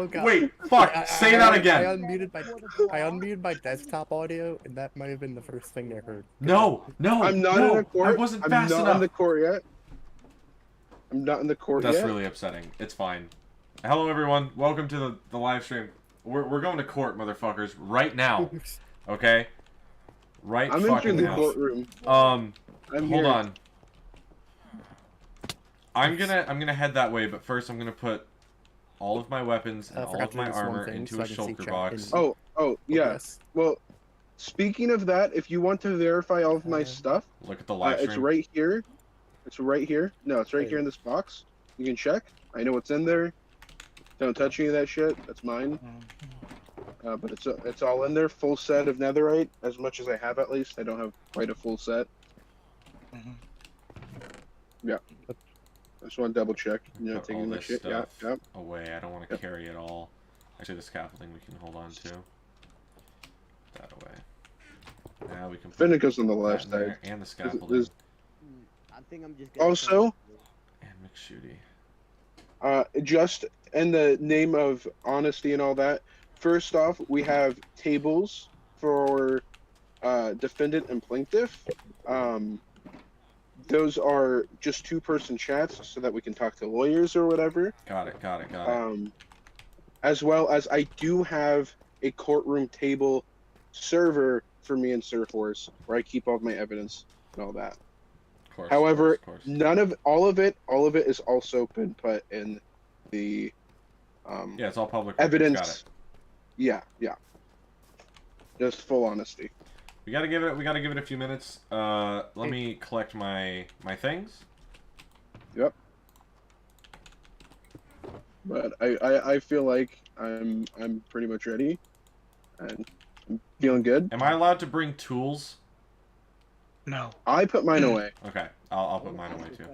Oh god. Wait, fuck, say that again. I unmuted my desktop audio, and that might have been the first thing I heard. No, I'm not in a court. I wasn't I'm fast not enough. in the court yet. I'm not in the court That's yet. really upsetting. It's fine. Hello, everyone. Welcome to the live stream. We're going to court, motherfuckers, right now. Okay? Right I'm fucking entering the now. courtroom. Hold on. I'm gonna head that way, but first I'm gonna put all of my weapons and all of my armor into a shulker box. Oh, yes. Well, speaking of that, if you want to verify all of my stuff, look at the live stream. it's right here. It's right here. No, it's right here in this box. You can check. I know what's in there. Don't touch any of that shit. That's mine. But it's all in there. Full set of netherite, as much as I have at least. I don't have quite a full set. Yeah. I just want to double check. You know, taking my shit. Yeah. Away. I don't want to carry it all. Actually, the scaffolding we can hold on to. That away. Now we can put it goes on the left side. And the scaffolding. I think I'm just also, and McShooty. Just in the name of honesty and all that, first off, we have tables for defendant and plaintiff. Those are just two-person chats so that we can talk to lawyers or whatever. Got it. As well as I do have a courtroom table server for me and Surforce where I keep all of my evidence and all that. Of course, however, of course. all of it is also been put in the yeah, it's all public evidence. Got it. Yeah. Just full honesty. We gotta give it a few minutes. Let me collect my things. Yep. But I feel like I'm pretty much ready, and I'm feeling good. Am I allowed to bring tools? No. I put mine away. Okay, I'll put mine away too.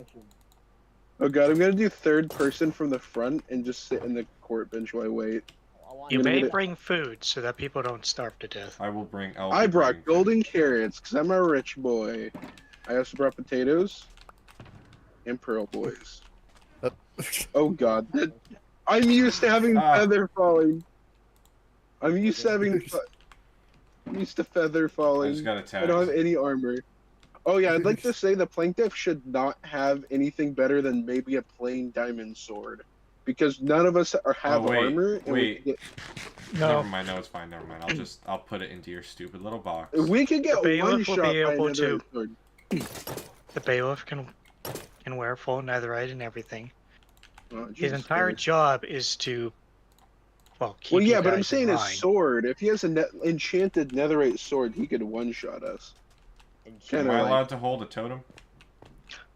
Oh god, I'm gonna do third person from the front and just sit in the court bench while I wait. You may bring food so that people don't starve to death. I will bring. I brought golden carrots because I'm a rich boy. I also brought potatoes and pearl boys. Oh god, I'm used to having feather falling. I'm used to feather falling. I just got attacked. I don't have any armor. Oh yeah, I'd like to say the plaintiff should not have anything better than maybe a plain diamond sword. Because none of us have armor. And Never mind. No, it's fine. Never mind. I'll put it into your stupid little box. We could get one shot by able to. Sword. The bailiff can wear full netherite and everything. Oh, his entire job is to, keep well, yeah, you but I'm guys saying in his line. sword. If he has an enchanted netherite sword, he could one-shot us. Am I allowed to hold a totem?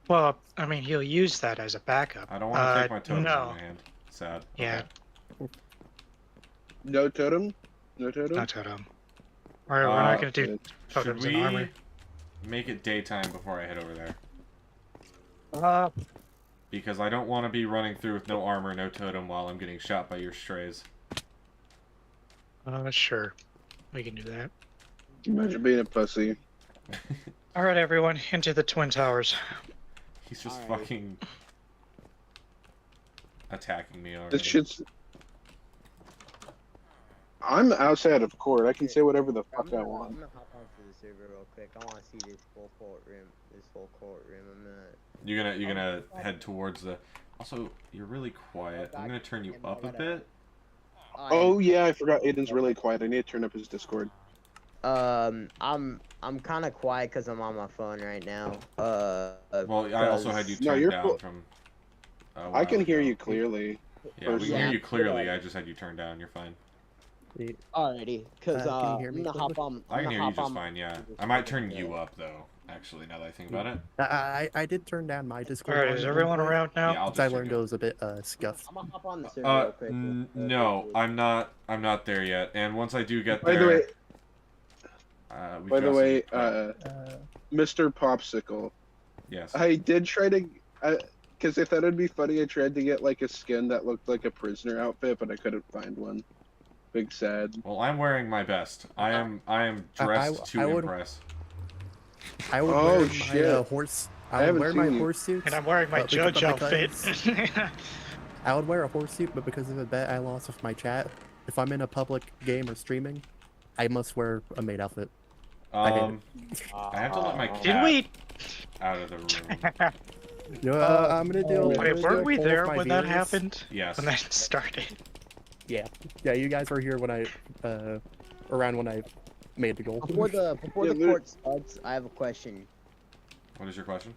Well, I mean, he'll use that as a backup. I don't want to take my totem in my hand. Sad. Yeah. Okay. No totem? No totem? No totem. Alright, we're not going to do totems should and we armor. make it daytime before I head over there? Uh, Because I don't want to be running through with no armor, no totem while I'm getting shot by your strays. Sure. We can do that. Imagine being a pussy. Alright, everyone, into the Twin Towers. He's just fucking attacking me already. This shit's... I'm outside of court. I can say whatever the fuck I want. I'm gonna hop onto the server real quick. I want to see this whole courtroom. You're gonna head towards the... Also, you're really quiet. I'm gonna turn you up a bit. Oh yeah, I forgot Aiden's really quiet. I need to turn up his Discord. I'm kind of quiet because I'm on my phone right now. Well, I also had you turned down from... I can hear you clearly. Yeah, we can hear you clearly. I just had you turned down. You're fine. Alrighty, because can you hear me? I'm gonna hop on. I can hear you just fine, yeah. I might turn you up, though, actually, now that I think about it. I did turn down my Discord. Alright, is everyone around now? Yeah, I learned it was a bit scuffed. I'm gonna hop on the server real quick. No, I'm not there yet. And once I do get there... By the way, Mr. Popsicle. Yes. I did try to... Because I thought it'd be funny, I tried to get like a skin that looked like a prisoner outfit, but I couldn't find one. Big sad. Well, I'm wearing my best. I am dressed to impress. I would wear my horse. I would wear my horse suit. And I'm wearing my judge outfit. I would wear a horse suit, but because of a bet I lost with my chat, if I'm in a public game or streaming, I must wear a maid outfit. I hate I have to let my Did cat we? out of the room. I'm gonna do. I'm Wait, gonna do weren't a we poll there with my when that viewers. happened? Yes. When that started? Yeah, you guys were here when I, around when I made the goal. Before the court starts, I have a question. What is your question?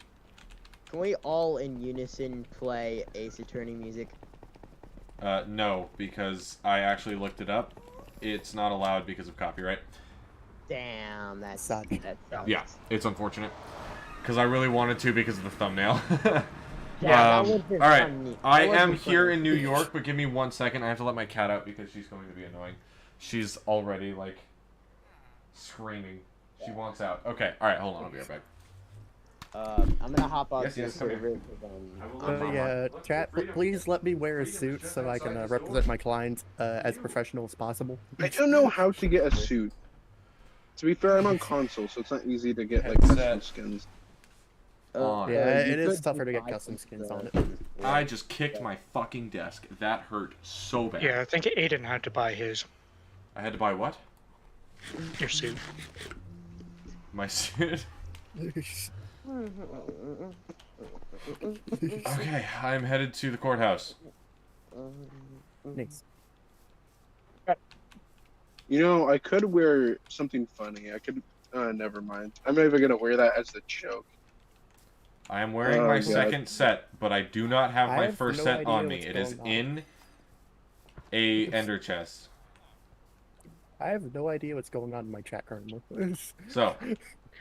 Can we all in unison play Ace Attorney music? No, because I actually looked it up. It's not allowed because of copyright. Damn, that Sucks. sucks. Yeah, it's unfortunate. Because I really wanted to because of the thumbnail. Yeah, that would've all been right, funny. I That would've am been here funny. in New York, but give me 1 second. I have to let my cat out because she's going to be annoying. She's already, like, screaming. She wants out. Okay, all right, hold on. I'll be right back. I'm gonna hop on Yes, to the yes, come here. server. 'Cause, Yeah, chat, please let me wear a suit so I can represent my client as professional as possible. I don't know how to get a suit. To be fair, I'm on console, so it's not easy to get like custom Headset. skins. On. Yeah, you it is could tougher to buy get custom some skins on stuff. it. I just kicked my fucking desk. That hurt so bad. Yeah, I think Aiden had to buy his I had to buy what? your suit. My suit? Okay, I'm headed to the courthouse. Thanks. You know, I could wear something funny. I could. Never mind. I'm not even gonna wear that as a joke. I am wearing Oh, my God. second set, but I do not have I my have first no set idea on me. what's It is going on. in a ender chest. I have no idea what's going on in my chat currently. So,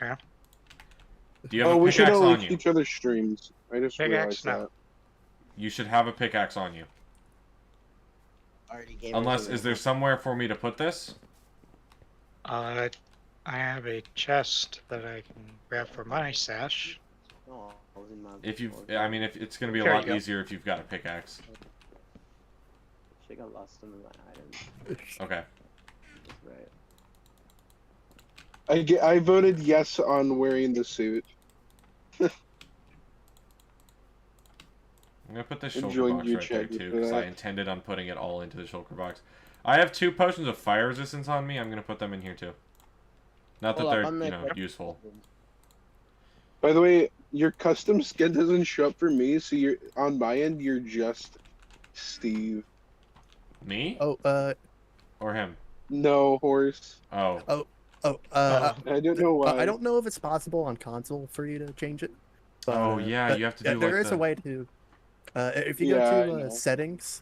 Okay. do you have Oh, a we should pickaxe all on like you? each other's streams. I just Pickaxe? realized No. that. You should have a pickaxe on you. Already gave Unless, it is there somewhere for me to put this? I have a chest that I can grab for my sash. Oh, I was in my If you, Discord. I mean, if it's gonna be a There you lot go. easier if you've got a pickaxe. I think I lost some of my items. Okay. That's right. I voted yes on wearing the suit. I'm gonna put this shulker Enjoying box you, right there Chad, too, for because I that. intended on putting it all into the shulker box. I have 2 potions of fire resistance on me. I'm gonna put them in here too. Not that Hold up, they're, I'm you gonna- know, useful. By the way, your custom skin doesn't show up for me, so you're on my end. You're just Steve. Me? Oh, Or him? No horse. Oh. I don't know why. I don't know if it's possible on console for you to change it. But, Oh, yeah, you have to do, there like, is the- a way to. If you Yeah, I go to know. settings,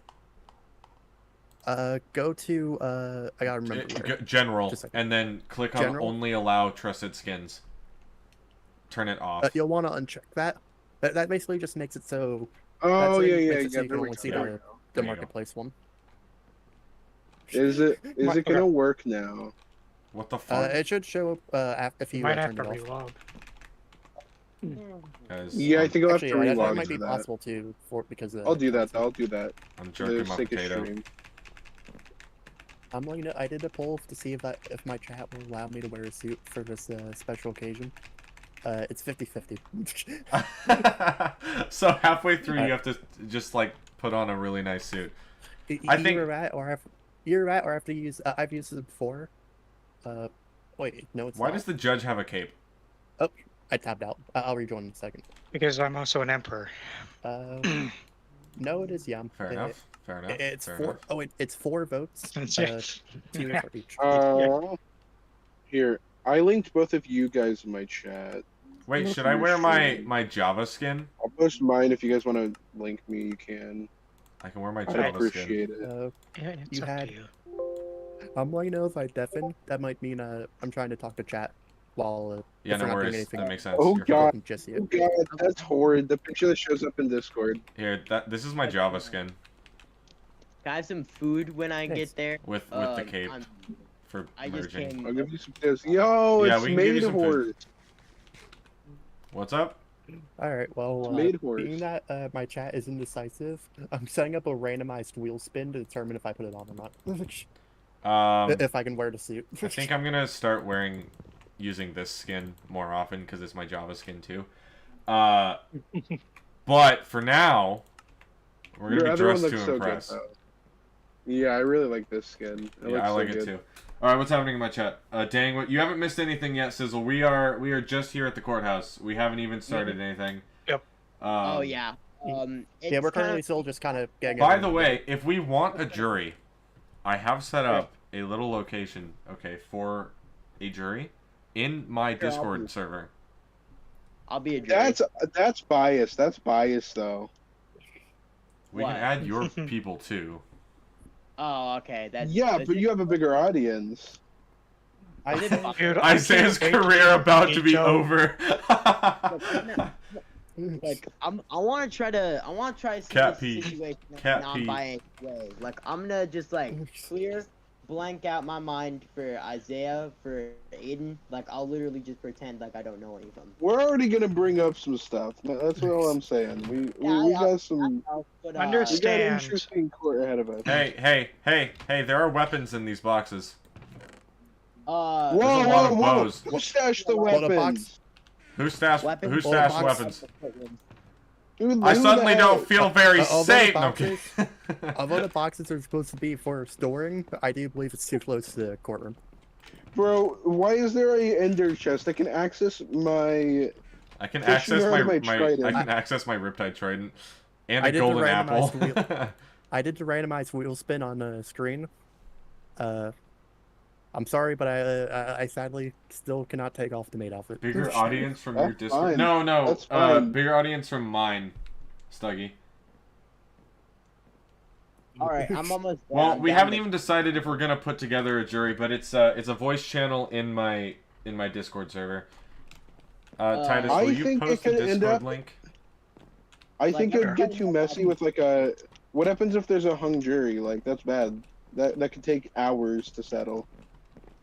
go to I gotta remember. where. General, Just a second. and then click on General? only allow trusted skins. Turn it off. You'll want to uncheck that. That basically just makes it so. Oh that's yeah, it, yeah, makes yeah. it so you can There we only go, see there we the go. There you go. marketplace one. Is it My- gonna work now? What the fuck? It should show up if You you might have turn to it off. relog. Guys, Yeah, I think I'll have to Actually, that relog might be to that. possible too, because I'll do that. I'll do that. I'm For jerking the my sake of potato. stream. I'm letting you know, I did a poll to see if my chat will allow me to wear a suit for this special occasion. It's 50-50. So halfway through, you have to just like put on a really nice suit. I think- Either that or I have to use. I've used it before. Wait, no, it's Why not. does the judge have a cape? I tapped out. I'll rejoin in a second. Because I'm also an emperor. No, it is Yum. Fair enough. Fair enough. It's fair 4. enough. Oh, it's 4 votes. That's 2 it. for each. Here, I linked both of you guys in my chat. Wait, should I wear my Java skin? I'll post mine if you guys want to link me. You can. I can wear my I'd Java skin. appreciate it. Yeah, it's You up had- to you. I'm letting you know if I deafen, that might mean I'm trying to talk to chat while Yeah, if no we're not doing worries. anything. That makes sense. Oh, You're God. fine. Just Oh yet. god, that's horrid. The picture that shows up in Discord. Here, this is my Java skin Can I have some food when I Thanks. get there? with the cape I'm- for I just merging. came. I'll give you some tips. Yo, Yeah, it's we can give you made some food. horse. What's up? Alright, well, Made horse. being that my chat is indecisive, I'm setting up a randomized wheel spin to determine if I put it on or not. If I can wear the suit. I think I'm gonna start using this skin more often because it's my Java skin too. But for now, We're gonna Your be other one dressed looks to so impress. good, though. Yeah, I really like this skin. Yeah, I like it too. All right, what's happening in my chat? Dang, what you haven't missed anything yet, Sizzle. We are just here at the courthouse. We haven't even started anything. Yep. Oh yeah. Yeah, we're It's currently kinda, still just kind of getting. By everything the together. way, if we want a jury, I have set up a little location, okay, for a jury in my Discord server. I'll be a jury. That's biased. That's biased though. We can What? add your people too. Oh, okay. That's But you have a bigger audience. I didn't. Dude, Isaiah's career about to be Joe. over. like I want to try to see Cat this pee. situation in a Cat non-biased way. Like I'm gonna just like clear blank out my mind for Isaiah, for Aiden. Like I'll literally just pretend like I don't know any of them. We're already gonna bring up some stuff. That's all I'm saying. We got some. But, We got Understand. interesting court ahead of us. Hey! There are weapons in these boxes. Uh, There's a lot of Whoa! bows. Who stashed the Hold a weapons? Who stashed Weapons? Who Hold stashed a box. weapons? Who I the suddenly hell- don't feel very Although the safe. Okay. boxes- Although the boxes are supposed to be for storing, I do believe it's too close to the courtroom. Bro, why is there a ender chest? I can access my. I can Fishing access rod my, of my I trident. can access my Riptide Trident and I a did the golden apple. randomized I did the randomized wheel spin on the screen. I'm sorry, but I sadly still cannot take off the maid outfit. Bigger audience from your That's Discord. fine. No, That's fine. bigger audience from mine, Stuggy. all right, I'm almost. there. Well, I'm we down haven't to- even decided if we're gonna put together a jury, but it's a voice channel in my Discord server. Titus, I will you think it post the could end Discord up- link? I Like, think it would everybody get too has messy that. with like a. What happens if there's a hung jury? Like that's bad. That could take hours to settle.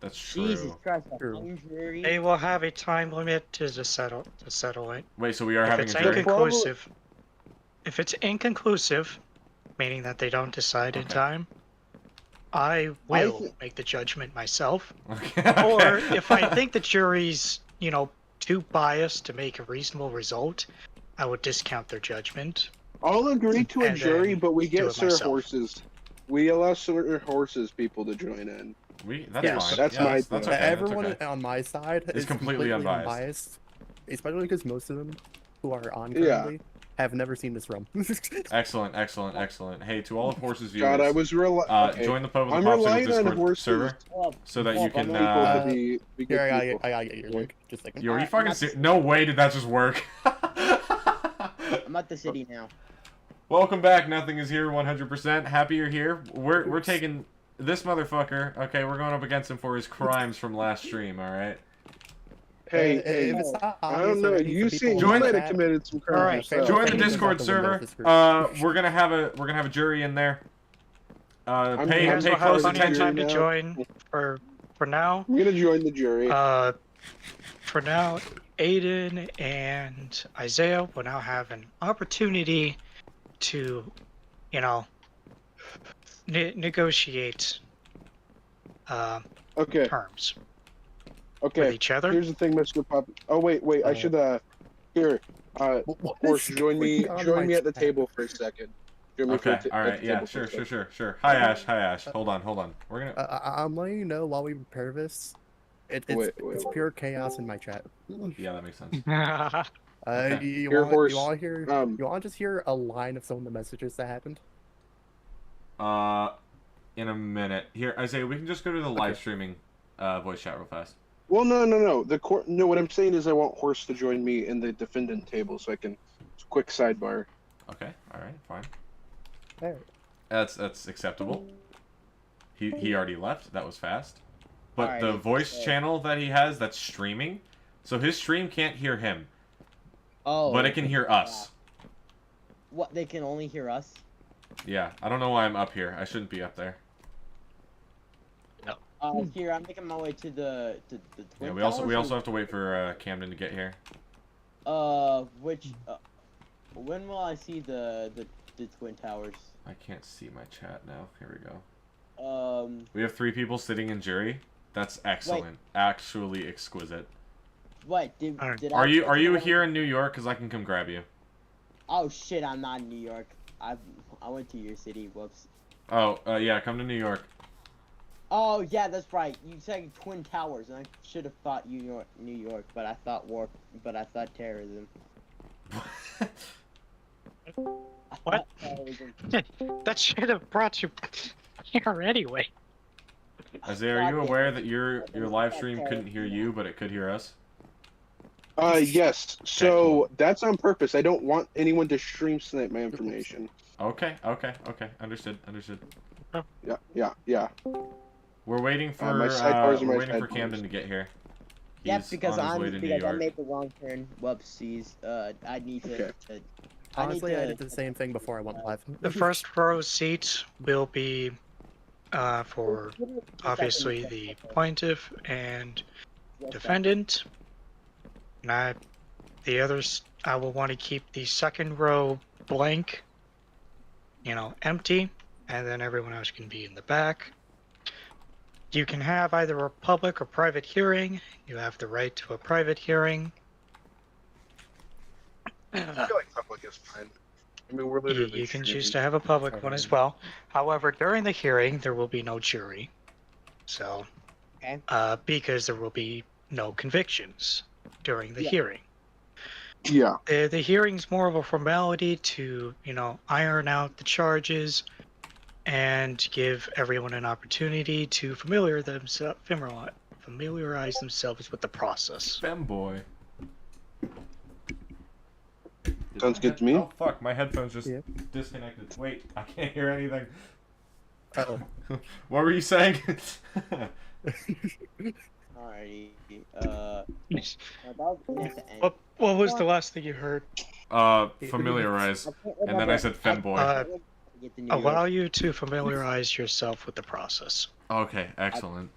That's true. Jesus Christ, a True. hung jury. They will have a time limit to settle it. Wait, so we are If having it's a jury? inconclusive, if it's inconclusive, meaning that they don't decide in Okay. time, I will thi- make the judgment myself. Okay. Or if I think the jury's, too biased to make a reasonable result, I would discount their judgment. I'll agree to a And jury, then but we do get it Sir myself. Horses. We allow Sir Horses people to join in. That's Yeah, fine. that's Yeah, my that's thing. okay. Everyone That's okay. on my side is completely completely unbiased. unbiased, especially because most of them who are on Yeah. currently have never seen this realm. Excellent. Hey, to all of Horses viewers, God, I was okay. join the Pub of I'm the Popsicle relying on Discord horses. server Well, so that you well, can. People to be Here, good I people. gotta get your link. Just a second. Yo, are you Alright, fucking not serious? No way did that just work. I'm at the city now. Welcome back. Nothing is here. 100%. Happy you're here. We're taking this motherfucker. Okay, we're going up against him for his crimes from last stream. All right. Hey, If hey, it's not I obvious don't know. already You for see, people you in might the have chat, committed some crimes. Alright, yourself. Join the Fingers Discord out the window server. of this group. We're gonna have a jury in there. I'm Pay You guys I'm will have close plenty of attention. time to now. join. For now, I'm gonna join the jury. Aiden and Isaiah will now have an opportunity to, negotiate Okay, terms with okay. each other. Here's the thing, Mr. Pop. Oh wait. I should here. What Horse, is join me. going on Join in me my at the chat? table for a second. Join me Okay. at the All right. Yeah. table for a second. Sure. Hi Ash. Hold on. We're gonna. I'm letting you know while we prepare this. It's Wait. pure chaos in my chat. Yeah, that makes sense. Okay. You Here, want Horse, hear um, you want to just hear a line of some of the messages that happened? In a minute. Here, Isaiah, we can just go to the live streaming voice chat real fast. Well, no. The court. No, what I'm saying is I want Horse to join me in the defendant table so I can. Quick sidebar. Okay. All right. Fine. There. That's acceptable. He already left. That was fast. But Alright, the voice so- channel that he has that's streaming, so his stream can't hear him, Oh. but it can hear us. What? They can only hear us. Yeah. I don't know why I'm up here. I shouldn't be up there. Here I'm making my way to the Twin Yeah. We Towers, also have to wait for Camden to get here. when will I see the Twin Towers? I can't see my chat now. Here we go. Wait, We have 3 people sitting in jury. That's excellent. Actually exquisite. did Alright. did Are you I here in New York? Cause I can come grab you. Oh shit, I'm not in New York. I went to your city. Whoops. Oh, yeah, come to New York. Oh yeah, that's right. You said Twin Towers, and I should have thought New York, but I thought terrorism. What? Terrorism. That should have brought you here anyway. Isaiah, are you aware that your live stream couldn't hear you, but it could hear us? Yes. So cool. that's on purpose. I don't want anyone to stream snipe my information. Okay. Understood. Yeah. We're waiting for my sidebars are my we're waiting for sidebars. Camden to get here. Yep, He's because on his way to New I York. made the wrong turn. Whoopsies. I need to. Okay. Honestly, I did the same thing before I went live. The first row seats will be for obviously the plaintiff and defendant. And the others, I will want to keep the second row blank, empty, and then everyone else can be in the back. You can have either a public or private hearing. You have the right to a private hearing. I feel like public is fine. I mean, we're literally. You can choose to have a public one as well. However, during the hearing, there will be no jury. So, Okay. Because there will be no convictions during the hearing. Yeah. The hearing's more of a formality to, iron out the charges and give everyone an opportunity to familiarize themselves with the process. Femboy. Sounds good to me. Oh fuck, my headphones just disconnected. Wait, I can't hear anything. Uh-oh. What were you saying? Alrighty. That was at the end. What was the last thing you heard? Familiarize. And then I said femboy. Allow you to familiarize yourself with the process. Okay, excellent.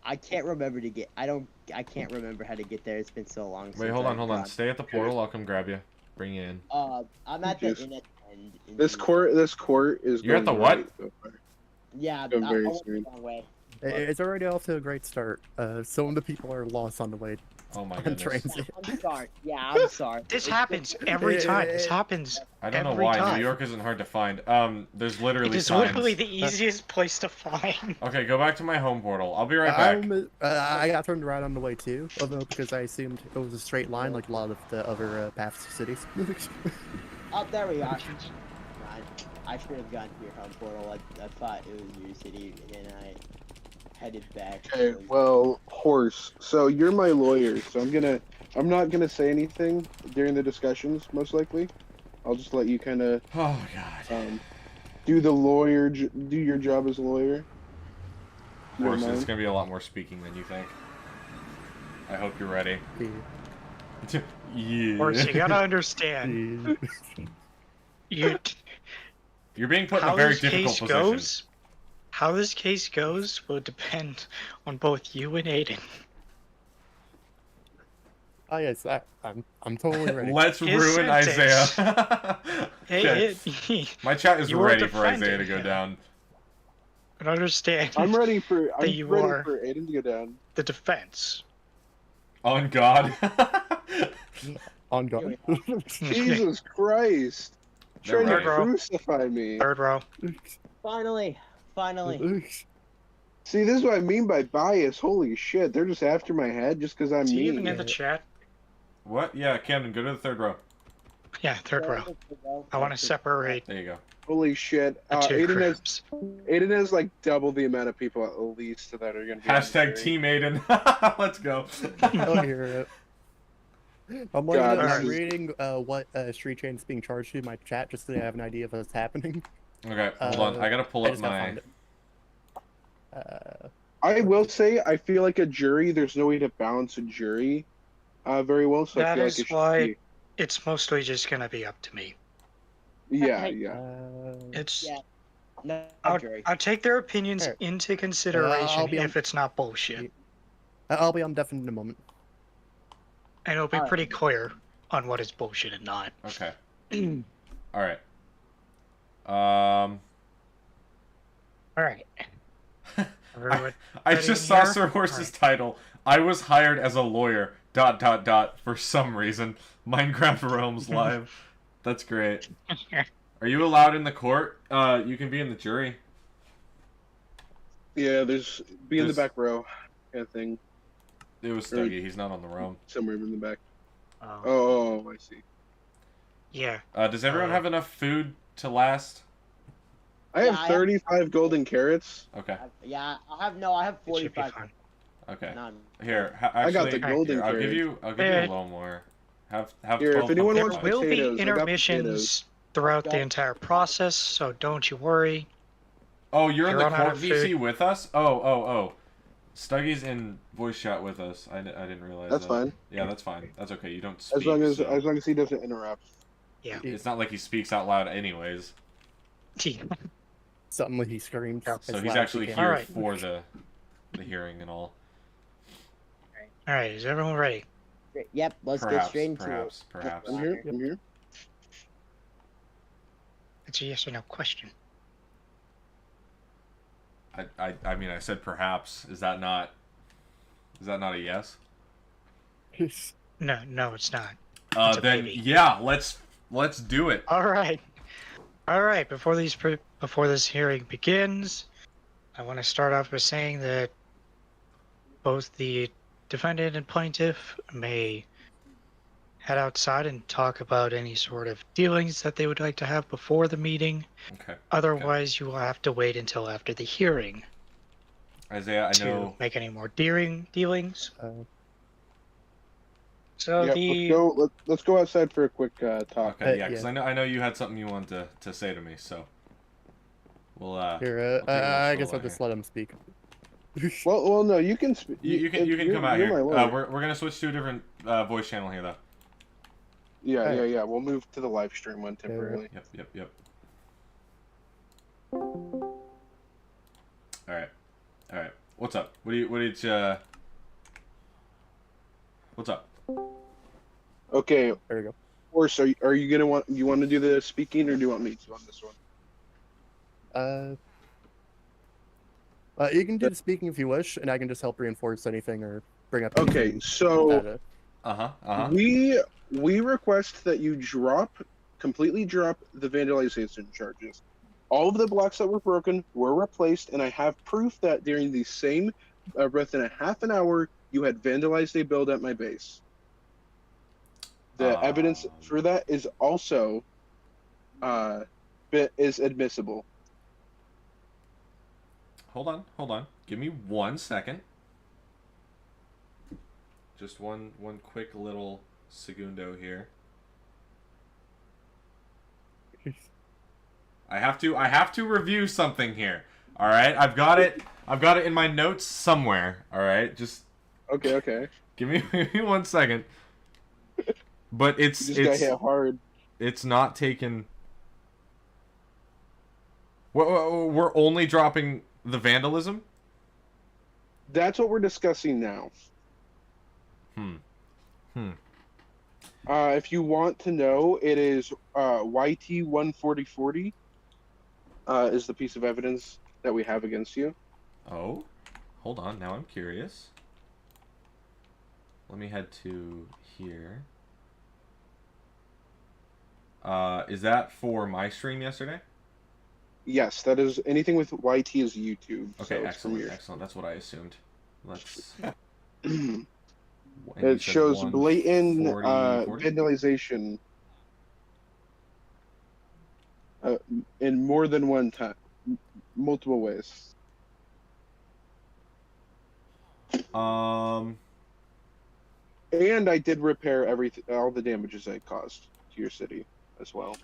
I can't remember to get. I can't remember how to get there. It's been so long. Wait, since hold I've on. gone. Stay at the portal. I'll come grab you. Bring you in. I'm at the Just- inn at the end. This court is. You're at going the what? right so far. Yeah, Going I very went the soon. wrong way. It's already off to a great start. Some of the people are lost on the way Oh my on goodness. transit. I'm sorry. Yeah, I'm sorry. This It's happens been- every time. This happens I don't know every why. time. New York isn't hard to find. There's literally It is signs. literally the easiest place to find. Okay, go back to my home portal. I'll be right back. I got turned around on the way too, although because I assumed it was a straight line like a lot of the other paths to cities. Oh, there we are. God, I should have gone to your home portal. I thought it was your city, and then I headed back. Okay, well, horse. So you're my lawyer, so I'm not gonna say anything during the discussions, most likely. I'll just let you kind of Oh god. do your job as a lawyer. Of You don't course, it's mind? gonna be a lot more speaking than you think. I hope you're ready. Yeah. Of course, you gotta understand. You, You're being put in how a very this difficult case position. goes, how this case goes will depend on both you and Aiden. Oh yes, I'm totally ready. Let's His ruin sentence. Isaiah. Okay. My chat is You are ready for Isaiah to defending go him. down. But understand I'm ready for you are- Aiden to go down. the defense. On God. On God. Jesus Christ! Never Trying to mind. crucify me. Third row. Finally. See, this is what I mean by bias. Holy shit, they're just after my head just because I'm Is he me. even in the chat? What? Yeah, Camden, go to the third row. Yeah, third row. I want to separate There you go. Holy shit. the two Aiden groups. has like double the amount of people at least that are gonna be on the Hashtag jury. Team Aiden. Let's go. I'll hear it. I'm like God, I'm this is- reading what Shreechan is being charged to in my chat just so I have an idea of what's happening. Okay, hold on. I gotta pull I up just gotta my. find it. I will say, I feel like a jury, there's no way to balance a jury very well, so I That feel is like it should why be. it's mostly just gonna be up to me. Yeah, Hey, yeah. It's Yeah. No, I'll jury. take their opinions Alright. into consideration be on- if it's not bullshit, I'll be on definite in a moment. and it'll be Alright. pretty clear on what is bullshit and not. Okay. All right. Um. All right. Everyone, I ready just in saw here? Sir Horse's Alright. title. I was hired as a lawyer. ... For some reason. Minecraft Realms Live. That's great. Are you allowed in the court? You can be in the jury. Yeah, be in the There's- back row, kind of thing. It was Stuggy. He's not on the roam. Somewhere in the back. Oh. Oh, I see. Yeah. Does everyone have enough food to last? I Yeah, have I have- 35 golden carrots. Okay. Yeah, I have It should be 45. fine. Okay. None. Here, I got the actually, golden here, I'll give carrot. you a Yeah. little more. Have Here, if 12 anyone pumpkin wants There pie. will potatoes, be I got intermissions potatoes. throughout the Okay. entire process, so don't you worry. Oh, you're in You're the on out court of VC food. with us? Oh. Stuggy's in voice chat with us. I didn't realize That's that. fine. Yeah, that's fine. That's okay. You don't speak. As so long as he doesn't interrupt. Yeah. it's not like he speaks out loud anyways. Something like he screams. Yeah. as So loud he's as he actually can. here Alright. for the hearing and all. All right, is everyone ready? Yep, let's get Perhaps, straight into perhaps, it. perhaps. I'm here. I'm here. It's a yes or no question. I mean, I said perhaps. Is that not a yes? No, it's not. It's a Then maybe. yeah, let's do it. All right. Before this hearing begins, I want to start off by saying that both the defendant and plaintiff may head outside and talk about any sort of dealings that they would like to have before the meeting. Okay. Otherwise, you will have to wait until after the hearing Isaiah, I to know. make any more dealings. Uh, So Yep, let's go outside for a quick talk. Okay, yeah, because yeah. I know you had something you wanted to say to me, so we'll Here, we'll take a little I guess stroll I'll just here. let him speak. Well, no, you can. You can come out you're here. my lawyer. We're gonna switch to a different voice channel here though. Yeah. We'll move to the live stream one temporarily. Yep. All right. What's up? What's up? Okay. There we go. Horse, are you gonna want to do the speaking or do you want me to on this one? You can do the speaking if you wish, and I can just help reinforce anything or bring up. Okay, anything so that, we request that you completely drop the vandalization charges. All of the blocks that were broken were replaced, and I have proof that during the same within a half an hour you had vandalized a build at my base. The evidence for that is also is admissible. Hold on. Give me 1 second. Just one quick little segundo here. I have to review something here. All right, I've got it in my notes somewhere. All right, just Okay. give me 1 second. But You just got hit hard. it's not taken. We're only dropping the vandalism. That's what we're discussing now. If you want to know, it is YT 14040 is the piece of evidence that we have against you. Oh, hold on. Now I'm curious. Let me head to here. Is that for my stream yesterday? Yes, that is anything with YT is YouTube. Okay, so it's from excellent. That's what I assumed. Let's. your- And you It said shows blatant 140? vandalization in more than one time, multiple ways. Um. And I did repair all the damages I caused to your city as well.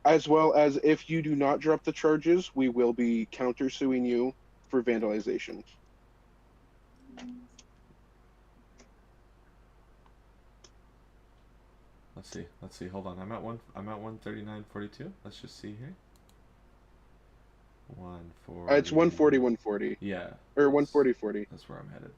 As well as if you do not drop the charges, we will be countersuing you for vandalization. Let's see. Hold on. I'm at 139.42. Let's just see here. 140. It's 140. Yeah. Or 140. That's where I'm headed.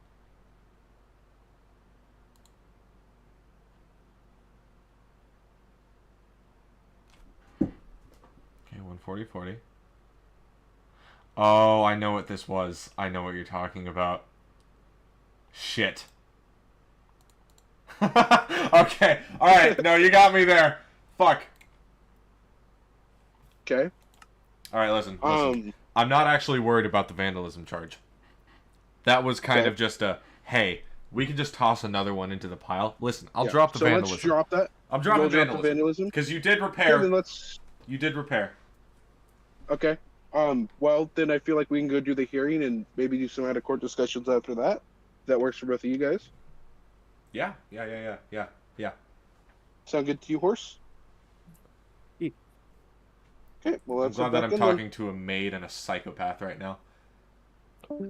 Okay, 140.40. Oh, I know what this was. I know what you're talking about. Shit. Okay. Alright. No, you got me there. Fuck. Okay. All right, listen. I'm not actually worried about the vandalism charge. That was kind of just a, hey, we can just toss another one into the pile. Listen, I'll drop the vandalism. So let's drop that. I'm dropping vandalism. Because you did repair. Okay, then You did repair. Okay. Well, then I feel like we can go do the hearing and maybe do some out-of-court discussions after that. If that works for both of you guys. Yeah. Sound good to you, Horse? Yeah. Okay, well, I'm glad that I'm talking to a maid and a psychopath right now.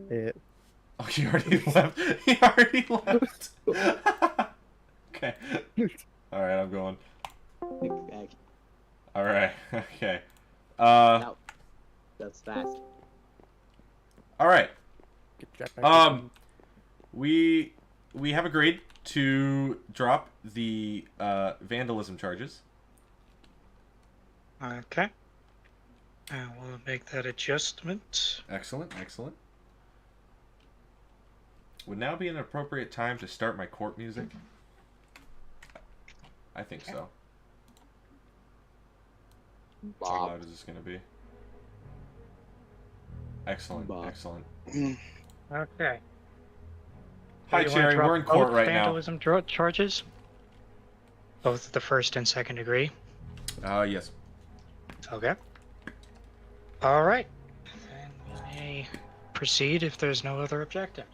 Yeah. Oh, he already left. He already left. Okay. All right, I'm going. All right. Okay. No. That's fast. All right. Get back We have agreed to drop the vandalism charges. Okay. And we'll make that adjustment. Excellent. Would now be an appropriate time to start my court music? I think so. How loud is this going to be? Excellent. Okay. Hi, Cherry. We're in court right now. Vandalism charges? Both the first and second degree? Yes. Okay. All right. Then we may proceed if there's no other objection.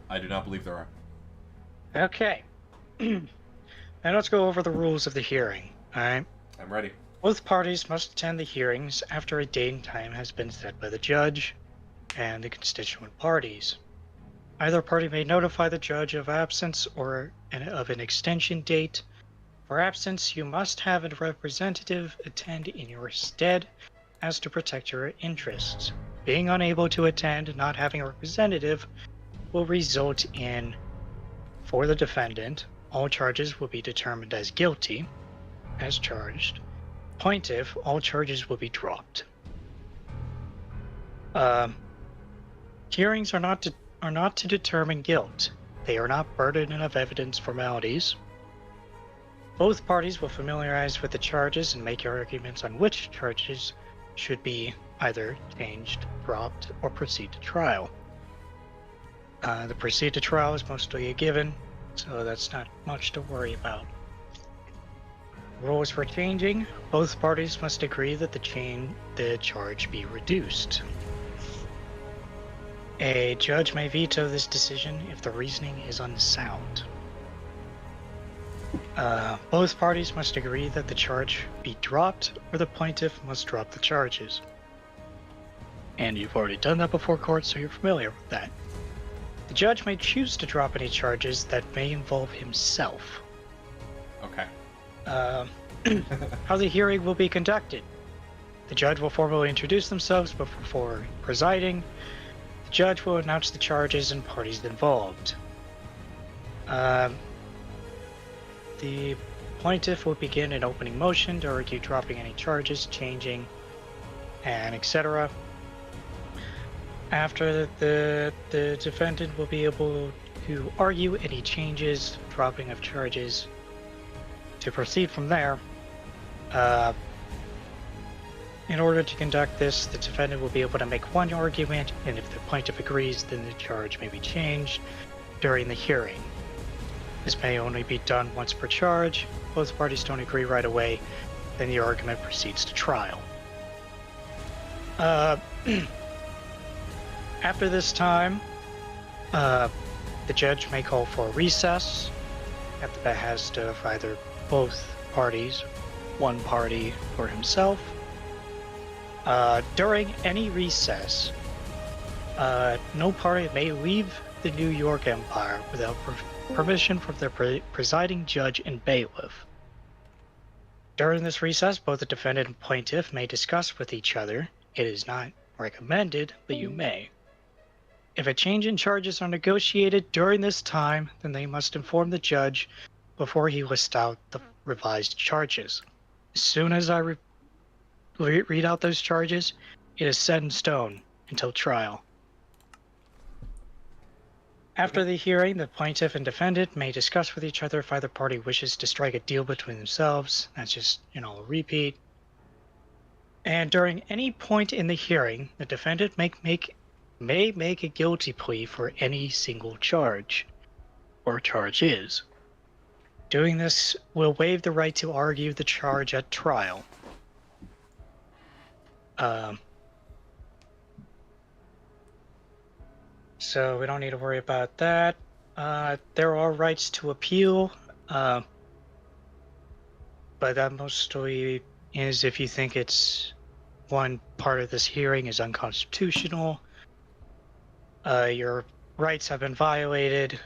I do not believe there are. Okay. Now let's go over the rules of the hearing. All right. I'm ready. Both parties must attend the hearings after a date and time has been set by the judge and the constituent parties. Either party may notify the judge of absence or of an extension date. For absence, you must have a representative attend in your stead as to protect your interests. Being unable to attend and not having a representative will result in, for the defendant, all charges will be determined as guilty, as charged. Plaintiff, all charges will be dropped. Hearings are not to determine guilt. They are not burden of evidence formalities. Both parties will familiarize with the charges and make arguments on which charges should be either changed, dropped, or proceed to trial. The proceed to trial is mostly a given, so that's not much to worry about. Rules for changing: both parties must agree that the charge be reduced. A judge may veto this decision if the reasoning is unsound. Both parties must agree that the charge be dropped, or the plaintiff must drop the charges. And you've already done that before court, so you're familiar with that. The judge may choose to drop any charges that may involve himself. Okay. How the hearing will be conducted. The judge will formally introduce themselves before presiding. The judge will announce the charges and parties involved. The plaintiff will begin an opening motion to argue dropping any charges, changing, and etc. After the defendant will be able to argue any changes, dropping of charges. To proceed from there, in order to conduct this, the defendant will be able to make one argument, and if the plaintiff agrees, then the charge may be changed during the hearing. This may only be done once per charge. Both parties don't agree right away, then the argument proceeds to trial. After this time, the judge may call for a recess at the behest of either both parties, one party or himself. During any recess, no party may leave the New York Empire without permission from their presiding judge and bailiff. During this recess, both the defendant and plaintiff may discuss with each other. It is not recommended, but you may. If a change in charges are negotiated during this time, then they must inform the judge before he lists out the revised charges. As soon as I read out those charges, it is set in stone until trial. After the hearing, the plaintiff and defendant may discuss with each other if either party wishes to strike a deal between themselves. That's just, a repeat. And during any point in the hearing, the defendant may make a guilty plea for any single charge or charges. Doing this will waive the right to argue the charge at trial. So we don't need to worry about that. There are rights to appeal, but that mostly is if you think it's one part of this hearing is unconstitutional, your rights have been violated,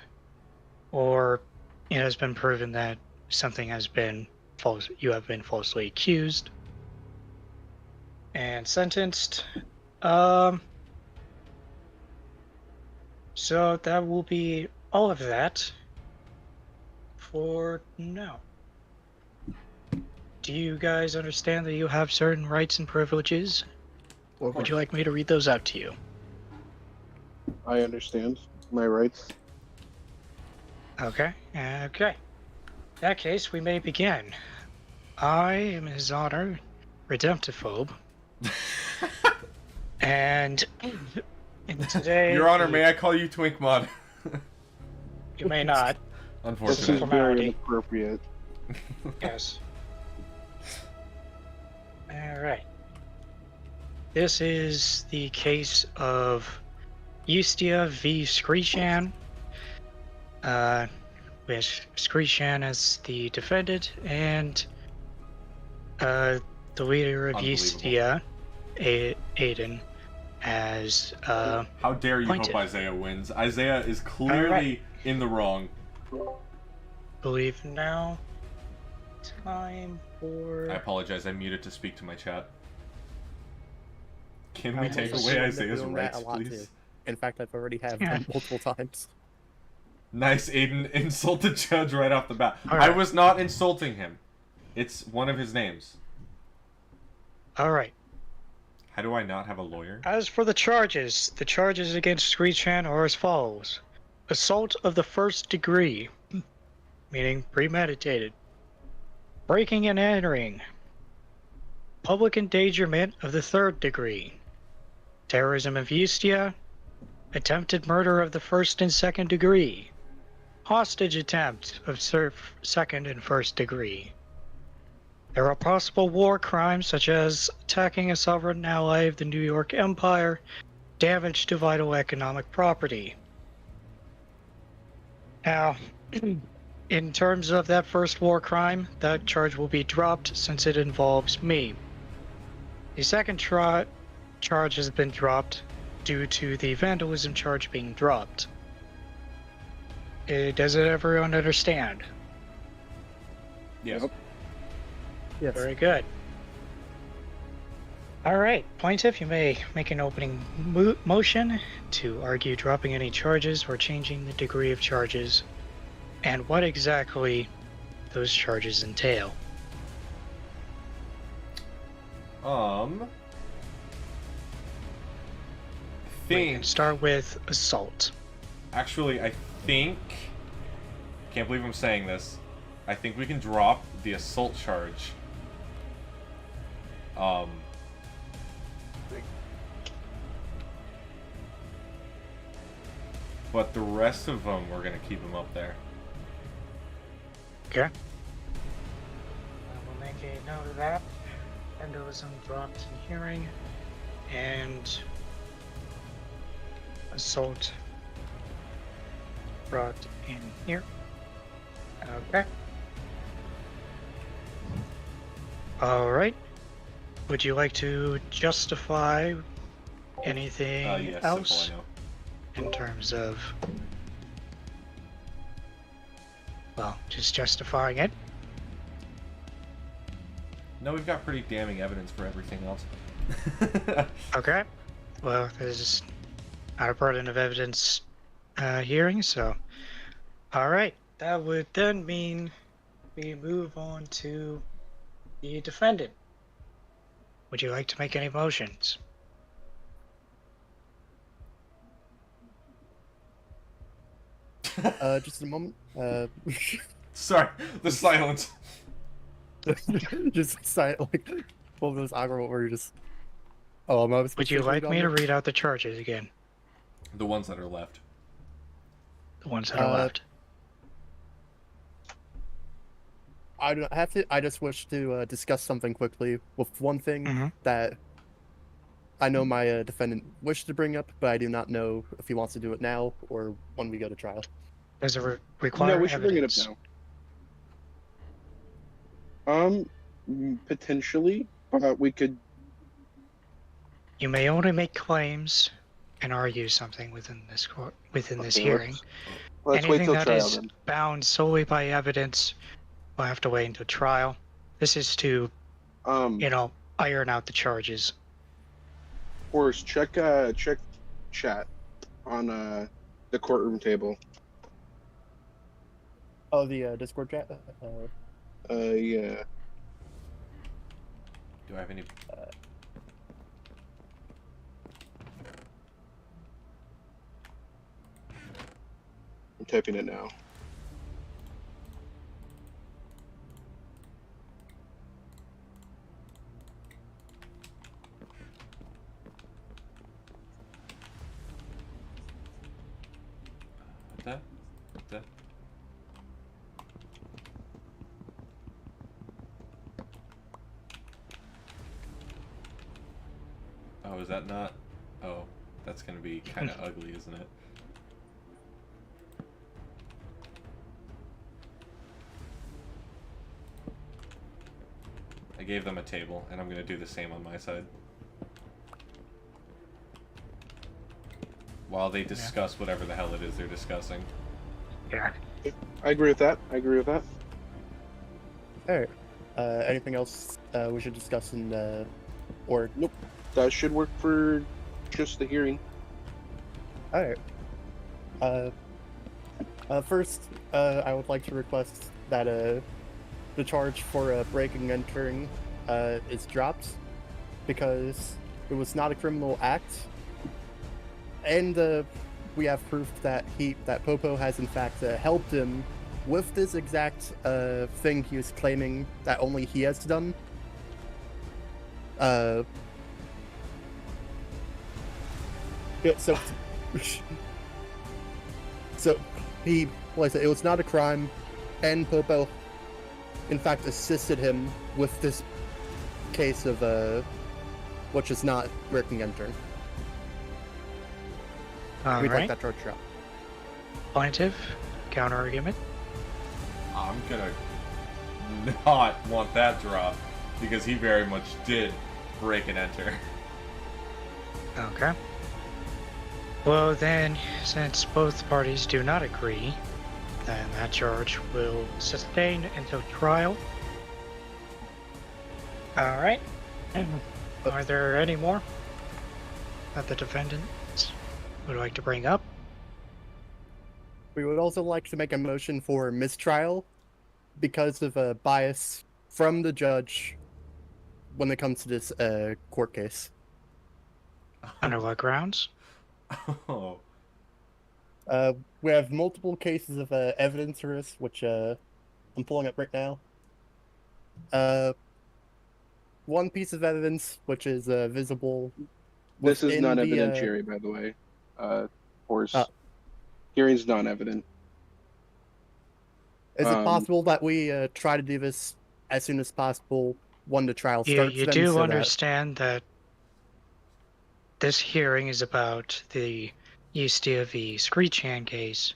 or it has been proven that something has been false, you have been falsely accused and sentenced. So that will be all of that for now. Do you guys understand that you have certain rights and privileges? Or would you like me to read those out to you? I understand my rights. Okay, okay. In that case, we may begin. I am His Honor, Redemptophobe. And today... Your Honor, may I call you Twink Mod? You may not. This is Unfortunately. very inappropriate. Yes. Alright. This is the case of Eustia v. Shreechan, with Shreechan as the defendant and the leader of Eustia, Aiden, as How dare you plaintiff. hope Isaiah wins? Isaiah is clearly in the wrong. Believe now. Time for... I apologize, I muted to speak to my chat. Can I we was take just away doing Isaiah's that rights, a lot, please? too. In fact, I've already had Yeah. them multiple times. Nice, Aiden. Insult the judge right off the bat. All I right. was not insulting him. It's one of his names. Alright. How do I not have a lawyer? As for the charges against Shreechan are as follows. Assault of the first degree, meaning premeditated. Breaking and entering. Public endangerment of the third degree. Terrorism of Eustia. Attempted murder of the first and second degree. Hostage attempt of second and first degree. There are possible war crimes such as attacking a sovereign ally of the New York Empire, damage to vital economic property. Now, in terms of that first war crime, that charge will be dropped since it involves me. The second charge has been dropped due to the vandalism charge being dropped. Does everyone understand? Yes. Yep. Yes. Very good. Alright, plaintiff, you may make an opening motion to argue dropping any charges or changing the degree of charges, and what exactly those charges entail. We can Think. start with assault. Actually, I think. Can't believe I'm saying this. I think we can drop the assault charge. But the rest of them, we're gonna keep them up there. Okay. I will make a note of that. Vandalism dropped in hearing, and assault brought in here. Okay. Alright. Would you like to justify anything Yes, else simple, I know. in terms of, well, just justifying it? No, we've got pretty damning evidence for everything else. Okay. Well, there's not a burden of evidence hearing, so. Alright. That would then mean we move on to the defendant. Would you like to make any motions? Just a moment. Sorry, the silence. Just silent, like, What was Agro? Or you just? Oh, am I supposed Would you to like read me on to it? read out the charges again? The ones that are left. The ones that are left. I don't have to. I just wish to discuss something quickly with one thing that I know my defendant wished to bring up, but I do not know if he wants to do it now or when we go to trial. Does it require No, we should bring it up evidence? now. Potentially, but we could. You may only make claims and argue something within this hearing. Let's wait Anything till that trial is then. bound solely by evidence will have to wait until trial. This is to, iron out the charges. Horse, check chat on the courtroom table. Oh, the Discord chat. Yeah. Do I have any? I'm typing it now. That? Oh, is that not? Oh, that's gonna be kind of ugly, isn't it? I gave them a table, and I'm gonna do the same on my side. While they discuss whatever the hell it is they're discussing. Yeah. I agree with that. Alright. Anything else we should discuss in or Nope. That should work for just the hearing. Alright. First, I would like to request that the charge for breaking and entering is dropped because it was not a criminal act, and we have proof that Popo has in fact helped him with this exact thing he was claiming that only he has done. Yeah, so he, like I said, it was not a crime, and Popo, in fact, assisted him with this case of which is not breaking and entering. We'd like that charge dropped. Plaintiff, counter argument. I'm gonna not want that dropped because he very much did break and enter. Okay. Well then, since both parties do not agree, then that charge will sustain until trial. Alright. Are there any more that the defendants would like to bring up? We would also like to make a motion for mistrial because of a bias from the judge when it comes to this court case. Under what grounds? Oh. We have multiple cases of evidence for this, which I'm pulling up right now. One piece of evidence, which is visible. This is within non-evidentiary, by the way. Horse. Hearing's non-evident. Is it possible that we try to do this as soon as possible when the trial starts? You do understand that this hearing is about the Eustia v. Shreechan case,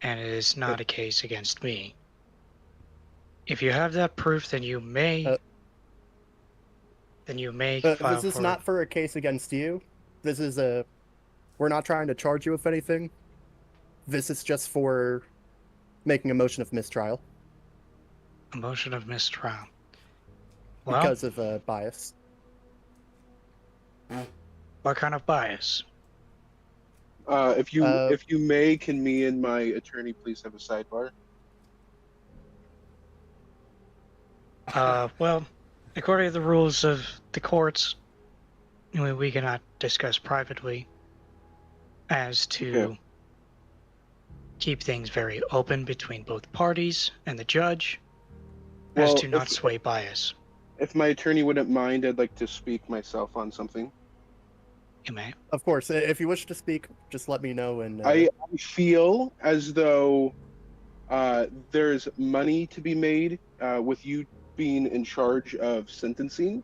and it is not a case against me. If you have that proof, then you may file this is not for a case against you. This is we're not trying to charge you with anything. This is just for making a motion of mistrial. A motion of mistrial. Well, because of bias. What kind of bias? If you may, can me and my attorney please have a sidebar? Well, according to the rules of the courts, we cannot discuss privately as to keep things very open between both parties and the judge as to not sway bias. If my attorney wouldn't mind, I'd like to speak myself on something. You may. Of course, if you wish to speak, just let me know. And I feel as though there's money to be made with you being in charge of sentencing,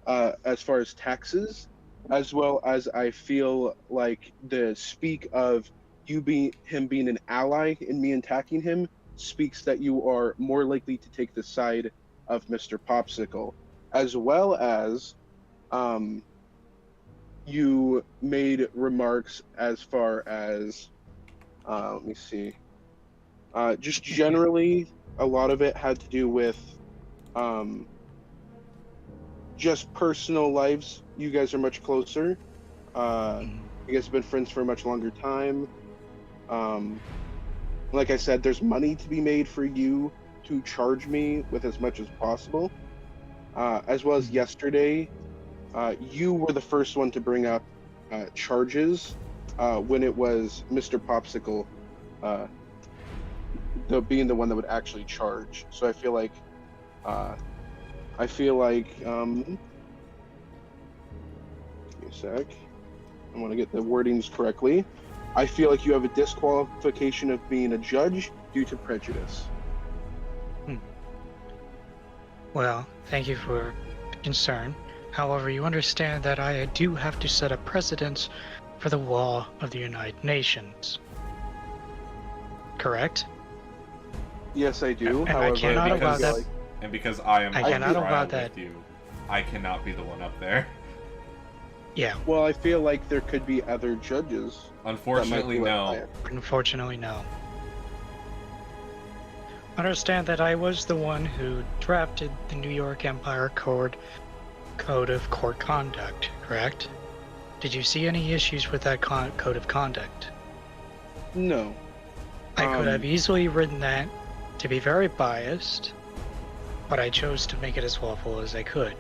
as far as taxes, as well as I feel like the speak of him being an ally in me attacking him speaks that you are more likely to take the side of Mr. Popsicle, as well as you made remarks as far as let me see. Just generally, a lot of it had to do with just personal lives. You guys are much closer. You guys have been friends for a much longer time. Like I said, there's money to be made for you to charge me with as much as possible. As well as yesterday, you were the first one to bring up charges when it was Mr. Popsicle being the one that would actually charge. So I feel like give me a sec. I want to get the wordings correctly. I feel like you have a disqualification of being a judge due to prejudice. Well, thank you for concern. However, you understand that I do have to set a precedence for the law of the United Nations. Correct? Yes, I do. And However, I cannot allow that. And because I am I on cannot trial allow with that. you, I cannot be the one up there. Yeah. Well, I feel like there could be other judges. Unfortunately, no. Unfortunately, no. Understand that I was the one who drafted the New York Empire Code of Court Conduct, correct? Did you see any issues with that code of conduct? No. I could have easily written that to be very biased, but I chose to make it as lawful as I could.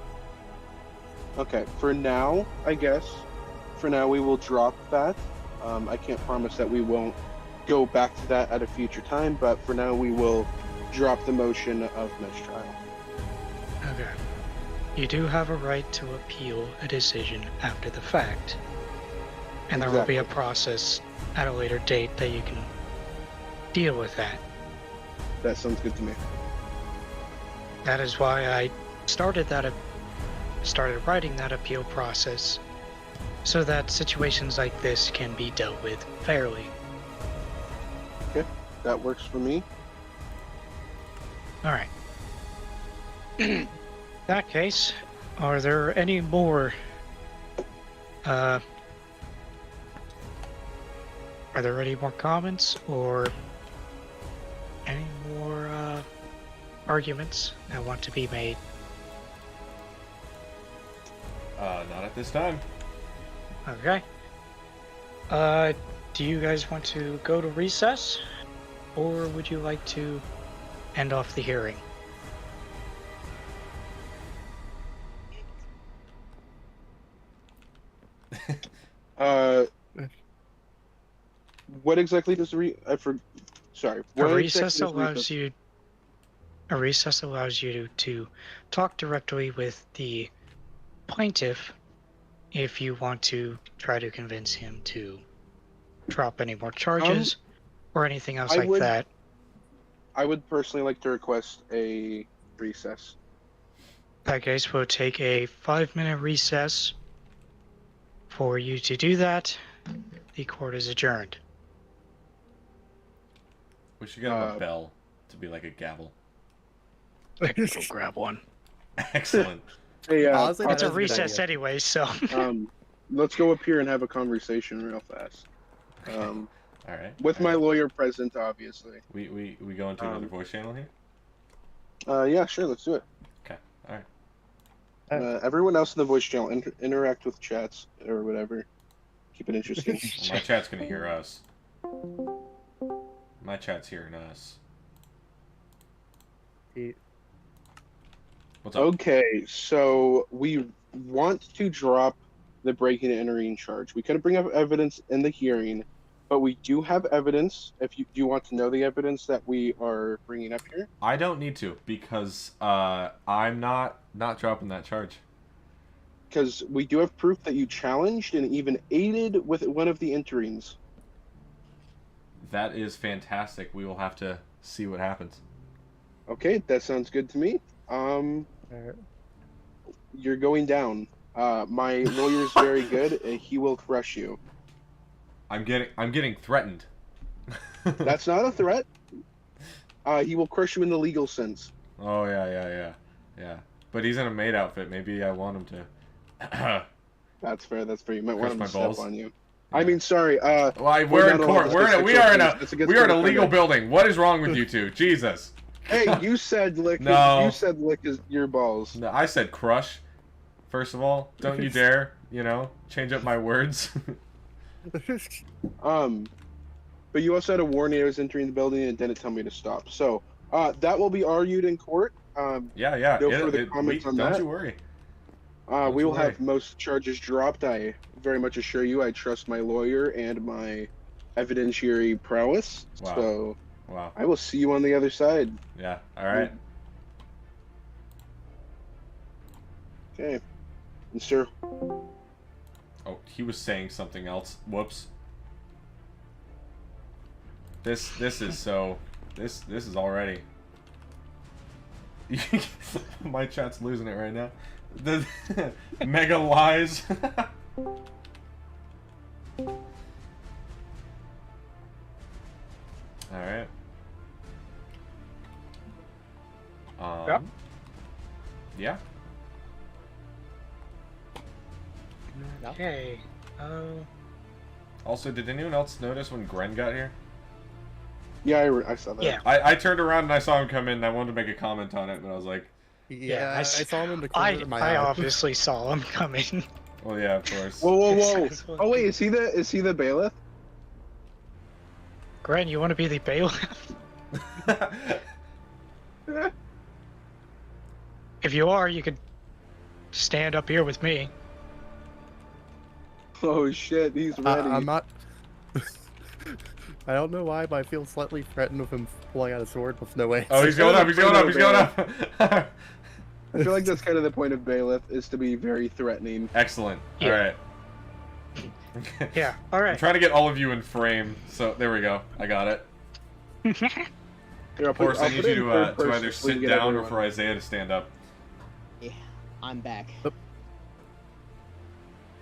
Okay, for now, I guess. For now, we will drop that. I can't promise that we won't go back to that at a future time, but for now, we will drop the motion of mistrial. Okay. You do have a right to appeal a decision after the fact. And there will be a process at a later date that you can deal with that. That sounds good to me. That is why I started writing that appeal process, so that situations like this can be dealt with fairly. Okay, that works for me. Alright. In that case, are there any more comments or any more arguments that want to be made? Not at this time. Okay. Do you guys want to go to recess? Or would you like to end off the hearing? What exactly does sorry. A recess allows you to talk directly with the plaintiff if you want to try to convince him to drop any more charges or anything else like that. I would personally like to request a recess. In that case, we'll take a 5-minute recess. For you to do that, the court is adjourned. We should get him a bell to be like a gavel. Go grab one. Excellent. Hey, it's a recess anyway, so. Let's go up here and have a conversation real fast. All right. With my lawyer present, obviously. We go into another voice channel here? Yeah, sure, let's do it. Okay, alright. Everyone else in the voice channel, interact with chats or whatever. Keep it interesting. Well, my chat's gonna hear us. My chat's hearing us. What's up? Okay, so we want to drop the breaking and entering charge. We couldn't bring up evidence in the hearing, but we do have evidence. If you do you want to know the evidence that we are bringing up here? I don't need to because I'm not dropping that charge. Because we do have proof that you challenged and even aided with one of the enterings. That is fantastic. We will have to see what happens. Okay, that sounds good to me. You're going down. My lawyer's very good, and he will crush you. I'm getting threatened. That's not a threat. He will crush you in the legal sense. Oh yeah. But he's in a maid outfit. Maybe I want him to. That's fair. That's fair. You might Crush want him my to balls? step on you. I mean, sorry. We're in court. We are in a legal building. What is wrong with you two? Jesus. Hey, you said lick. No. You said lick is your balls. No, I said crush. First of all, don't you dare, change up my words. But you also had a warning I was entering the building and didn't tell me to stop. So, that will be argued in court. Yeah. No further comments on that. Don't you worry. We will have most charges dropped. I very much assure you. I trust my lawyer and my evidentiary prowess. Wow. So, Wow. I will see you on the other side. Yeah. All right. Okay. And sir. Oh, he was saying something else. Whoops. This is so. This is already. My chat's losing it right now. The mega lies. All right. Yep. Yeah. Okay. Also, did anyone else notice when Gren got here? Yeah, I saw that. Yeah. I turned around and I saw him come in and I wanted to make a comment on it, but I was like, Yeah, I saw him in the corner of my I eye. obviously saw him coming. well, yeah, of course. Whoa. Oh wait, is he the bailiff? Gren, you want to be the bailiff? If you are, you could stand up here with me. Oh shit, he's ready. I'm not. I don't know why, but I feel slightly threatened with him pulling out a sword with no way. Oh, he's going up! He's going up! He's going up! I feel like that's kind of the point of bailiff, is to be very threatening. Excellent. Yeah. All right. Yeah. All right. I'm trying to get all of you in frame, so there we go. I got it. Here, Of course, I need you to either so we sit can get down or everyone. for Isaiah to stand up. Yeah, I'm back.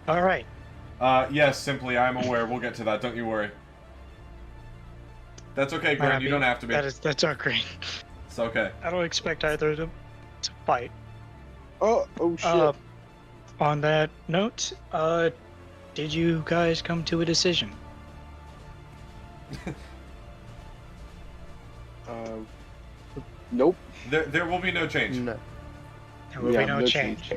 All right. Yes, simply, I'm aware. We'll get to that. Don't you worry. That's okay, Gren. You don't have to be. That's our great. It's okay. I don't expect either of them to fight. Oh shit. On that note, did you guys come to a decision? Nope. There will be no change. No, There will Yeah, be no no change.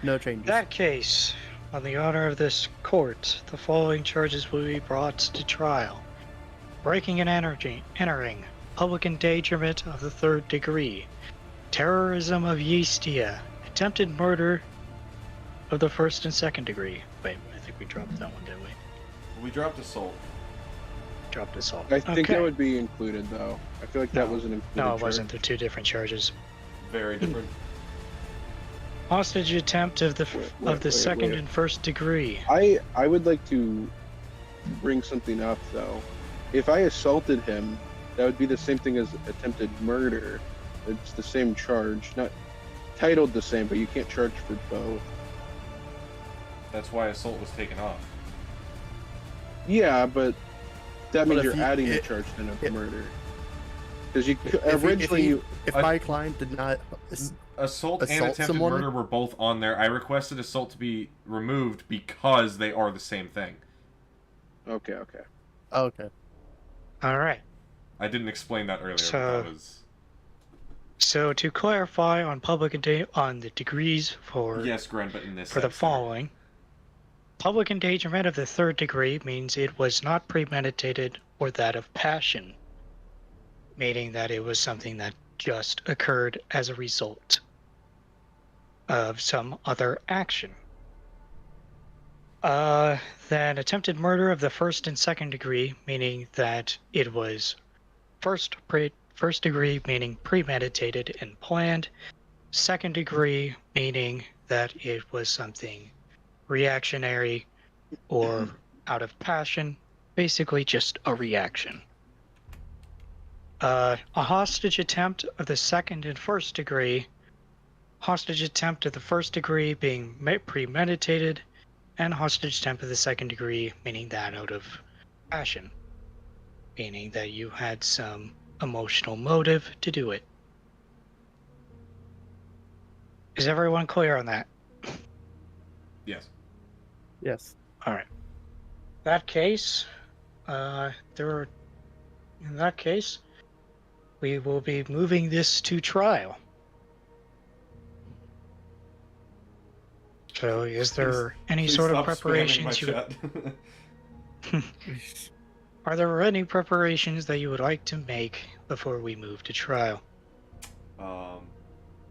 no In changes. that case, on the honor of this court, the following charges will be brought to trial. Breaking and entering, public endangerment of the third degree, terrorism of Yeastia, attempted murder of the first and second degree. Wait, I think we dropped that one, didn't we? We dropped assault. Dropped assault. I think okay. that would be included though. I feel like that No. wasn't included. No, it charge. wasn't. They're two different charges. Very different. Hostage attempt of the Wait. second and first degree. I would like to bring something up though. If I assaulted him, that would be the same thing as attempted murder. It's the same charge, not titled the same, but you can't charge for both. That's why assault was taken off. Yeah, but that means if you're you- adding a it- charge then of it- murder. Because you If originally my client did not, Assault and Assault attempted someone? murder were both on there. I requested assault to be removed because they are the same thing. Okay. oh, okay. All right. I didn't explain that earlier. So- but that was... So to clarify on on the degrees for Yes, Gren, but in this for the sense, following, public endangerment of the third degree means it was not premeditated or that of passion, meaning that it was something that just occurred as a result of some other action. Then attempted murder of the first and second degree, meaning that it was first degree, meaning premeditated and planned. Second degree, meaning that it was something reactionary or out of passion, basically just a reaction. A hostage attempt of the second and first degree, hostage attempt of the first degree being premeditated, and hostage attempt of the second degree, meaning that out of passion, meaning that you had some emotional motive to do it. Is everyone clear on that? Yes. Yes. All right. That case, in that case, we will be moving this to trial. So, is there any Please sort of stop spamming my preparations you? chat. Are there any preparations that you would like to make before we move to trial?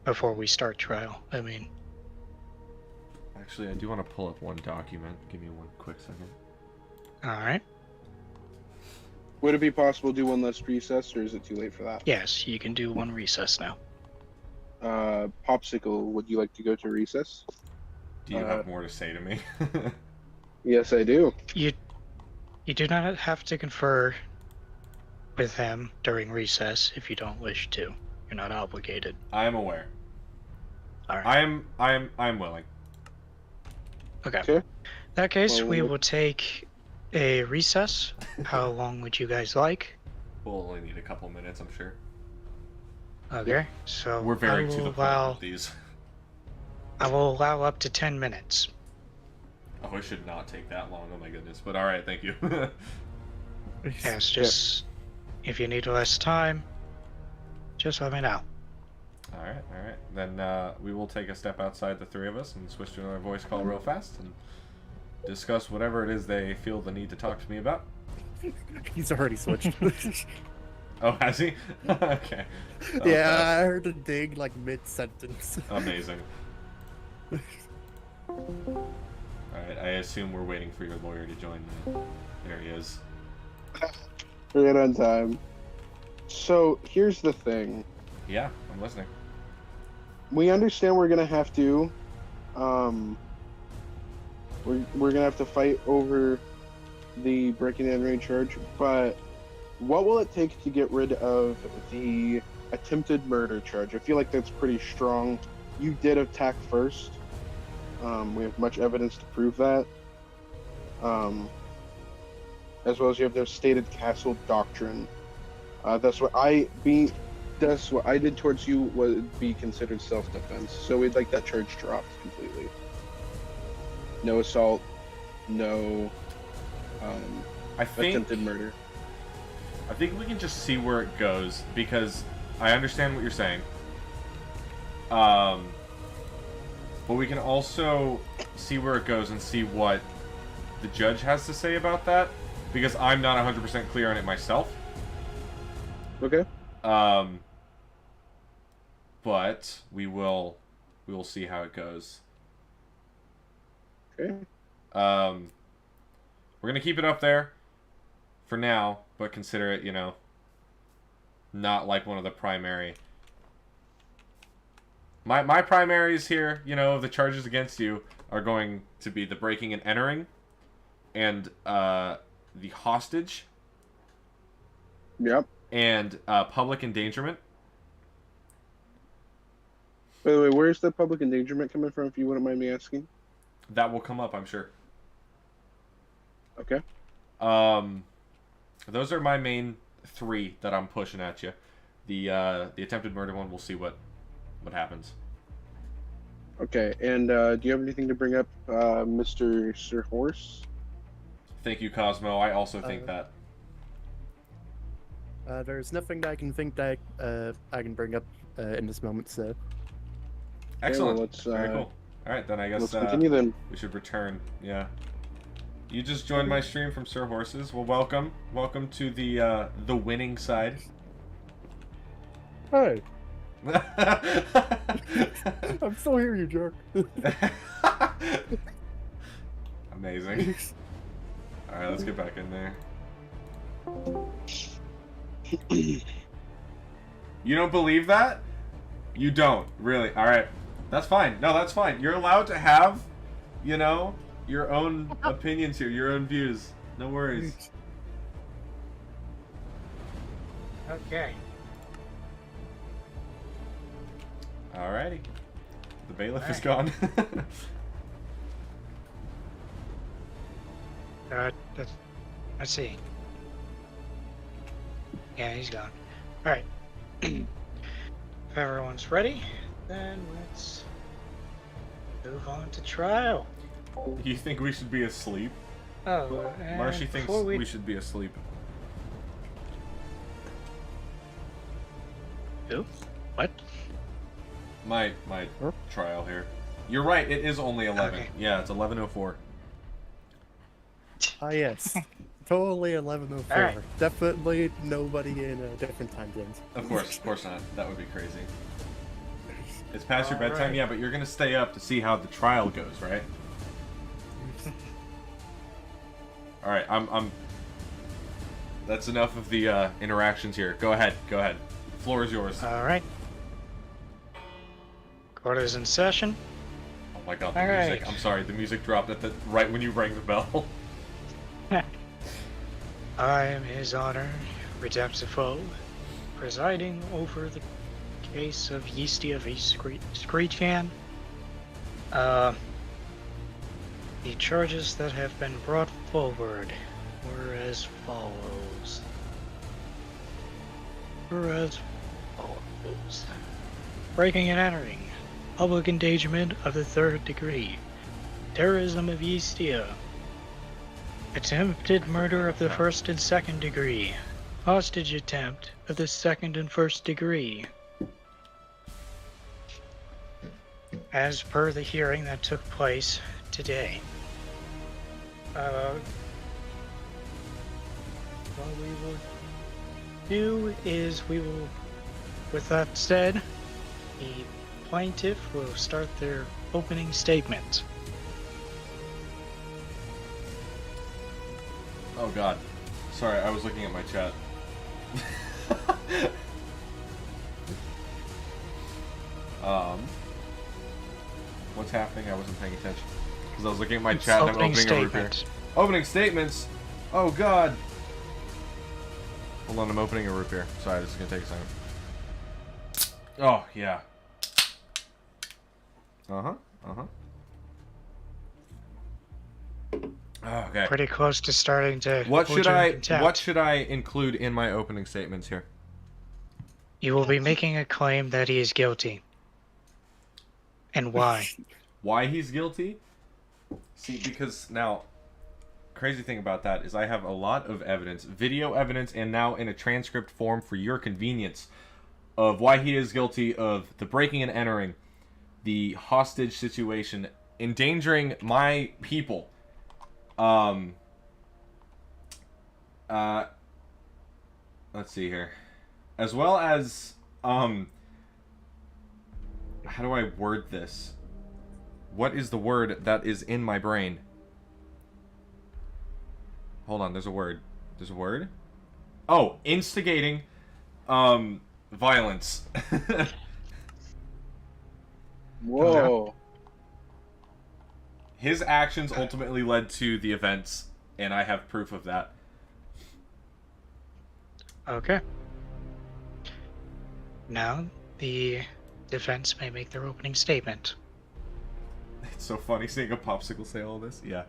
Before we start trial, I mean. Actually, I do want to pull up one document. Give me one quick second. All right. Would it be possible to do one last recess, or is it too late for that? Yes, you can do one recess now. Popsicle, would you like to go to recess? Do you have more to say to me? Yes, I do. You do not have to confer with him during recess if you don't wish to. You're not obligated. I am aware. All right. I am willing. Okay. Okay. In that case, Well, we will take a recess. How long would you guys like? We'll only need a couple minutes, I'm sure. Okay. So We're very I to will the point allow, with these. I will allow up to 10 minutes. Oh, it should not take that long. Oh my goodness. But all right, thank you. Yes, just if you need less time, just let me know. All right. Then we will take a step outside the three of us and switch to another voice call real fast and discuss whatever it is they feel the need to talk to me about. He's already switched. Oh, has he? Okay. Yeah, I heard a ding like mid-sentence. Amazing. Alright, I assume we're waiting for your lawyer to join. There he is. Right on time. So, here's the thing. Yeah, I'm listening. We understand we're gonna have to, we're gonna have to fight over the breaking and entering charge, but what will it take to get rid of the attempted murder charge? I feel like that's pretty strong. You did attack first. We have much evidence to prove that. As well as you have the stated castle doctrine. That's what I did towards you would be considered self-defense. So we'd like that charge dropped completely. No assault, no attempted murder. I think we can just see where it goes, because I understand what you're saying. But we can also see where it goes and see what the judge has to say about that, because I'm not 100% clear on it myself. Okay. But we will see how it goes. Okay. We're gonna keep it up there for now, but consider it, not like one of the primary. My primaries here, of the charges against you are going to be the breaking and entering, and the hostage. Yep. And public endangerment. By the way, where's the public endangerment coming from, if you wouldn't mind me asking? That will come up, I'm sure. Okay. Those are my main three that I'm pushing at you. The attempted murder one, we'll see what happens. Okay, and do you have anything to bring up, Mr. Sir Horse? Thank you, Cosmo. I also think that. There's nothing that I can think that I can bring up in this moment, so. Excellent. Okay, well, very cool. All right, then I guess let's continue then. We should return. Yeah. You just joined my stream from Sir Horses. Well, welcome. Welcome to the winning side. Hey. I'm still here, you jerk. I'm Amazing. Alright, let's get back in there. You don't believe that? You don't, really. Alright. That's fine. No, that's fine. You're allowed to have, you know, your own opinions here, your own views. No worries. Okay. Alrighty. The bailiff is Alright. gone. Let's see. Yeah, he's gone. Alright. If everyone's ready, then let's move on to trial. You think we should be asleep? Oh, and Marshy thinks before we should be asleep. Who? What? My trial here. You're right, it is only 11. Okay. Yeah, it's 11:04. Ah, yes. Totally 11:04. Alright. Definitely nobody in different time zones. Of course not. That would be crazy. It's past your bedtime, Alright. yeah, but you're gonna stay up to see how the trial goes, right? Alright, I'm that's enough of the interactions here. Go ahead. Floor is yours. Alright. Court is in session. Oh my god, the alright. music. I'm sorry, the music dropped at the right when you rang the bell. I am His Honor, Redemptive Foe, presiding over the case of Yeasty of Shreechan. The charges that have been brought forward were as follows. Breaking and entering, public endangerment of the third degree, terrorism of Eastia, attempted murder of the first and second degree, hostage attempt of the second and first degree. As per the hearing that took place today. What we will do is with that said, the plaintiff will start their opening statement. Oh god. Sorry, I was looking at my chat. What's happening? I wasn't paying attention. Because I was looking at my chat and I'm Opening opening a root beer. statement. Opening statements? Oh god. Hold on, I'm opening a root beer. Sorry, this is gonna take a second. Oh, yeah. Okay. Pretty close to starting to. What hold should you in I contempt. include in my opening statements here? You will be making a claim that he is guilty. And why? Why he's guilty? See, because now, crazy thing about that is I have a lot of evidence, video evidence, and now in a transcript form for your convenience of why he is guilty of the breaking and entering, the hostage situation, endangering my people. Let's see here. As well as, how do I word this? What is the word that is in my brain? Hold on, there's a word. There's a word? Oh, instigating, violence. Whoa. His actions ultimately led to the events, and I have proof of that. Okay. Now, the defense may make their opening statement. It's so funny seeing a popsicle say all this. Yeah.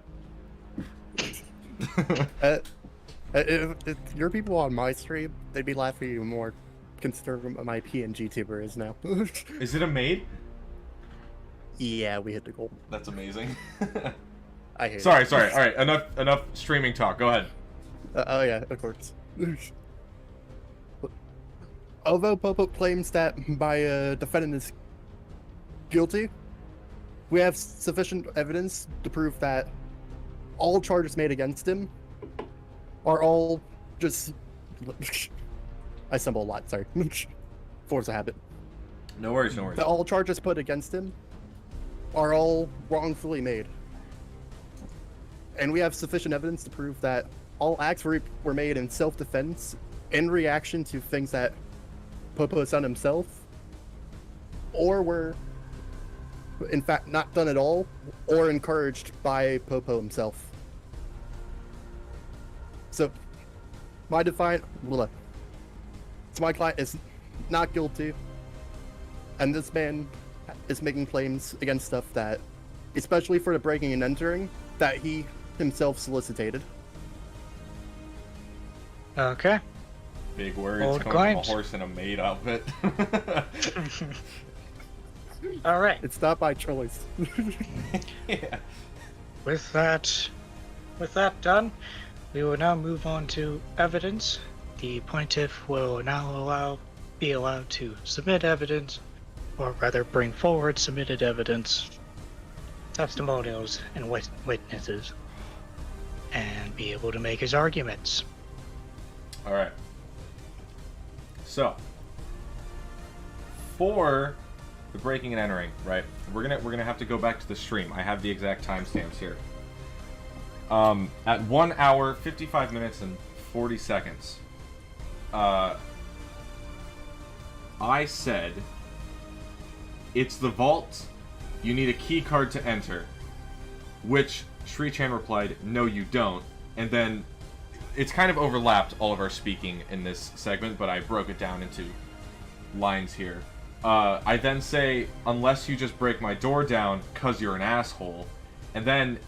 If your people on my stream, they'd be laughing even more, considering what my PNG tuber is now. Is it a maid? Yeah, we hit the goal. That's amazing. I hate Sorry. it. All right, enough streaming talk. Go ahead. Oh yeah, of course. Although Popo claims that my defendant is guilty, we have sufficient evidence to prove that all charges made against him are all just... I stumble a lot, sorry. Force a habit. No worries, no worries. That all charges put against him are all wrongfully made. and we have sufficient evidence to prove that all acts were made in self-defense in reaction to things that Popo has done himself, or were in fact not done at all, or encouraged by Popo himself. So, my client is not guilty, and this man is making claims against stuff that, especially for the breaking and entering, that he himself solicited. Okay. Big words Old coming from a claims. horse in a maid outfit. All right. It's not by choice. Yeah. With that done, we will now move on to evidence. The plaintiff will now be allowed to submit evidence, or rather bring forward submitted evidence, testimonials, and witnesses, and be able to make his arguments. All right. So, for the breaking and entering, right? We're gonna have to go back to the stream. I have the exact timestamps here. At 1 hour, 55 minutes, and 40 seconds, I said, "It's the vault. You need a key card to enter." Which Shreechan replied, "No, you don't." And then it's kind of overlapped all of our speaking in this segment, but I broke it down into lines here. I then say, "Unless you just break my door down, 'cause you're an asshole." And then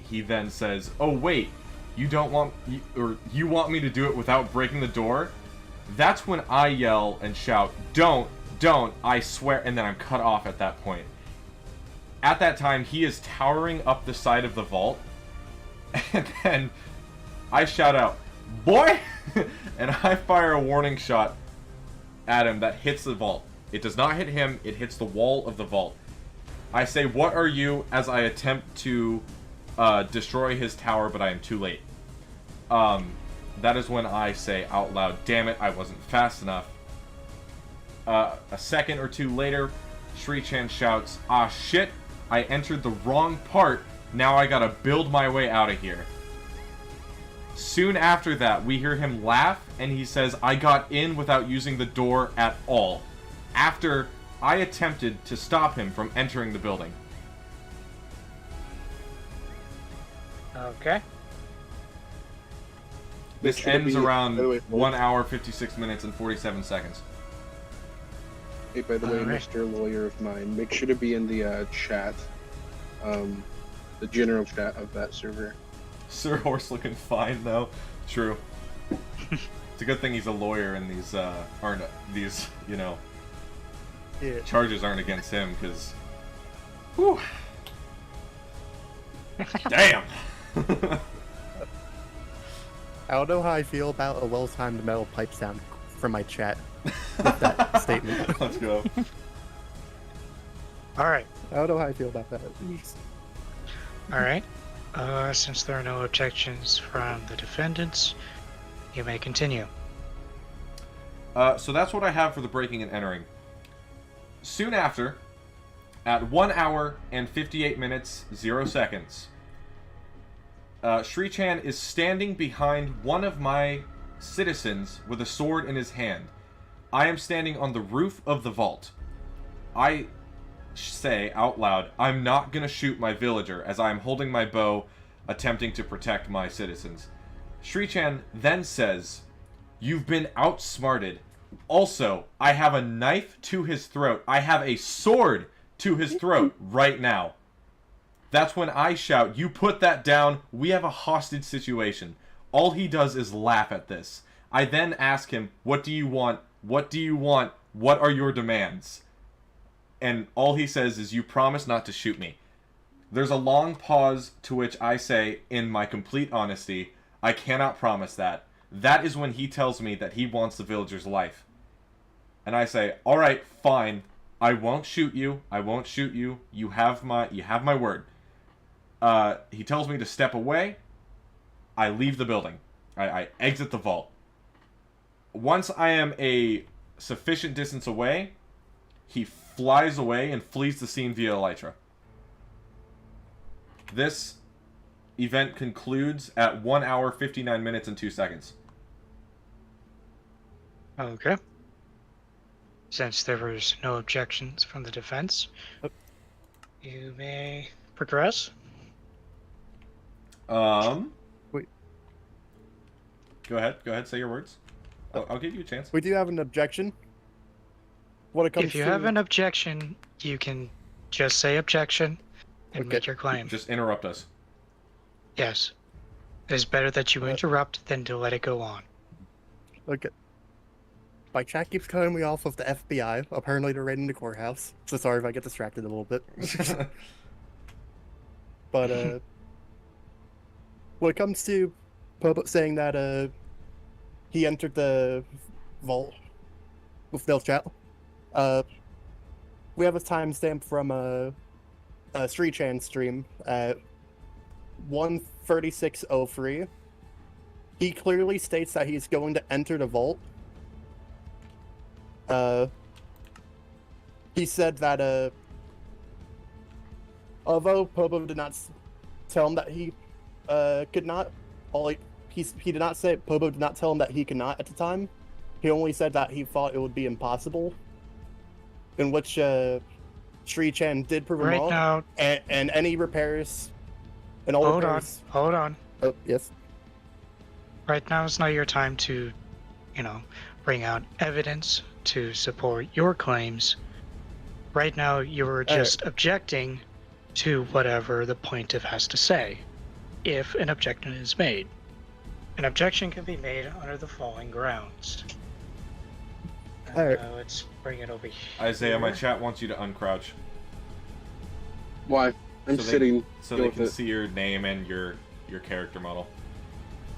he then says, "Oh wait, you want me to do it without breaking the door?" That's when I yell and shout, don't, I swear," and then I'm cut off at that point. At that time, he is towering up the side of the vault, and then I shout out, "Boy!" and I fire a warning shot at him that hits the vault. It does not hit him, it hits the wall of the vault. I say, "What are you?" as I attempt to destroy his tower, but I am too late. That is when I say out loud, "Damn it, I wasn't fast enough." A second or two later, Shreechan shouts, "Ah shit, I entered the wrong part, now I gotta build my way out of here." Soon after that, we hear him laugh, and he says, "I got in without using the door at all," after I attempted to stop him from entering the building. Okay. This Should it ends be- around by the way, 1 hour, 56 minutes, and 47 seconds. Hey, by the way, Alright. Mr. Lawyer of mine, make sure to be in the chat, the general chat of that server. Sir Horse looking fine, though. True. It's a good thing he's a lawyer and these, Yeah. charges aren't against him, because... Whew. Damn! I don't know how I feel about a well-timed metal pipe sound from my chat with that statement. Let's go. All right. I don't know how I feel about that. All right. Since there are no objections from the defendants, you may continue. So that's what I have for the breaking and entering. Soon after, at 1 hour and 58 minutes, 0 seconds, Shreechan is standing behind one of my citizens with a sword in his hand. I am standing on the roof of the vault. I say out loud, "I'm not gonna shoot my villager," as I am holding my bow, attempting to protect my citizens. Shreechan then says, "You've been outsmarted. Also, I have a knife to his throat. I have a sword to his throat right now." That's when I shout, "You put that down. We have a hostage situation." All he does is laugh at this. I then ask him, "What do you want? What do you want? What are your demands?" And all he says is, "You promise not to shoot me." There's a long pause, to which I say, in my complete honesty, "I cannot promise that." That is when he tells me that he wants the villager's life. And I say, "Alright, fine. I won't shoot you. I won't shoot you. You have my word." He tells me to step away. I leave the building. I exit the vault. Once I am a sufficient distance away, he flies away and flees the scene via elytra. This event concludes at 1 hour, 59 minutes, and 2 seconds. Okay. Since there was no objections from the defense, you may progress. Wait. Go ahead, say your words. I'll give you a chance. We do have an objection. When it comes If you to... have an objection, you can just say objection and Okay. make your claim. Just interrupt us. Yes. It's better that you interrupt than to let it go on. Okay. My chat keeps cutting me off with the FBI. Apparently they're raiding the courthouse. So sorry if I get distracted a little bit. But, when it comes to Popo saying that, he entered the vault with no chat, we have a timestamp from, a Shreechan stream at 1:36:03. He clearly states that he's going to enter the vault. He said that, although Popo did not tell him that he could not, he did not say Popo did not tell him that he could not at the time. He only said that he thought it would be impossible. In which Shreechan did prove him Right wrong. now, And any repairs and all repairs. hold on. Oh, yes. Right now is not your time to, bring out evidence to support your claims. Right now, you're just objecting to whatever the plaintiff has to say, if an objection is made. An objection can be made under the following grounds. Alright. Let's bring it over here. Isaiah, my chat wants you to uncrouch. Why? I'm sitting. So Go they with can it. see your name and your character model.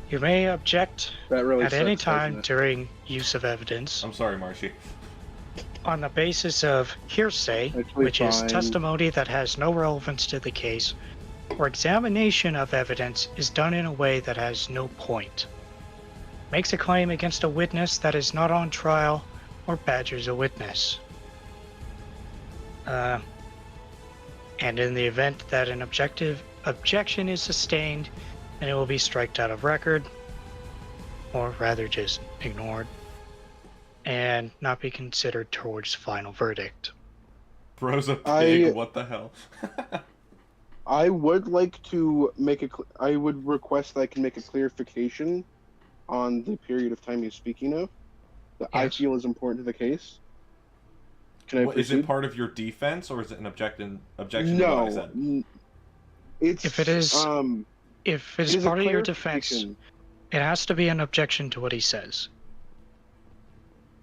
You may object That really at any sucks, time doesn't it? during use of evidence I'm sorry, Marshy. on the basis of hearsay, Actually, which is fine. testimony that has no relevance to the case, or examination of evidence is done in a way that has no point. Makes a claim against a witness that is not on trial, or badgers a witness. And in the event that an objection is sustained, then it will be striked out of record, or rather just ignored, and not be considered towards final verdict. Bro's a pig, what the hell? I would like to make I would request that I can make a clarification on the period of time you're speaking of that I Yes. feel is important to the case. Can I Is proceed? it part of your defense, or is it an objection to what I said? No. It's If it is- If it's it is a part of your defense, clarification. it has to be an objection to what he says.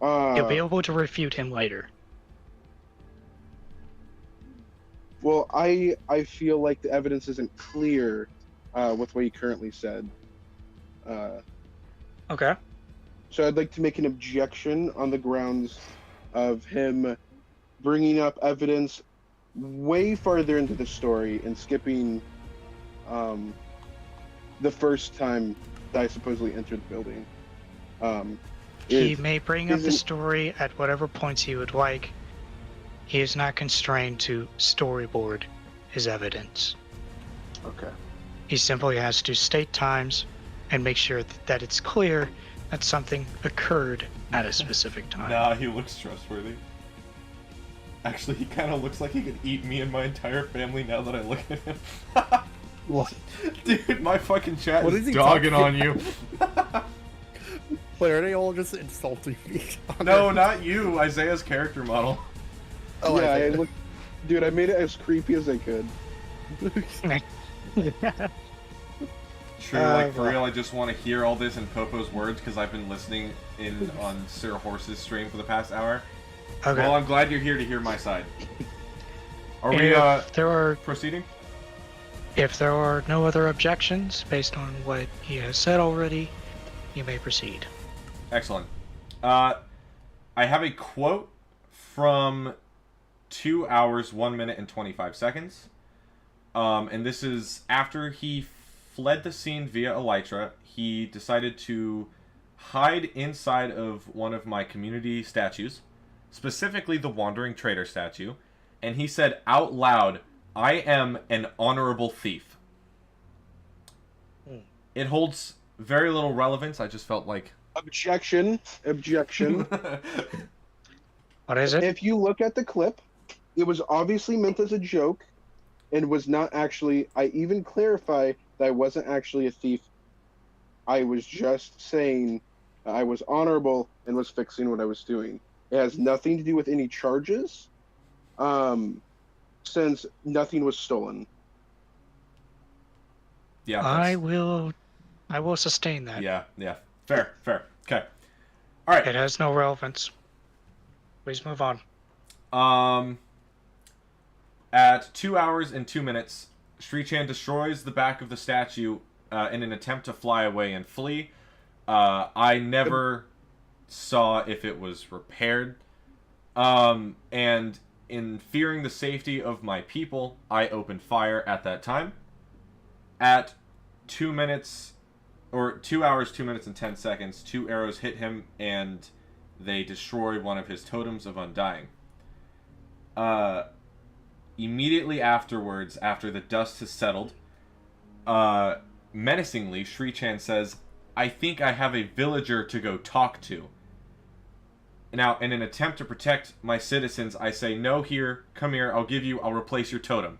Uh, You'll be able to refute him later. Well, I feel like the evidence isn't clear with what he currently said. Okay. So I'd like to make an objection on the grounds of him bringing up evidence way farther into the story and skipping the first time that I supposedly entered the building. He Is- may bring up the isn't- story at whatever points he would like. He is not constrained to storyboard his evidence. Okay. He simply has to state times and make sure that it's clear that something occurred at a specific time. Nah, he looks trustworthy. Actually, he kind of looks like he could eat me and my entire family now that I look at him. What? Dude, my fucking chat What is is he dogging talking on you. Wait, are they all just insulting me? No, not you, Isaiah's character model. Oh, yeah, I think- dude, I made it as creepy as I could. True, like for real, I just want to hear all this in Popo's words because I've been listening in on Sir Horse's stream for the past hour. Okay. Well, I'm glad you're here to hear my side. Are we proceeding? If there are no other objections based on what he has said already, you may proceed. Excellent. I have a quote from 2 hours, 1 minute, and 25 seconds. And this is after he fled the scene via elytra. He decided to hide inside of one of my community statues, specifically the Wandering Trader statue, and he said out loud, "I am an honorable thief." It holds very little relevance. I just felt like... Objection. Objection. What is it? If you look at the clip, it was obviously meant as a joke and was not actually... I even clarify that I wasn't actually a thief. I was just saying I was honorable and was fixing what I was doing. It has nothing to do with any charges, since nothing was stolen. Yeah. I will sustain that. Yeah. Fair. Okay. All right. It has no relevance. Please move on. At 2 hours and 2 minutes, Shreechan destroys the back of the statue in an attempt to fly away and flee. I never saw if it was repaired. And in fearing the safety of my people, I opened fire at that time. At 2 minutes, or 2 hours, 2 minutes and 10 seconds, 2 arrows hit him and they destroy one of his totems of undying. Immediately afterwards, after the dust has settled, menacingly, Shreechan says, "I think I have a villager to go talk to." Now, in an attempt to protect my citizens, I say, "No, come here, I'll replace your totem."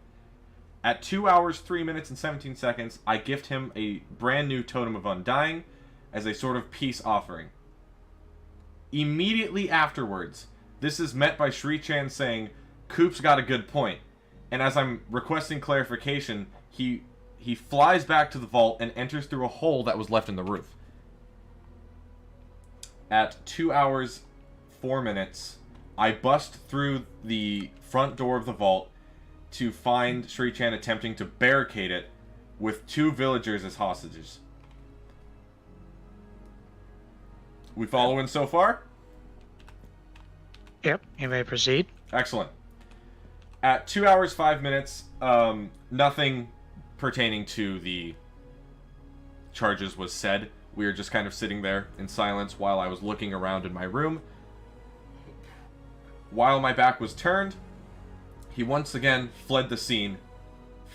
At 2 hours, 3 minutes, and 17 seconds, I gift him a brand new totem of undying as a sort of peace offering. Immediately afterwards, this is met by Shreechan saying, "Coop's got a good point." And as I'm requesting clarification, he flies back to the vault and enters through a hole that was left in the roof. At 2 hours, 4 minutes, I bust through the front door of the vault to find Shreechan attempting to barricade it with 2 villagers as hostages. We following so far? Yep, you may proceed. Excellent. At 2 hours, 5 minutes, nothing pertaining to the charges was said. We were just kind of sitting there in silence while I was looking around in my room. While my back was turned, he once again fled the scene,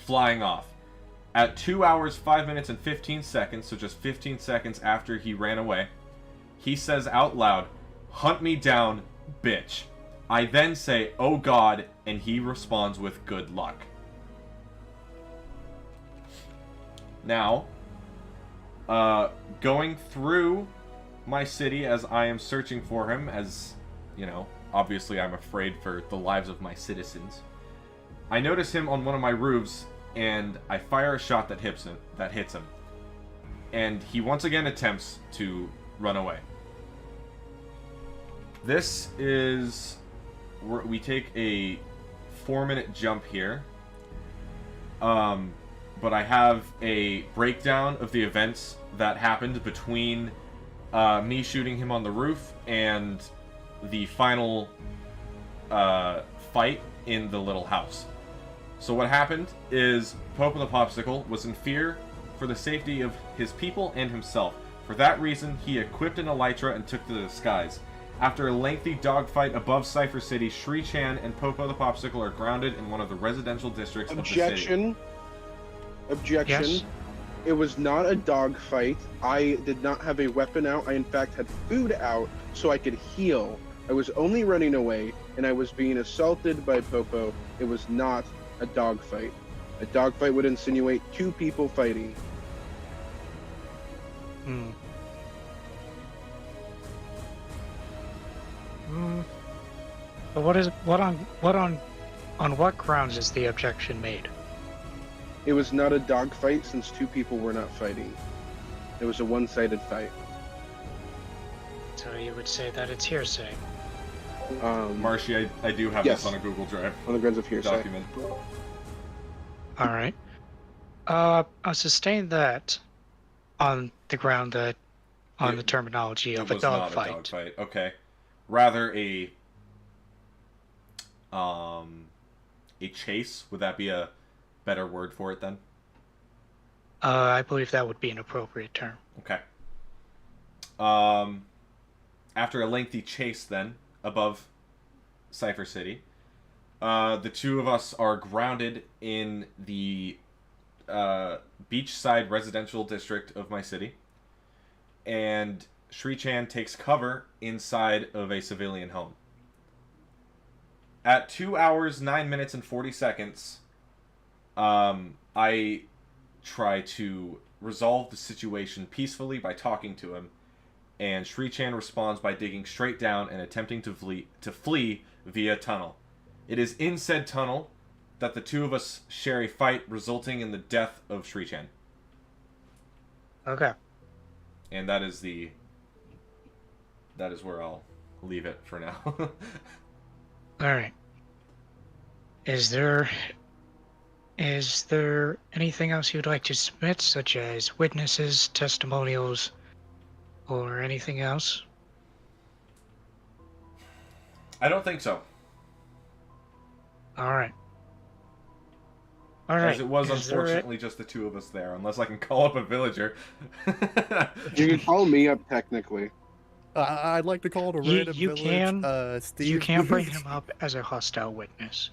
flying off. At 2 hours, 5 minutes, and 15 seconds, so just 15 seconds after he ran away, he says out loud, "Hunt me down, bitch." I then say, "Oh God," and he responds with, "Good luck." Now, going through my city as I am searching for him, as, you know, obviously I'm afraid for the lives of my citizens, I notice him on one of my roofs, and I fire a shot that hits him. And he once again attempts to run away. This is... we take a 4-minute jump here. But I have a breakdown of the events that happened between me shooting him on the roof and the final fight in the little house. So what happened is Popo the Popsicle was in fear for the safety of his people and himself. For that reason, he equipped an elytra and took to the skies. After a lengthy dogfight above Cypher City, Shreechan and Popo the Popsicle are grounded in one of the residential districts of the city. Objection. Yes? It was not a dogfight. I did not have a weapon out. I, in fact, had food out so I could heal. I was only running away, and I was being assaulted by Popo. It was not a dogfight. A dogfight would insinuate 2 people fighting. But on what grounds is the objection made? It was not a dogfight since 2 people were not fighting. It was a one-sided fight. So you would say that it's hearsay. Marshy, I do have yes. this on a Google Drive On the grounds of hearsay. document. All right. I sustain that on the ground that the terminology of a It was not dogfight. a dogfight. Okay. Rather a chase. Would that be a better word for it then? I believe that would be an appropriate term. Okay. After a lengthy chase then, above Cypher City, the 2 of us are grounded in the beachside residential district of my city, and Shreechan takes cover inside of a civilian home. At 2 hours, 9 minutes, and 40 seconds, I try to resolve the situation peacefully by talking to him, and Shreechan responds by digging straight down and attempting to flee via tunnel. It is in said tunnel that the two of us share a fight, resulting in the death of Shreechan. Okay. And that is where I'll leave it for now. Alright. Is there anything else you'd like to submit, such as witnesses, testimonials, or anything else? I don't think so. Alright. Alright. As it was Is there unfortunately just the two of us there, unless I can call up a villager. You can call me up technically. I'd like to call it a You- random you village. can- Steve. You can't bring him up as a hostile witness.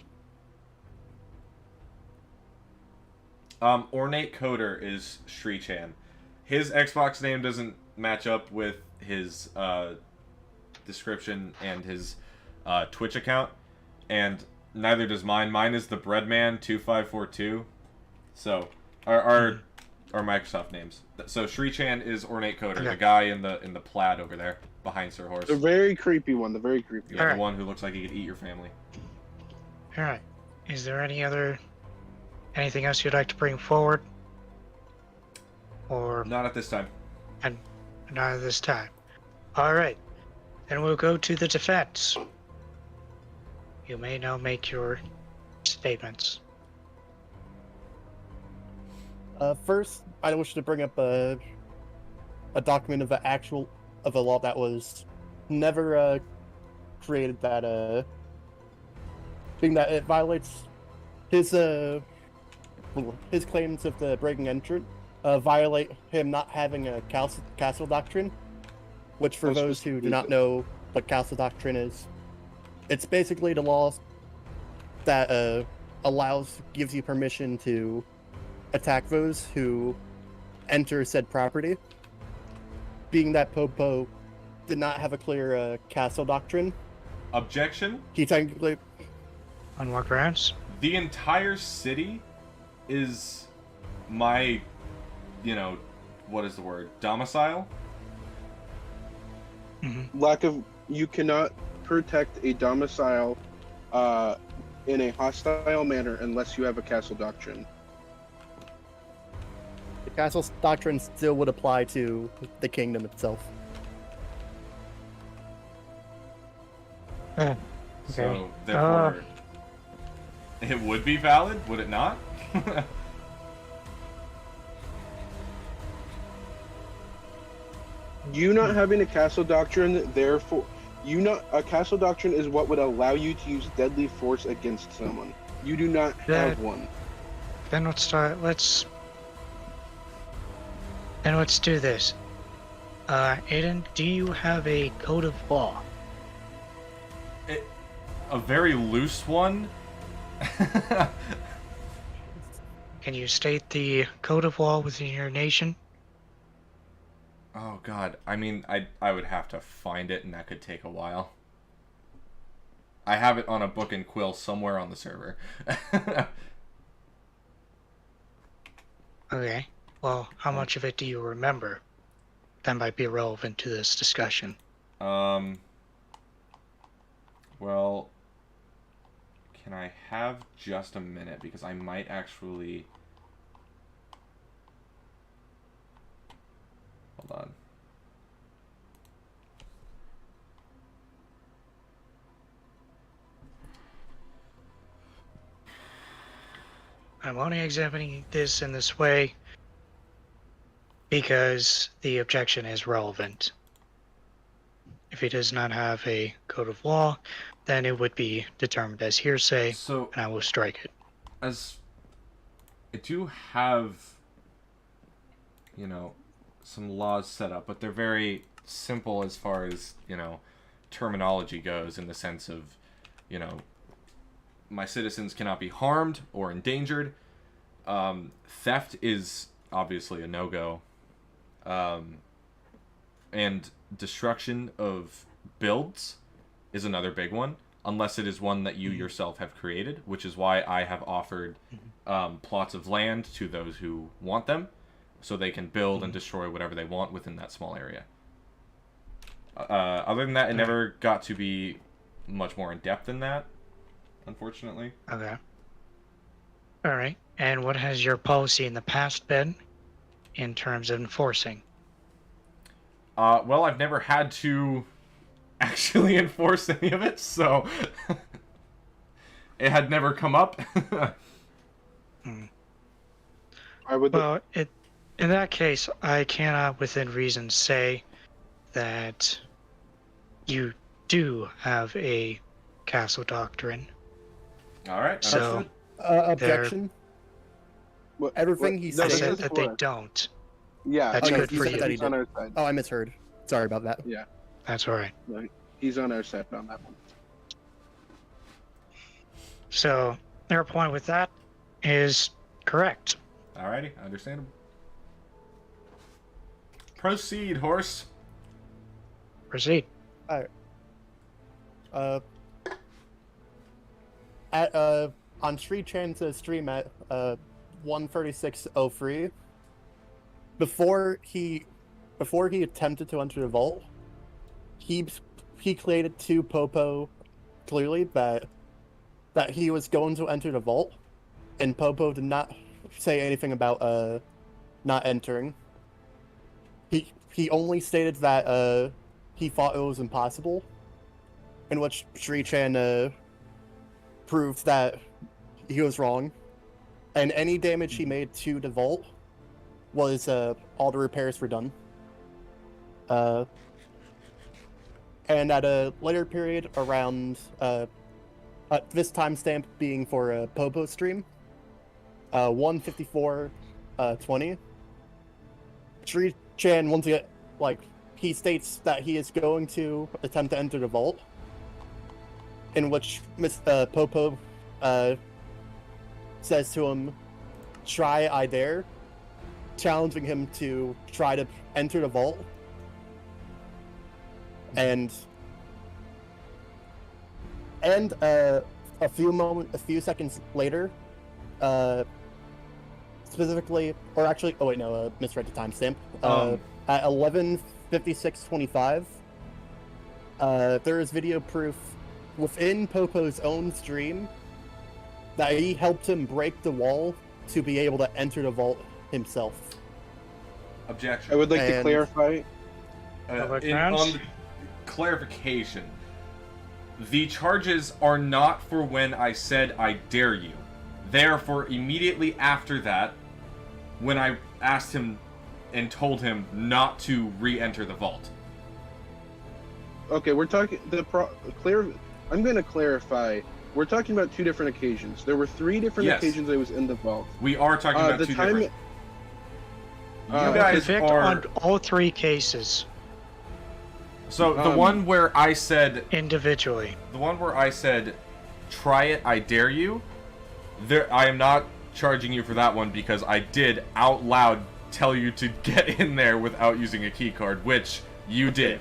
Ornate Coder is Shreechan. His Xbox name doesn't match up with his description and his Twitch account, and neither does mine. Mine is the Breadman2542. So our Microsoft names. So Shreechan is Ornate Coder, Okay. the guy in the plaid over there behind Sir Horse. The very creepy one. The very creepy Yeah, one. the Alright. one who looks like he could eat your family. Alright. Is there anything else you'd like to bring forward? Or Not at this time. not at this time? Alright. Then we'll go to the defense. You may now make your statements. First, I wish to bring up a document of a law that was never created, that being that it violates his claims of the breaking entrant, violate him not having a castle doctrine, which for What's those who do not know what castle doctrine is, it's basically the law that gives you permission to attack those who enter said property. Being that Popo did not have a clear castle doctrine, Objection? he technically On what grounds? The entire city is my, what is the word? Domicile? You cannot protect a domicile in a hostile manner unless you have a castle doctrine. the castle doctrine still would apply to the kingdom itself. So, therefore, it would be valid, would it not? You not having a castle doctrine, therefore, a castle doctrine is what would allow you to use deadly force against someone. You do not have one. Then let's do this. Aiden, do you have a code of law? A very loose one? Can you state the code of law within your nation? Oh god, I mean, I would have to find it, and that could take a while. I have it on a book and quill somewhere on the server. Okay. Well, how much of it do you remember? That might be relevant to this discussion. Well, can I have just a minute? Because I might actually... Hold on. I'm only examining this in this way because the objection is relevant. If he does not have a code of law, then it would be determined as hearsay, So, and I will strike it. as I do have, some laws set up, but they're very simple as far as, terminology goes, in the sense of, my citizens cannot be harmed or endangered. Theft is obviously a no-go. And destruction of builds is another big one, unless it is one that you yourself have created, which is why I have offered plots of land to those who want them, so they can build and destroy whatever they want within that small area. Other than that, it never got to be much more in-depth than that, unfortunately. Okay. All right. And what has your policy in the past been in terms of enforcing? Well, I've never had to actually enforce any of it, so it had never come up. I would. Well, in that case, I cannot, within reason, say that you do have a castle doctrine. All right, So, understood. Objection. Everything he I said. said that they don't. Yeah, That's Oh, good you for said you. that he he's on did. our side. Oh, I misheard. Sorry about that. Yeah, That's all right. no, he's on our side on that one. So, their point with that is correct. Alrighty, understandable. Proceed, horse. Proceed. On Shreechan's stream at 1:36:03, before he attempted to enter the vault, he created to Popo clearly that he was going to enter the vault, and Popo did not say anything about not entering. He only stated that he thought it was impossible, in which Shreechan proved that he was wrong, and any damage he made to the vault was all the repairs were done. And at a later period, around this timestamp being for a Popo stream, 1:54:20, Shreechan once again, he states that he is going to attempt to enter the vault, in which Popo says to him, "Try, I dare," challenging him to try to enter the vault. And a few seconds later, specifically, or actually, oh wait, no, misread the timestamp. At 11:56:25, there is video proof within Popo's own stream that he helped him break the wall to be able to enter the vault himself. Objection. I would like to clarify. On the clarification, the charges are not for when I said I dare you. They are for immediately after that, when I asked him and told him not to re-enter the vault. Okay, we're talking I'm going to clarify. We're talking about two different occasions. There were three different occasions I was in the vault. We are talking about two different. You guys Convict are on all three cases so the one where I said individually. the one where I said, "Try it, I dare you." There, I am not charging you for that one because I did out loud tell you to get in there without using a key card, which you did.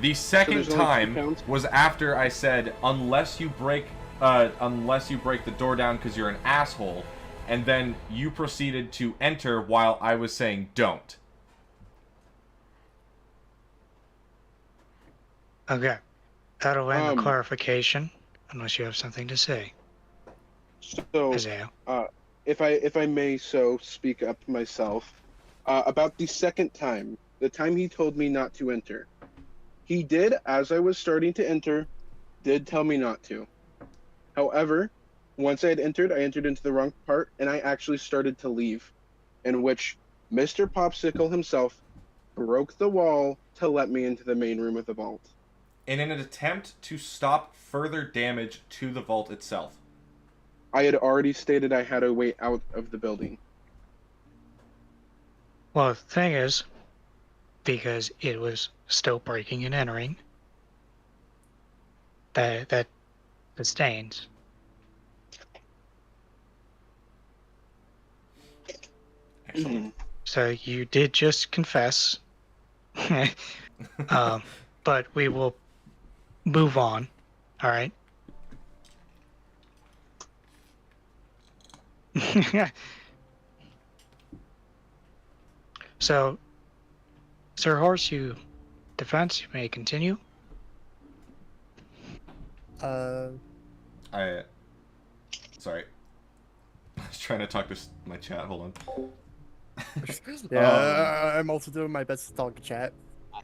The second time was after I said, unless you break the door down because you're an asshole, and then you proceeded to enter while I was saying don't. Okay. That'll end the clarification, unless you have something to say. So, Isaiah. if I may so speak up myself, about the second time, the time he told me not to enter, he did, as I was starting to enter, did tell me not to. However, once I entered into the wrong part, and I actually started to leave, in which Mr. Popsicle himself broke the wall to let me into the main room of the vault. In an attempt to stop further damage to the vault itself. I had already stated I had a way out of the building. Well, the thing is, because it was still breaking and entering, that sustains. So you did just confess, but we will move on. All right. So, Sir Horse, you defense, you may continue. Sorry. I was trying to talk to my chat. Hold on. Yeah, I'm also doing my best to talk to chat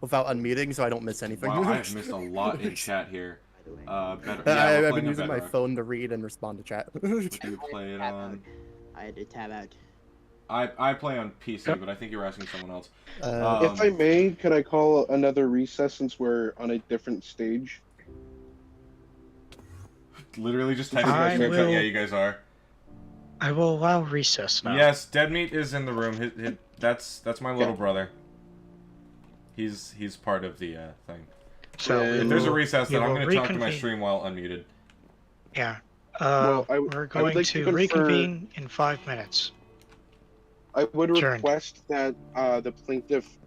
without unmuting, so I don't miss anything. Wow, I've missed a lot in chat here. Better. Yeah, Yeah, I've been using my phone to read and respond to chat. What do you play it on? I had to tab out. I play on PC, but I think you were asking someone else. If I may, could I call another recess since we're on a different stage? Literally just texting. Yeah, you guys are. I will allow recess now. Yes, Dead Meat is in the room. That's my little brother. He's part of the thing. So if there's a recess, then I'm going to talk to my stream while unmuted. Yeah. Well, we're going to reconvene in 5 minutes. I would request that the plaintiff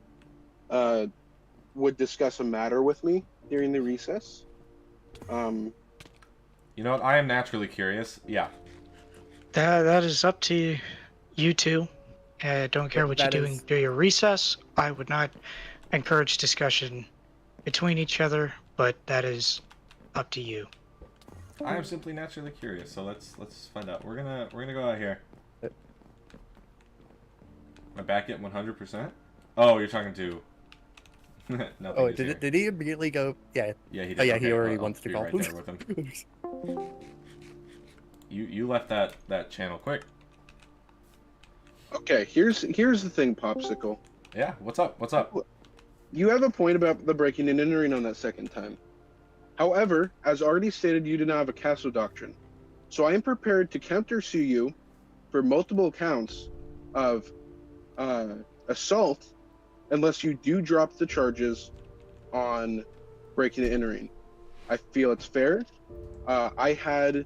would discuss a matter with me during the recess. You know what? I am naturally curious. Yeah. That is up to you two. Don't care what you're doing during your recess. I would not encourage discussion between each other, but that is up to you. I am simply naturally curious, so let's find out. We're gonna go out here. Am I back at 100%? Oh, you're talking to. Oh, did he immediately go? Yeah. Yeah, he did. Oh, yeah, okay, he already wants to call. Right there with him. You left that channel quick. Okay, here's the thing, Popsicle. Yeah, what's up? What's up? You have a point about the breaking and entering on that second time. However, as already stated, you do not have a castle doctrine. So I am prepared to countersue you for multiple counts of assault unless you do drop the charges on breaking and entering. I feel it's fair. I had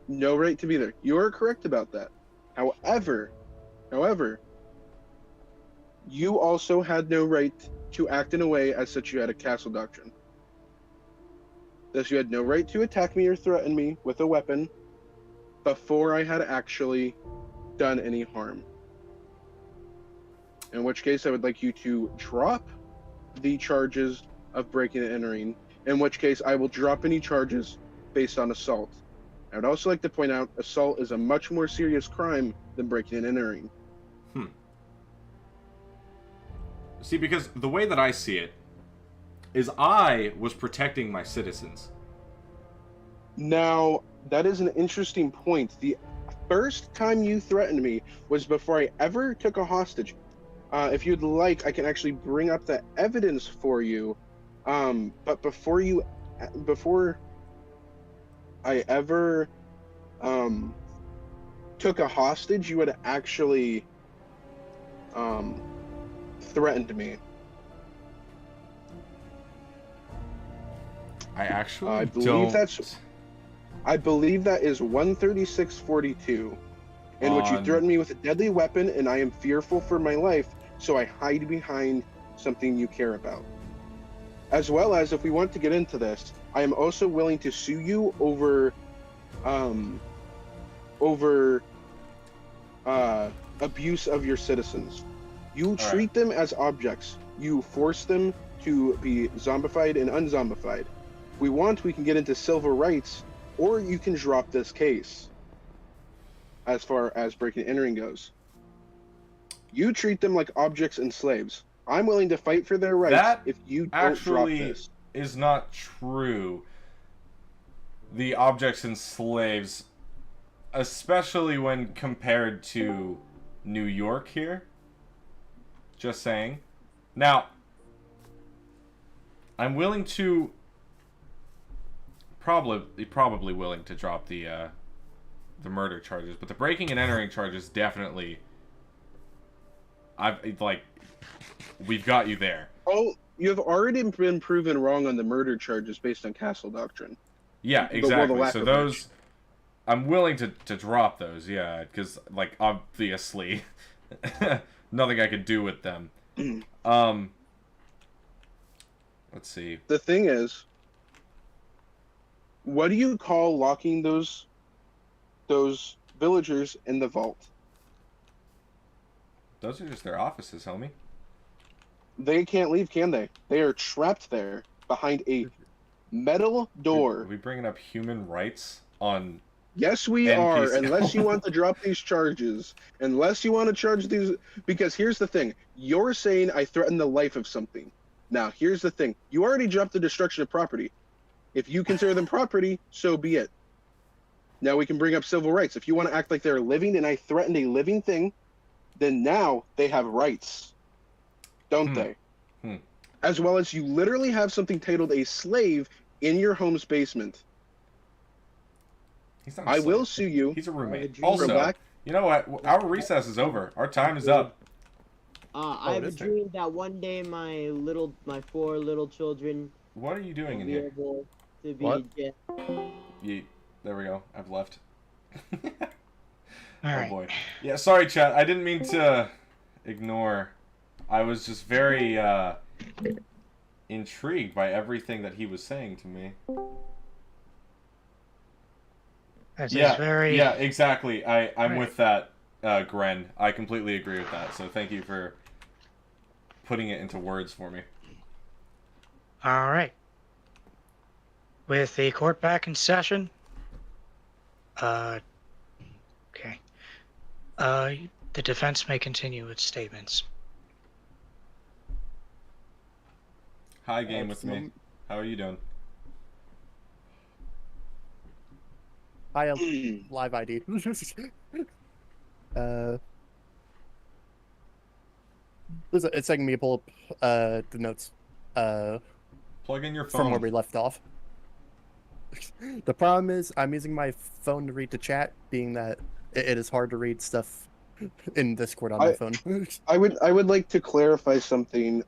no right to be there. You are correct about that. However, you also had no right to act in a way as such you had a castle doctrine. Thus, you had no right to attack me or threaten me with a weapon before I had actually done any harm. In which case, I would like you to drop the charges of breaking and entering, in which case I will drop any charges based on assault. I would also like to point out assault is a much more serious crime than breaking and entering. See, because the way that I see it is I was protecting my citizens. Now, that is an interesting point. The first time you threatened me was before I ever took a hostage. If you'd like, I can actually bring up the evidence for you. But before I ever took a hostage, you had actually threatened me. I believe that is 13642, in which you threatened me with a deadly weapon, and I am fearful for my life, so I hide behind something you care about. As well as, if we want to get into this, I am also willing to sue you over abuse of your citizens. You treat them as objects. You force them to be zombified and unzombified. If we want, we can get into civil rights, or you can drop this case as far as breaking and entering goes. You treat them like objects and slaves. I'm willing to fight for their rights if you don't drop this. That is not true. The objects and slaves, especially when compared to New York here. Just saying. Now, I'm willing to probably willing to drop the murder charges, but the breaking and entering charges definitely. We've got you there. Oh, you have already been proven wrong on the murder charges based on castle doctrine. Yeah, exactly. So those, I'm willing to drop those. Yeah, because obviously, nothing I could do with them. Let's see. The thing is, what do you call locking those villagers in the vault? Those are just their offices, homie. They can't leave, can they? They are trapped there behind a metal door. Are we bringing up human rights on? Yes, we NPC. are. Unless you want to drop these charges. Unless you want to charge these. Because here's the thing. You're saying I threatened the life of something. Now, here's the thing. You already dropped the destruction of property. If you consider them property, so be it. Now we can bring up civil rights. If you want to act like they're living and I threatened a living thing, then now they have rights. Don't they? As well as you literally have something titled a slave in your home's basement. He's not a I slave. will sue you. He's a roommate. Oh, Also, you know what? Our recess is over. Our time is up. I have a is it? dream that one day my 4 little children What are you doing will in be here? able to be What? Yeet. There we go. I've left. All Oh right. boy. Yeah, sorry, chat. I didn't mean to ignore. I was just very intrigued by everything that he was saying to me. That is Yeah, very. yeah, exactly. I'm Right. with that, Gren. I completely agree with that. So thank you for putting it into words for me. All right. With the court back in session. Okay. The defense may continue its statements. Hi, game with just a me. moment. How are you doing? I have live ID. It's taking me to pull up the notes Plug in your from where phone. we left off. The problem is I'm using my phone to read the chat, being that it is hard to read stuff in Discord on my phone. I would like to clarify something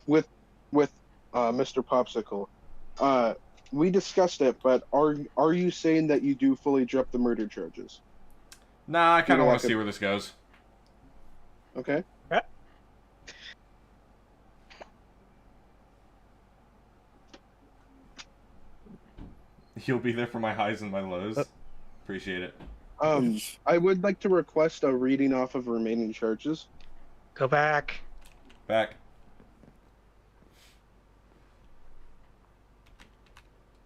with Mr. Popsicle. We discussed it, but are you saying that you do fully drop the murder charges? Nah, I kind of know, want like to see where this goes. Okay. You'll be there for my highs and my lows. Appreciate it. I would like to request a reading off of remaining charges. Go back. Back.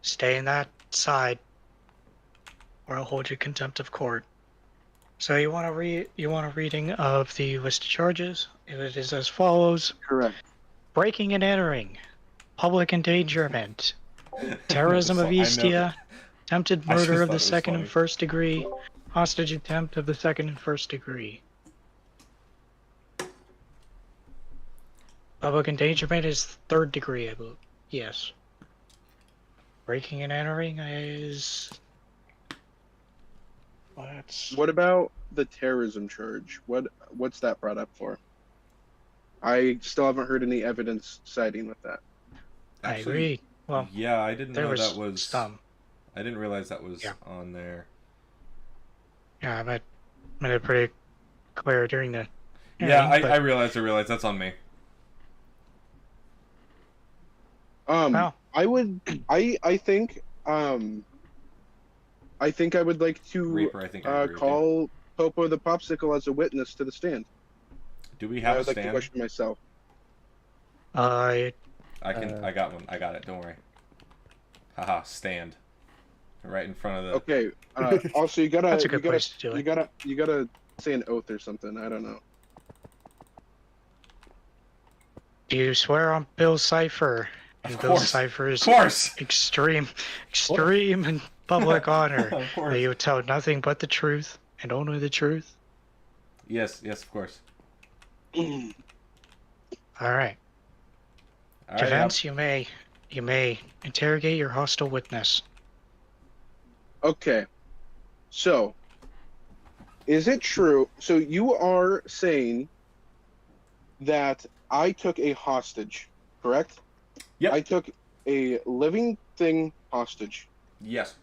Stay in that side, or I'll hold you contempt of court. So you want a reading of the list of charges? It is as follows: Correct. breaking and entering, public endangerment, terrorism of I know. Eastia, attempted I just murder of thought the it was second funny. and first degree, hostage attempt of the second and first degree. Public endangerment is third degree, I believe. Yes. Breaking and entering is. What about the terrorism charge? What's that brought up for? I still haven't heard any evidence siding with that. I agree. Well, yeah, I didn't there know was that was. some. I didn't realize that was Yeah. on there. Yeah, I made it pretty clear during the. Yeah, hearing, but- I realized that's on me. Wow. I think I would like to Reaper, I think I agree with you. call Popo the Popsicle as a witness to the stand. Do we I have a would like to stand? question myself. I got one. I got it. Don't worry. Haha, stand. Right in front of the. Okay. Also, you gotta That's a good you gotta place to do you it. you gotta say an oath or something. I don't know. Do you swear on Bill Cipher? Of And Bill course. Cipher's Of course. extreme and public honor. Of course. That you would tell nothing but the truth and only the truth. Yes, of course. All right. All right. Defense, you may interrogate your hostile witness. Okay. So, is it true? So you are saying that I took a hostage, correct? Yep. I took a living thing hostage. Yes.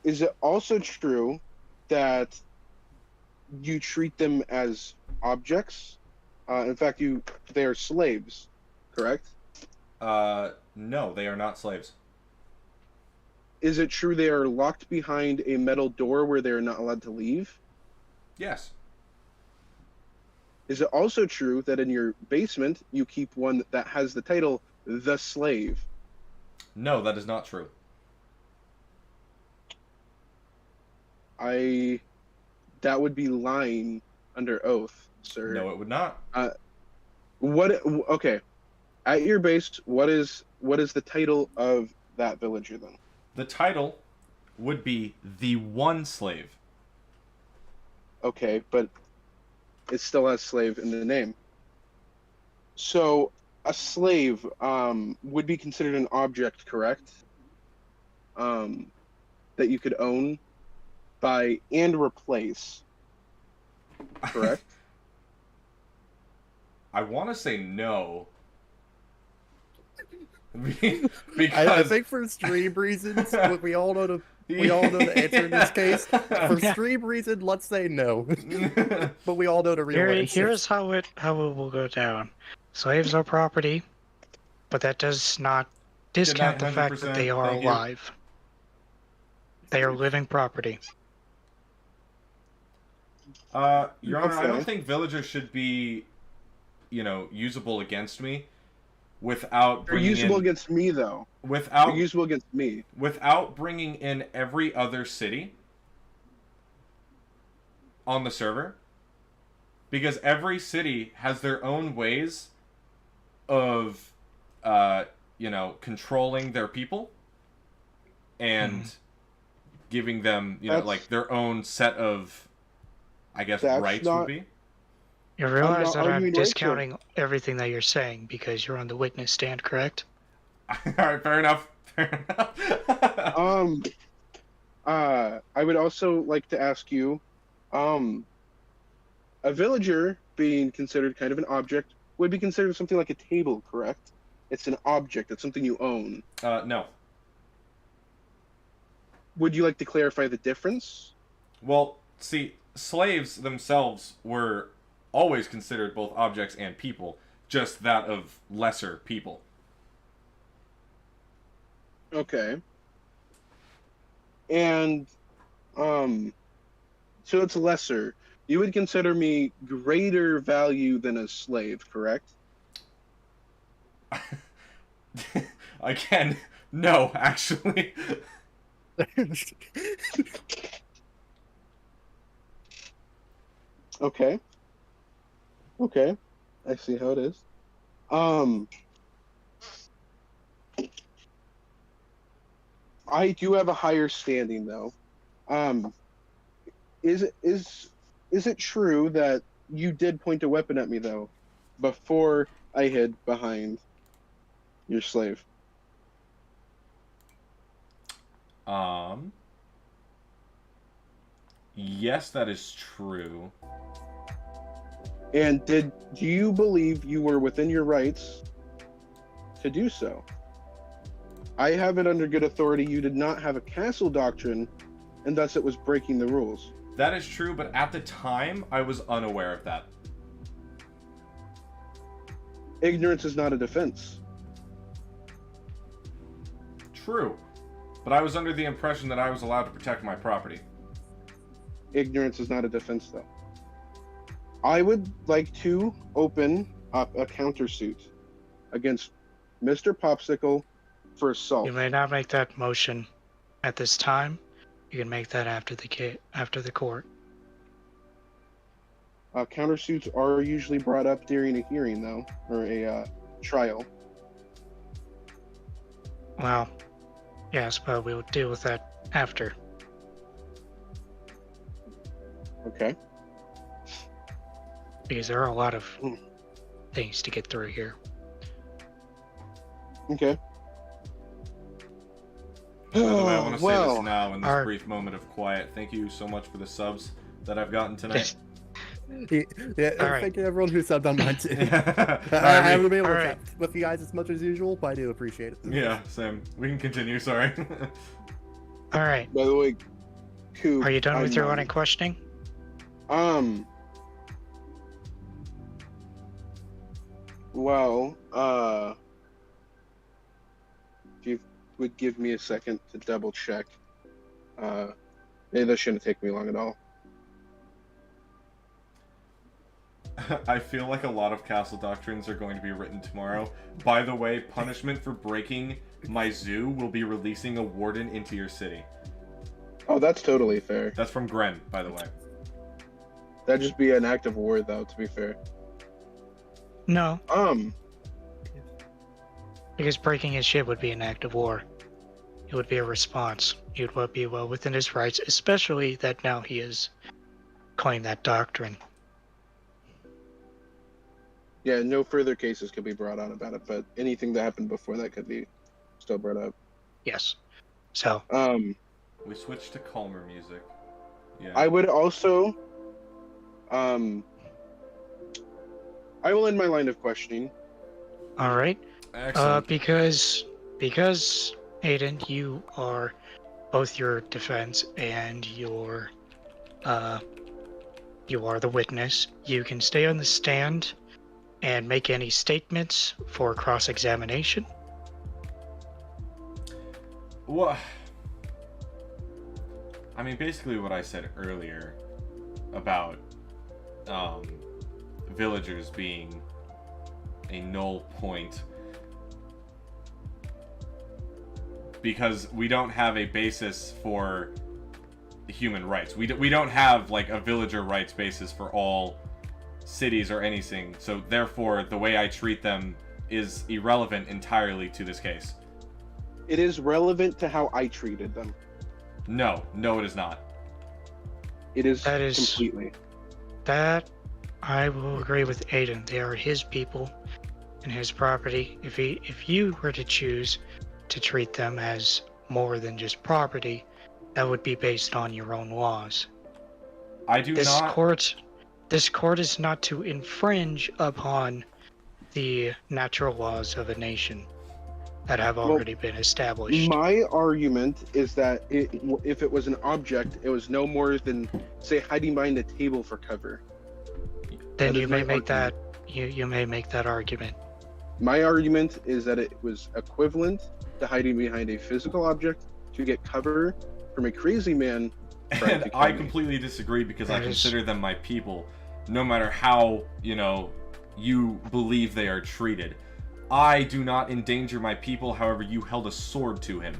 Is it also true that you treat them as objects. In fact, they are slaves, correct? No, they are not slaves. Is it true they are locked behind a metal door where they are not allowed to leave? Yes. Is it also true that in your basement you keep one that has the title The Slave? No, that is not true. That would be lying under oath, sir. No, it would not. Okay. At your base, what is the title of that villager then? The title would be The One Slave. Okay, but it still has slave in the name. So a slave would be considered an object, correct? That you could own, buy, and replace. Correct? I want to say no. I think for stream reasons, we all know the answer in this case. For stream reason, let's say no. But we all know the real answer. Here's how it will go down. Slaves are property, but that does not discount the fact that they are alive. They are living property. Your Honor, I don't think villagers should be, usable against me without They're bringing usable in... against me, though. Without... They're usable against me. Without bringing in every other city on the server. Because every city has their own ways of, controlling their people. And giving them, their own set of, I guess, rights would be. You realize that I'm discounting everything that you're saying because you're on the witness stand, correct? Alright, fair enough. I would also like to ask you, a villager being considered kind of an object would be considered something like a table, correct? It's an object, it's something you own. No. Would you like to clarify the difference? Well, see, slaves themselves were always considered both objects and people, just that of lesser people. Okay. And, so it's lesser. You would consider me greater value than a slave, correct? Again, no, actually. Okay. Okay. I see how it is. I do have a higher standing though. Is it true that you did point a weapon at me though before I hid behind your slave? Yes, that is true. And do you believe you were within your rights to do so? I have it under good authority you did not have a castle doctrine, and thus it was breaking the rules. That is true, but at the time, I was unaware of that. Ignorance is not a defense. True, but I was under the impression that I was allowed to protect my property. Ignorance is not a defense, though. I would like to open up a countersuit against Mr. Popsicle for assault. You may not make that motion at this time. You can make that after the court. Countersuits are usually brought up during a hearing, though, or a trial. Well, yes, but we'll deal with that after. Okay. Because there are a lot of things to get through here. Okay. By the way, I want to say this now in this our- brief moment of quiet. Thank you so much for the subs that I've gotten tonight. Yeah, All right. thank you everyone who subbed on mine too. I Alright, haven't been able to All right. chat with you guys as much as usual, but I do appreciate it. yeah, same. We can continue, sorry. All right. By the way, Coop, Are you done with your line of questioning? Well, if you would give me a second to double check. Maybe that shouldn't take me long at all. I feel like a lot of castle doctrines are going to be written tomorrow. By the way, punishment for breaking my zoo will be releasing a warden into your city. Oh, that's totally fair. That's from Gren, by the way. That'd just be an act of war, though, to be fair. No, Um, because breaking his shit would be an act of war. It would be a response. He would be well within his rights, especially that now he has claimed that doctrine. yeah, no further cases could be brought out about it, but anything that happened before that could be still brought up. Yes. So, We switched to calmer music. Yeah. I would also, I will end my line of questioning. all right. Excellent. Because Aiden, you are both your defense and you are the witness. You can stay on the stand and make any statements for cross-examination. What? I mean, basically what I said earlier about villagers being a null point because we don't have a basis for human rights. We don't have like a villager rights basis for all cities or anything. So therefore, the way I treat them is irrelevant entirely to this case. It is relevant to how I treated them. No, it is not. It is That is- completely. That I will agree with Aiden. They are his people and his property. If you were to choose to treat them as more than just property, that would be based on your own laws. I do This not. court is not to infringe upon the natural laws of a nation that have already been established. My argument is that if it was an object, it was no more than, say, hiding behind a table for cover. Then that you is may my make that you may make that argument. My argument is that it was equivalent to hiding behind a physical object to get cover from a crazy man trying And to kill I me. completely disagree because I That is- consider them my people, no matter how, you believe they are treated. I do not endanger my people, however, you held a sword to him.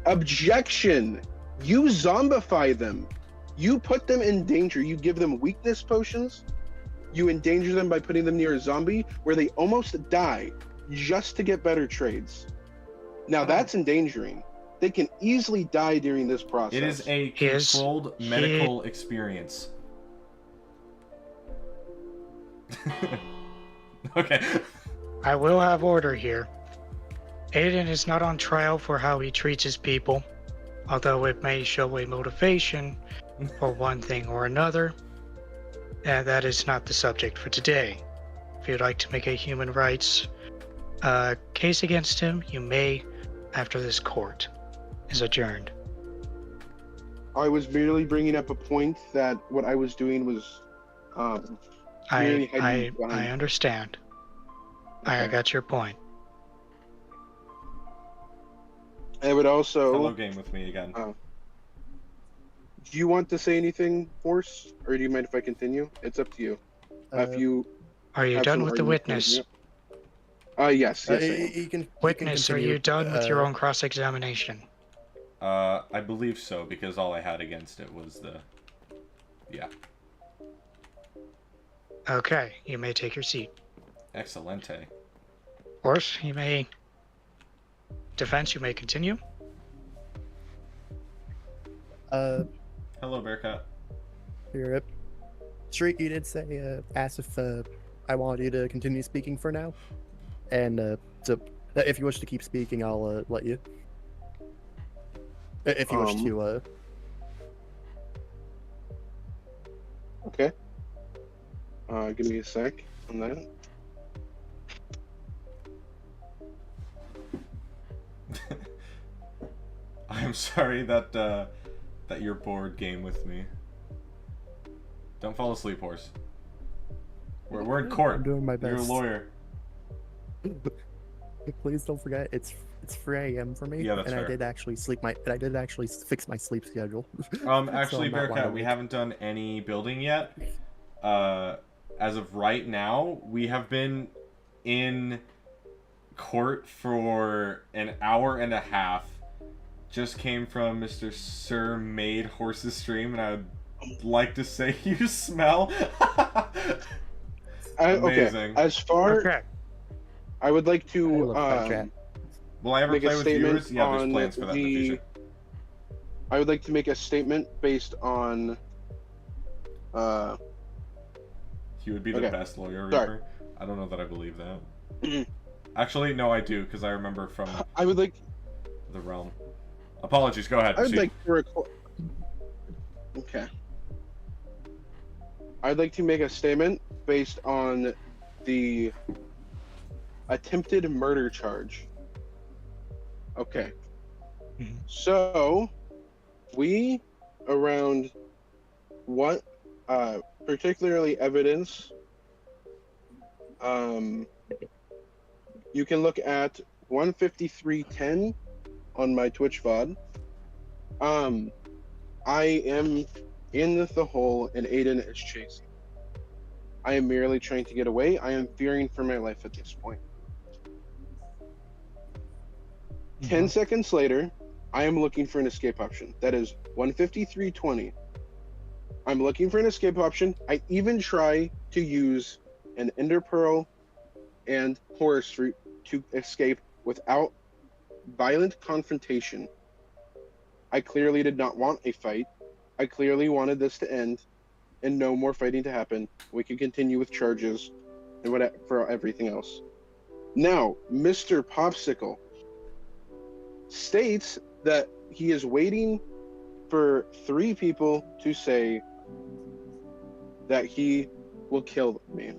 Objection! You zombify them. You put them in danger. You give them weakness potions. You endanger them by putting them near a zombie where they almost die just to get better trades. Now that's endangering. They can easily die during this process. It is a Yes. controlled medical experience. Okay. I will have order here. Aiden is not on trial for how he treats his people, although it may show a motivation for one thing or another. And that is not the subject for today. If you'd like to make a human rights case against him, you may after this court is adjourned. I was merely bringing up a point that what I was doing was merely I hiding I behind. understand. I Okay. got your point. I would also. Hello game with me again. Do you want to say anything, Force, or do you mind if I continue? It's up to you. If you Are you have done some with the arguments to witness? make, yes, yes, I am. you can Witness, are continue. you done with your own cross-examination? I believe so, because all I had against it was the... Yeah. Okay, you may take your seat. Excelente. Horse, you may... Defense, you may continue. Hello, Bearcat. You're up. Shreek, you did say, ask if I wanted you to continue speaking for now. And so, if you wish to keep speaking, I'll let you. If you wish to. Okay. Give me a sec on that. I'm sorry that that you're bored game with me. Don't fall asleep, horse. We're in court. I'm doing my You're a best. lawyer. Please don't forget, it's 3 a.m. for me, Yeah, that's and fair. I did actually fix my sleep schedule. So Actually, I'm not wide Bearcat, we awake. haven't done any building yet. As of right now, we have been in court for an hour and a half. Just came from Mr. Sir Made Horse's stream, and I would like to say you smell amazing. Okay, as far Okay. I would like I to love that chat. Will I ever make a play with statement viewers? Yeah, there's on plans for that in the future. I would like to make a statement based on He would be the Okay. best lawyer, Sorry. Reaper. I don't know that I believe that. Actually, no, I do, because I remember from I would like the realm. Apologies, go ahead. I would Proceed. like to Okay. I'd like to make a statement based on the attempted murder charge. Okay. Mhm. So, we around what particularly evidence you can look at 153.10 on my Twitch VOD. I am in the hole and Aiden is chasing. I am merely trying to get away. I am fearing for my life at this point. 10 seconds later, I am looking for an escape option. That is 153.20. I'm looking for an escape option. I even try to use an Ender Pearl and Horus Fruit to escape without violent confrontation. I clearly did not want a fight. I clearly wanted this to end and no more fighting to happen. We can continue with charges and whatever for everything else. Now, Mr. Popsicle states that he is waiting for 3 people to say that he will kill me.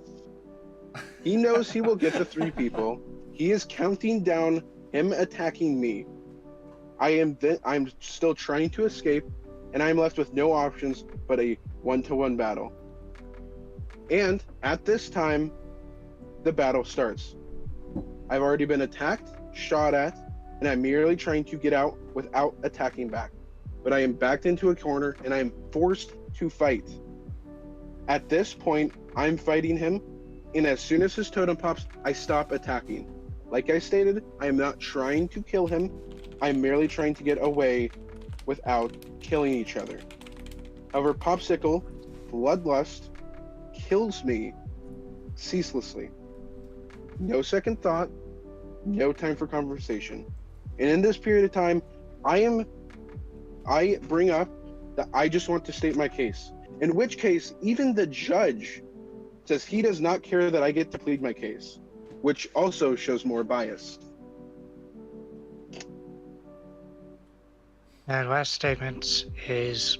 He knows he will get the 3 people. He is counting down him attacking me. I'm still trying to escape, and I'm left with no options but a 1-to-1 battle. And at this time, the battle starts. I've already been attacked, shot at, and I'm merely trying to get out without attacking back. But I am backed into a corner, and I am forced to fight. At this point, I'm fighting him, and as soon as his totem pops, I stop attacking. Like I stated, I am not trying to kill him. I'm merely trying to get away without killing each other. However, Popsicle, Bloodlust, kills me ceaselessly. No second thought, no time for conversation. And in this period of time, I bring up that I just want to state my case. In which case, even the judge says he does not care that I get to plead my case, which also shows more bias. That last statement is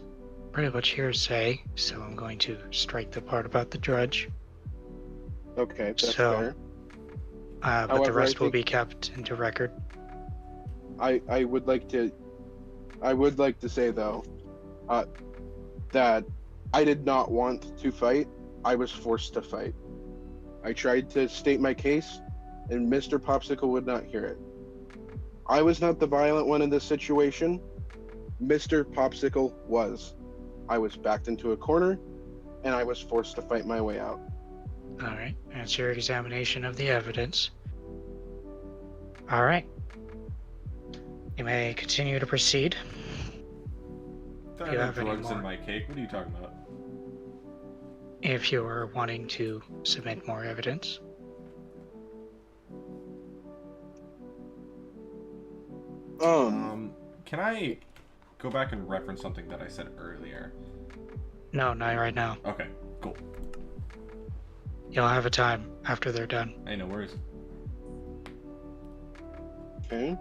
pretty much hearsay, so I'm going to strike the part about the judge. Okay, that's So, fair. But the However, rest I will think- be kept into record. I would like to say though that I did not want to fight. I was forced to fight. I tried to state my case, and Mr. Popsicle would not hear it. I was not the violent one in this situation. Mr. Popsicle was. I was backed into a corner, and I was forced to fight my way out. Alright, that's your examination of the evidence. Alright. You may continue to proceed. There Do are you no have any drugs in more? my cake. What are you talking about? If you are wanting to submit more evidence. Can I go back and reference something that I said earlier? No, not right now. Okay, cool. You'll have a time after they're done. Hey, no worries. Okay.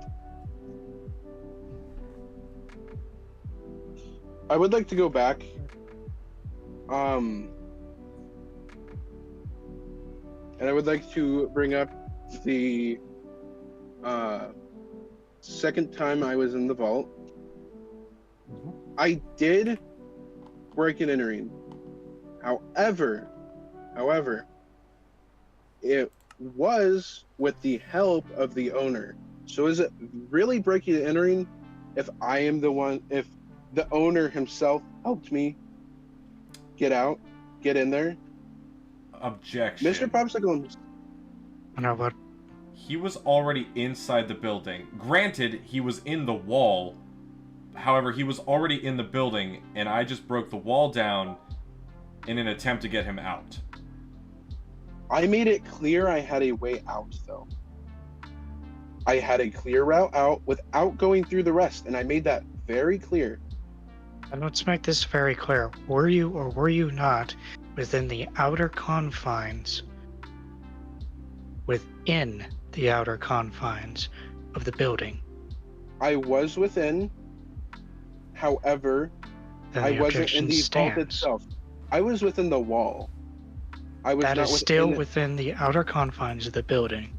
I would like to go back. And I would like to bring up the second time I was in the vault. I did break and entering. However, it was with the help of the owner. So is it really breaking and entering if I am the one, if the owner himself helped me get in there? Objection. Mr. Popsicle. I know, but He was already inside the building. Granted, he was in the wall. However, he was already in the building, and I just broke the wall down in an attempt to get him out. I made it clear I had a way out, though. I had a clear route out without going through the rest, and I made that very clear. and let's make this very clear. Were you or were you not within the outer confines, within the outer confines of the building? I was within. However, Then I the wasn't in objection the vault stands. itself. I was within the wall. I was That not is within still it. within the outer confines of the building.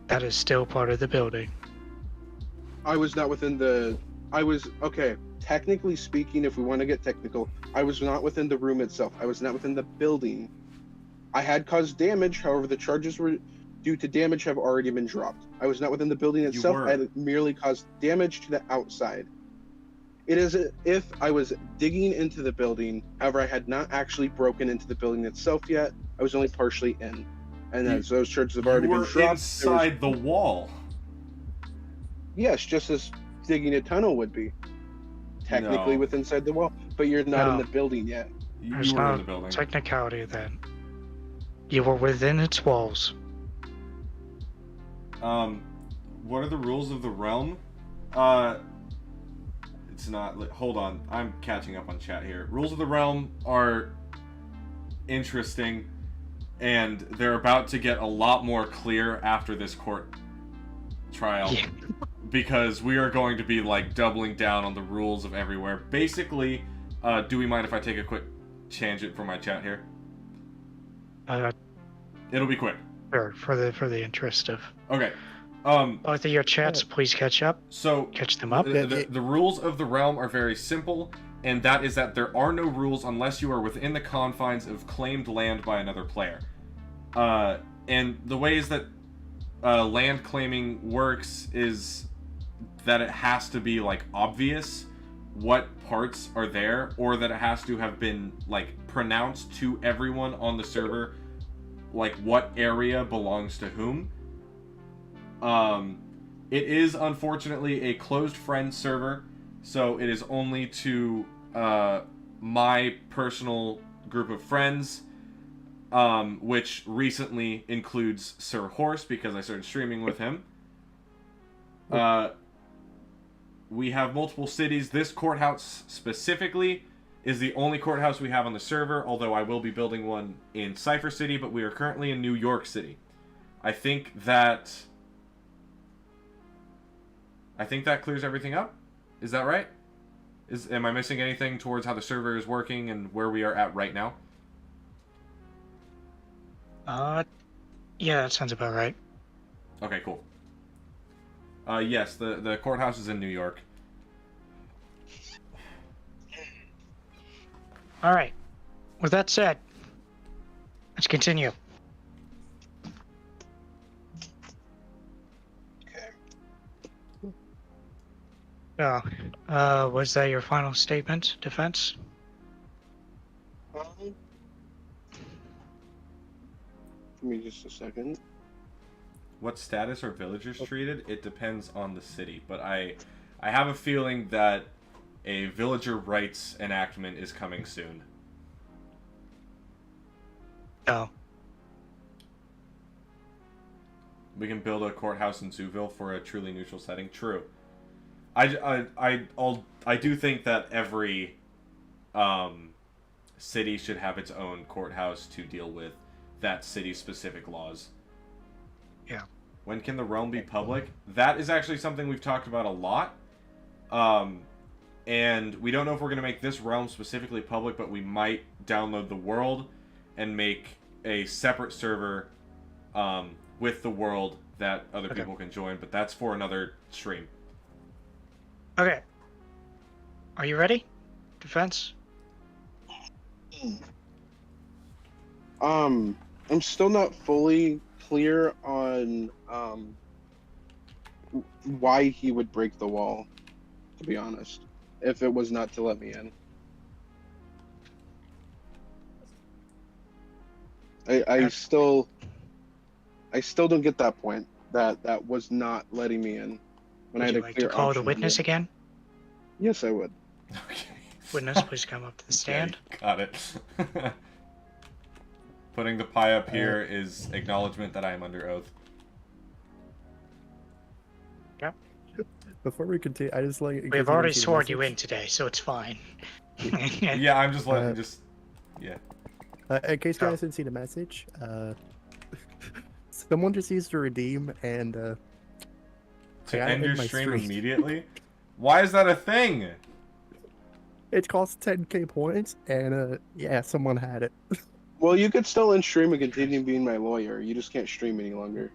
That is still part of the building. I was not within the. Okay. Technically speaking, if we want to get technical, I was not within the room itself. I was not within the building. I had caused damage. However, the charges were due to damage have already been dropped. I was not within the building itself. were. I had merely caused damage to the outside. It is if I was digging into the building. However, I had not actually broken into the building itself yet. I was only partially in, and as those charges have already You been were dropped. there was- inside the wall. Yes, just as digging a tunnel would be. Technically No. within inside the wall, but you're not in No. the building yet. You There's were no in the building. technicality then. You were within its walls. What are the rules of the realm? It's not. Hold on, I'm catching up on chat here. Rules of the realm are interesting, and they're about to get a lot more clear after this court trial. Yeah. Because we are going to be like doubling down on the rules of everywhere. Basically, do we mind if I take a quick tangent for my chat here? It'll be quick. Sure, for the interest of Okay. both of your chats, please catch up. So Catch them up. the rules of the realm are very simple, and that is that there are no rules unless you are within the confines of claimed land by another player. And the ways that land claiming works is that it has to be like obvious what parts are there, or that it has to have been like pronounced to everyone on the server, like what area belongs to whom. It is unfortunately a closed friend server, so it is only to my personal group of friends, which recently includes Sir Horse because I started streaming with him. We have multiple cities. This courthouse specifically is the only courthouse we have on the server, although I will be building one in Cypher City, but we are currently in New York City. I think that clears everything up. Is that right? Am I missing anything towards how the server is working and where we are at right now? Yeah, that sounds about right. Okay, cool. Yes, the courthouse is in New York. All right. With that said, let's continue. So, was that your final statement, defense? Give me just a second. What status are villagers treated? It depends on the city, but I have a feeling that a villager rights enactment is coming soon. No. We can build a courthouse in Zooville for a truly neutral setting. True. I do think that every city should have its own courthouse to deal with that city's specific laws. Yeah. When can the realm be public? That is actually something we've talked about a lot. And we don't know if we're going to make this realm specifically public, but we might download the world and make a separate server with the world that other people can join, but that's for another stream. Okay. Are you ready? defense? I'm still not fully clear on why he would break the wall, to be honest, if it was not to let me in. I still don't get that point. That was not letting me in when I Would had you a like clear to call the option witness here. again? Yes, I would. Okay. Witness, please come up to the stand. Okay, got it. Putting the pie up here is acknowledgement that I am under oath. Yep. Before we continue, I just like. We've already sworn you in today, so it's fine. Yeah, I'm just letting In case you guys didn't see the message, someone just used to redeem and to I got it end in your my stream stream. immediately. Why is that a thing? It costs 10k points, and yeah, someone had it. Well, you could still in stream and continue being my lawyer. You just can't stream any longer.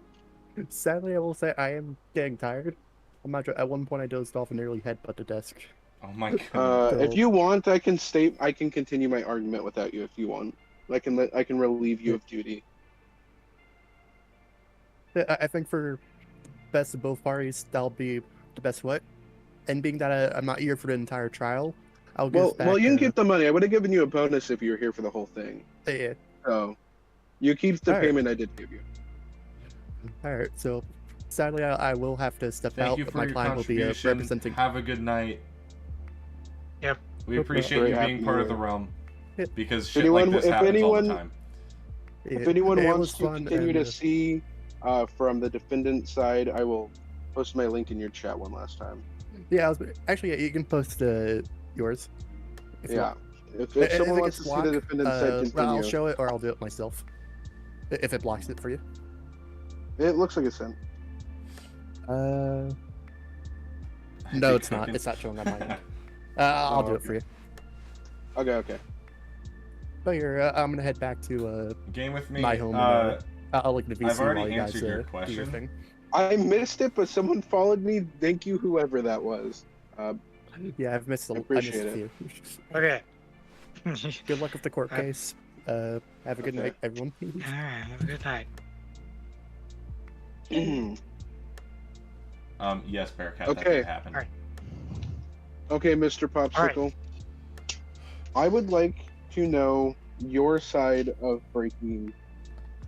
Sadly, I will say I am getting tired. I'm not. At one point, I dozed off and nearly headbutt the desk. Oh my goodness. If you want, I can continue my argument without you if you want. I can relieve you of duty. I think for best of both parties, that'll be the best way. And being that I'm not here for the entire trial, I'll give back. Well, you can keep the money. I would have given you a bonus if you were here for the whole thing. Yeah. So, you keep the All right. payment I did give you. All right. So, sadly, I will have to step Thank out. you But for my your client will be contribution. representing. Have a good night. Yep. We Okay. appreciate Very you being happy part of to- the realm. Yeah. Because shit like this happens all the time. If anyone It wants was to fun, continue and, to see from the defendant side, I will post my link in your chat one last time. Yeah, actually, yeah, you can post yours. If you Yeah. want. If If someone it wants gets to see the blocked, defendant side I'll continue, show it or I'll do it myself. If it blocks it for you. it looks like it's sent. No, Big it's not. cooking. It's not showing on my end. I'll do it for you. Okay. But here, I'm gonna head back to Game with me. my home. And, I'll look at the VC I've already while you guys answered your do your question. thing. I missed it, but someone followed me. Thank you, whoever that was. Yeah, I've missed a, I missed Appreciate a it. few. Okay. Good luck with the court case. Have a good Okay. night, everyone. Alright, have a good night. Yes, Bearcat, Okay. that did happen. Alright. Okay, Mr. Popsicle. I would like to know your side of breaking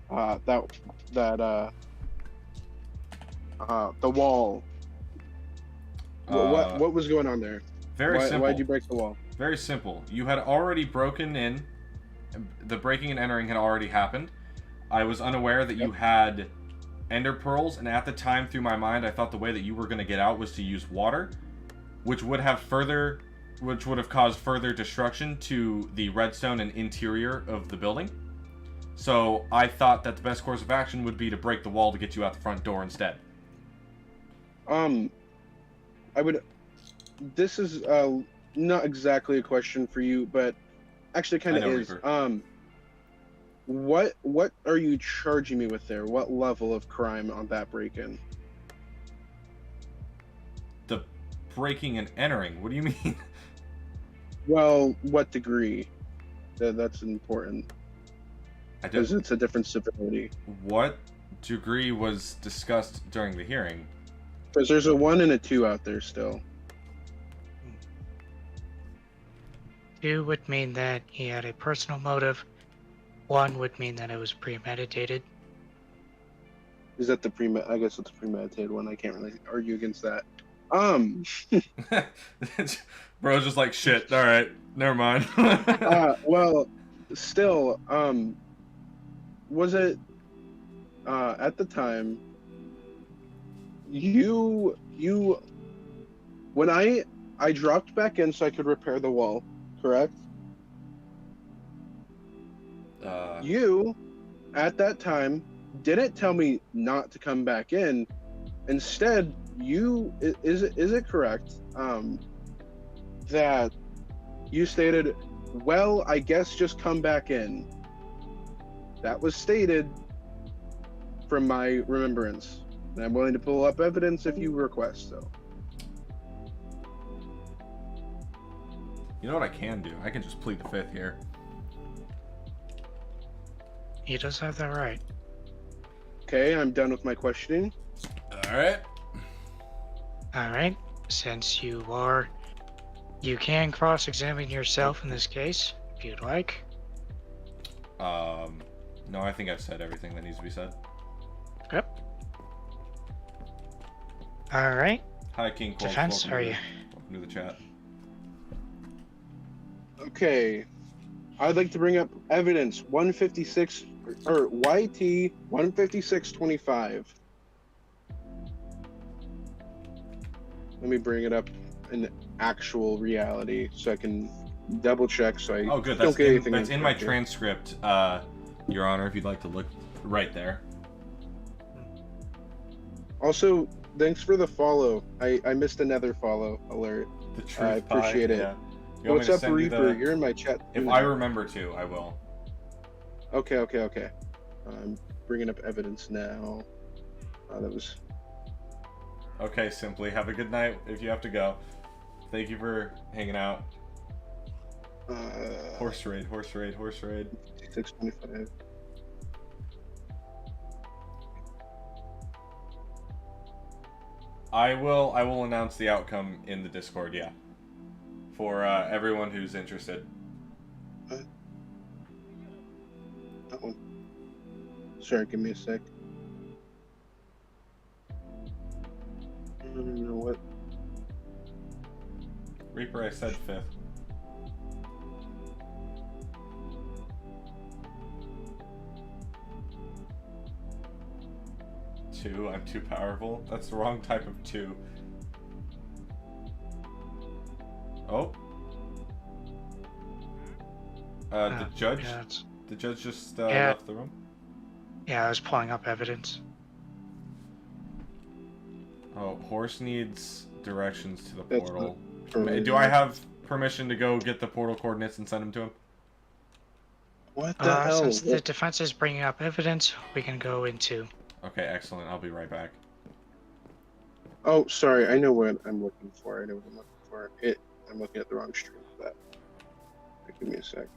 the wall. What was going on there? Very simple. Why'd you break the wall? Very simple. You had already broken in. The breaking and entering had already happened. I was unaware that you had ender pearls, and at the time, through my mind, I thought the way that you were going to get out was to use water, which would have caused further destruction to the redstone and interior of the building. So I thought that the best course of action would be to break the wall to get you out the front door instead. This is not exactly a question for you, but actually kind I of know, is. Reaper. What are you charging me with there? What level of crime on that break-in? The breaking and entering. What do you mean? Well, what degree? That's important I because don't. it's a different severity. What degree was discussed during the hearing? Because there's a 1 and a 2 out there still. 2 would mean that he had a personal motive. 1 would mean that it was premeditated. Is that I guess it's a premeditated one. I can't really argue against that. Bro's just like, shit, alright, never mind. Well, still, was it, at the time, when I dropped back in so I could repair the wall, correct? You, at that time, didn't tell me not to come back in. Instead, is it correct that you stated, well, I guess just come back in? That was stated from my remembrance. And I'm willing to pull up evidence if you request so. You know what I can do? I can just plead the fifth here. He does have that right. Okay, I'm done with my questioning. Alright. Alright, since you can cross-examine yourself in this case, if you'd like. No, I think I've said everything that needs to be said. Yep. Alright, Hi, King Cole. defense, how are you? Welcome to the chat. Okay, I'd like to bring up evidence 156 or YT 15625. Let me bring it up in actual reality so I can double check. So I Oh, good. don't get anything. That's in my transcript, Your Honor. If you'd like to look right there. Also, thanks for the follow. I missed another follow alert. The truth I appreciate pie, it. yeah. You want What's me to up, send you Reaper? the- You're in my chat. If too I now. remember to, I will. Okay. I'm bringing up evidence now. That was. Okay, Simply. Have a good night if you have to go. Thank you for hanging out. Horse raid. 625. I will announce the outcome in the Discord, yeah. For everyone who's interested. That one. Sorry, give me a sec. I don't know what. Reaper, I said fifth. Two, I'm too powerful. That's the wrong type of two. Oh. The judge? Yeah, The judge just Yeah. left the room? yeah, I was pulling up evidence. Oh, Horse needs directions to the That's portal. not- Do I have permission to go get the portal coordinates and send them to him? What the hell? Since the defense is bringing up evidence, we can go into. Okay, excellent. I'll be right back. Oh, sorry. I know what I'm looking for. I'm looking at the wrong stream for that. Give me a sec.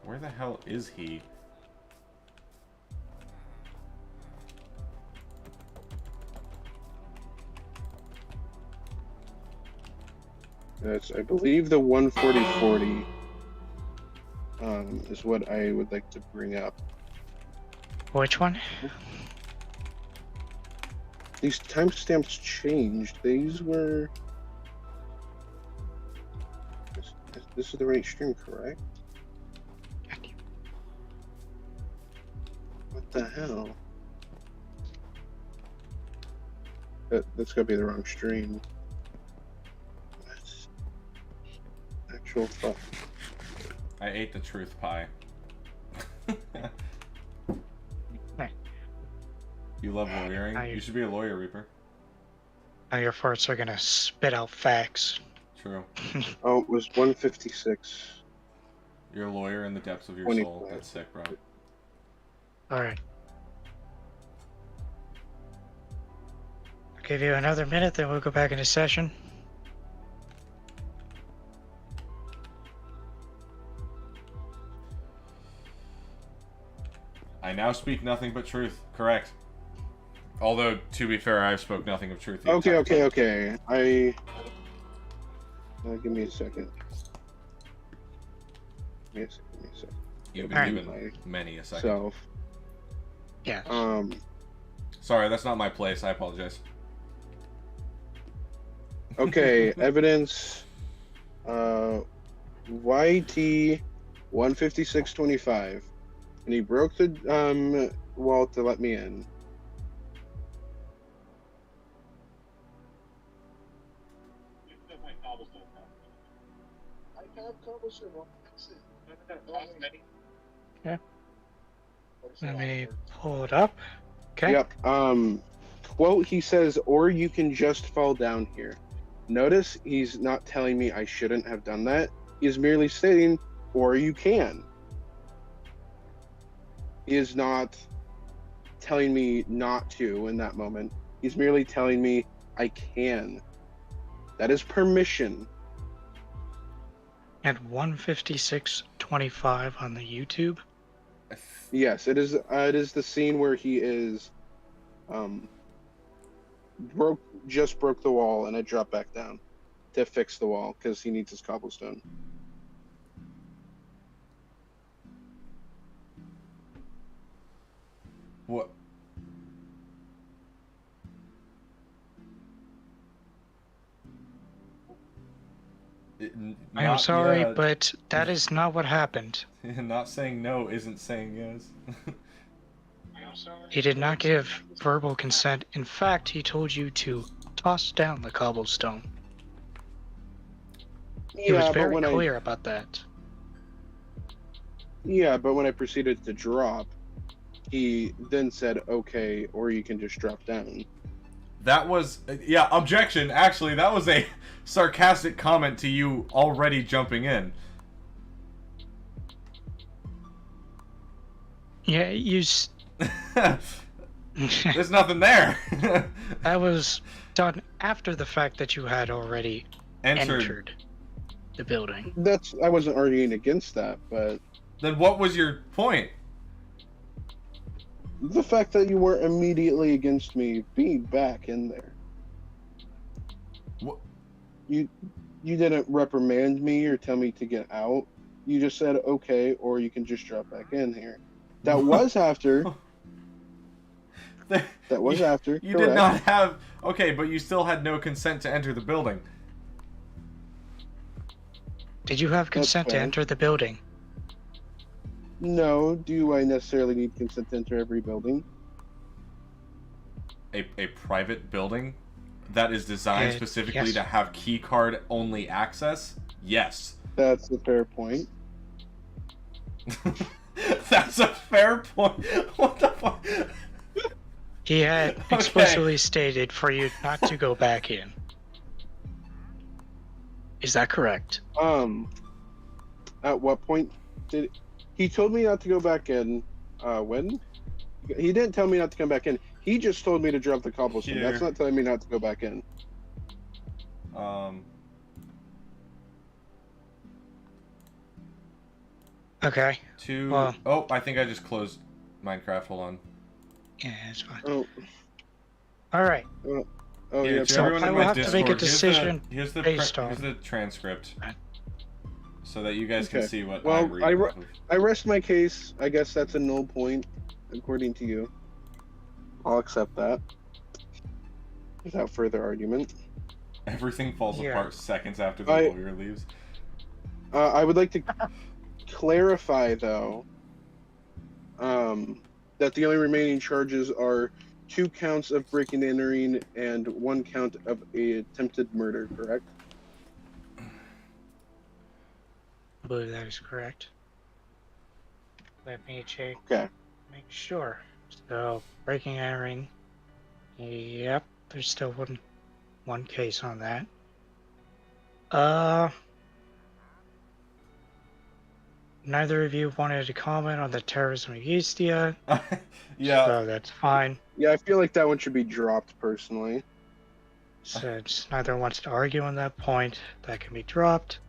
Where the hell is he? That's, I believe, the 14040 is what I would like to bring up. Which one? These timestamps changed. These were. This is the right stream, correct? What the hell? That's gotta be the wrong stream. What? Actual fuck. I ate the truth pie. Hey. You love lawyering? I- You should be a lawyer, Reaper. Now your farts are gonna spit out facts. True. Oh, it was 156. You're a lawyer in the depths of your 25. soul. That's sick, bro. Alright. I'll give you another minute, then we'll go back into session. I now speak nothing but truth. Correct. Although, to be fair, I've spoke nothing of truth. the Okay. entire time. Give me a second. Give me a second. You've Alright. been given many a second. Self. Yeah. Sorry, that's not my place. I apologize. Okay, evidence. YT 15625, and he broke the wall to let me in. Let me pull it up. Okay. Yep. Quote, he says, or you can just fall down here. Notice he's not telling me I shouldn't have done that. He's merely stating, or you can. He is not telling me not to in that moment. He's merely telling me I can. That is permission. At 1:56:25 on the YouTube. Yes, it is. It is the scene where he is, broke the wall, and I dropped back down to fix the wall because he needs his cobblestone. What? I am sorry, but that is not what happened. Not saying no isn't saying yes. He did not give verbal consent. In fact, he told you to toss down the cobblestone. He was very clear about that. Yeah, but when I proceeded to drop, he then said, okay, or you can just drop down. That was, yeah, objection. Actually, that was a sarcastic comment to you already jumping in. Yeah, There's nothing there. That was done after the fact that you had already entered the building. I wasn't arguing against that, but... Then what was your point? The fact that you weren't immediately against me being back in there. What? You didn't reprimand me or tell me to get out. You just said, okay, or you can just drop back in here. That was after. That was after. You did not have... Okay, but you still had no consent to enter the building. Did you have consent to enter the building? No. Do I necessarily need consent to enter every building? A private building that is designed specifically to have keycard only access? Yes. That's a fair point. That's a fair point. What the fuck? He had explicitly stated for you not to go back in. Is that correct? At what point did he told me not to go back in? When? He didn't tell me not to come back in. He just told me to drop the cobblestone. That's not telling me not to go back in. Okay. Oh, I think I just closed Minecraft. Hold on. Yeah, it's fine. Oh. All right. Yeah. So I will have to make a decision here's the transcript, Right. so that you guys can see what well, I'm reading. I rest my case. I guess that's a null point, according to you. I'll accept that without further argument. Everything falls apart seconds after the lawyer leaves. I would like to clarify, though, that the only remaining charges are 2 counts of breaking and entering and 1 count of attempted murder, correct? I believe that is correct. Let me check. Okay. Make sure. So, breaking and entering. Yep, there's still one case on that. Neither of you wanted to comment on the terrorism of Eastia. Yeah. So that's fine. Yeah, I feel like that one should be dropped, personally. Since neither wants to argue on that point, that can be dropped.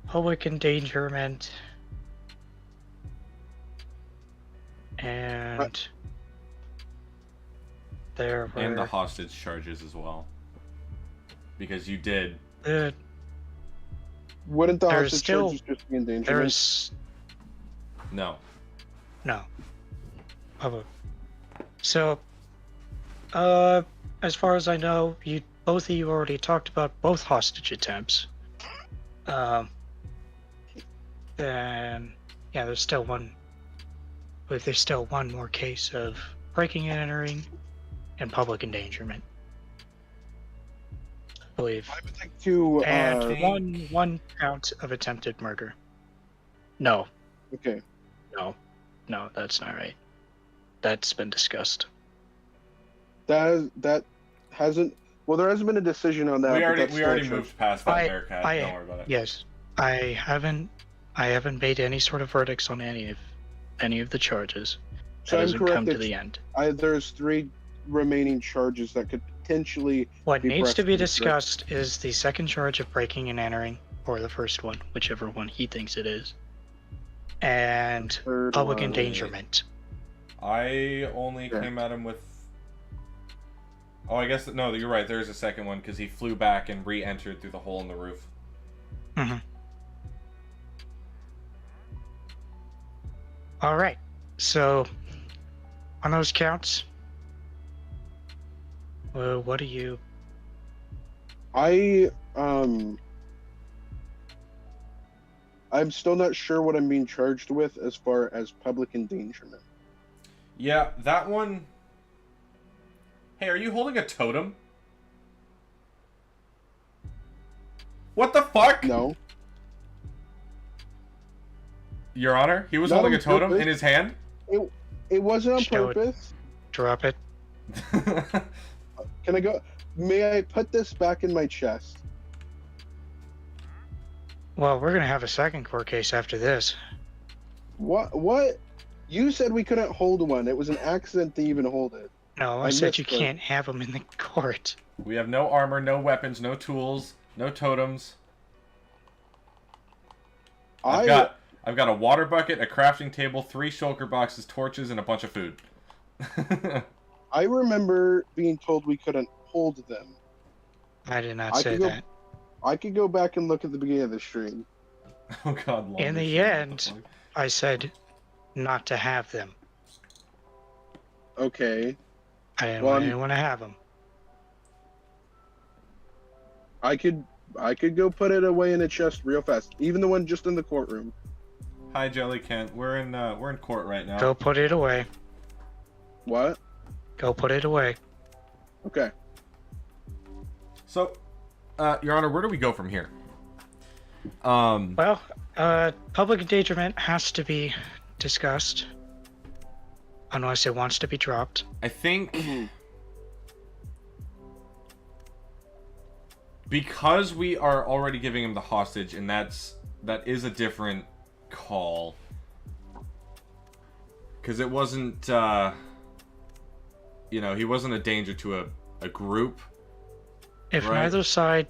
Public endangerment. And there were... And the hostage charges as well. Because you did... Wouldn't the hostage charges just be endangerment? There's... No. No. So, as far as I know, both of you already talked about both hostage attempts. Then, yeah, there's still one more case of breaking and entering and public endangerment. I believe. I would like to... And one count of attempted murder. No. Okay. No, that's not right. That's been discussed. That hasn't... Well, there hasn't been a decision on that. We already moved past that, Bearcat. Don't worry about it. Yes. I haven't made any sort of verdicts on any of the charges. So That I'm doesn't correct. come to the end. There's 3 remaining charges that could potentially. What be needs to be pressed, correct? discussed is the second charge of breaking and entering, or the first one, whichever one he thinks it is, and Third public one. endangerment. I only Yeah. came at him with. Oh, I guess no. You're right. There's a second one because he flew back and re-entered through the hole in the roof. Mm-hmm. All right. So, on those counts, what do you? I'm still not sure what I'm being charged with as far as public endangerment. Yeah, that one. Hey, are you holding a totem? What the fuck? No. Your Honor, he was Not holding on a totem purpose. in his hand. It wasn't on Show it. purpose. Drop it. Can I go? May I put this back in my chest? Well, we're gonna have a second court case after this. What? You said we couldn't hold one. It was an accident to even hold it. No, I I said you missed it. can't have them in the court. We have no armor, no weapons, no tools, no totems. I've got a water bucket, a crafting table, 3 shulker boxes, torches, and a bunch of food. I remember being told we couldn't hold them. I did not I say could go- that. I could go back and look at the beginning of the stream. Oh God! In the longer end- shit, what the fuck? I said not to have them. Okay. I didn't Well, want I'm- anyone to have them. I could go put it away in a chest real fast. Even the one just in the courtroom. Hi, Jelly Kent. We're in court right now. Go put it away. What? Go put it away. Okay. So, Your Honor, where do we go from here? Well, public endangerment has to be discussed. Unless it wants to be dropped. I think because we are already giving him the hostage, and that is a different call. Because it wasn't, he wasn't a danger to a group. If Right. neither side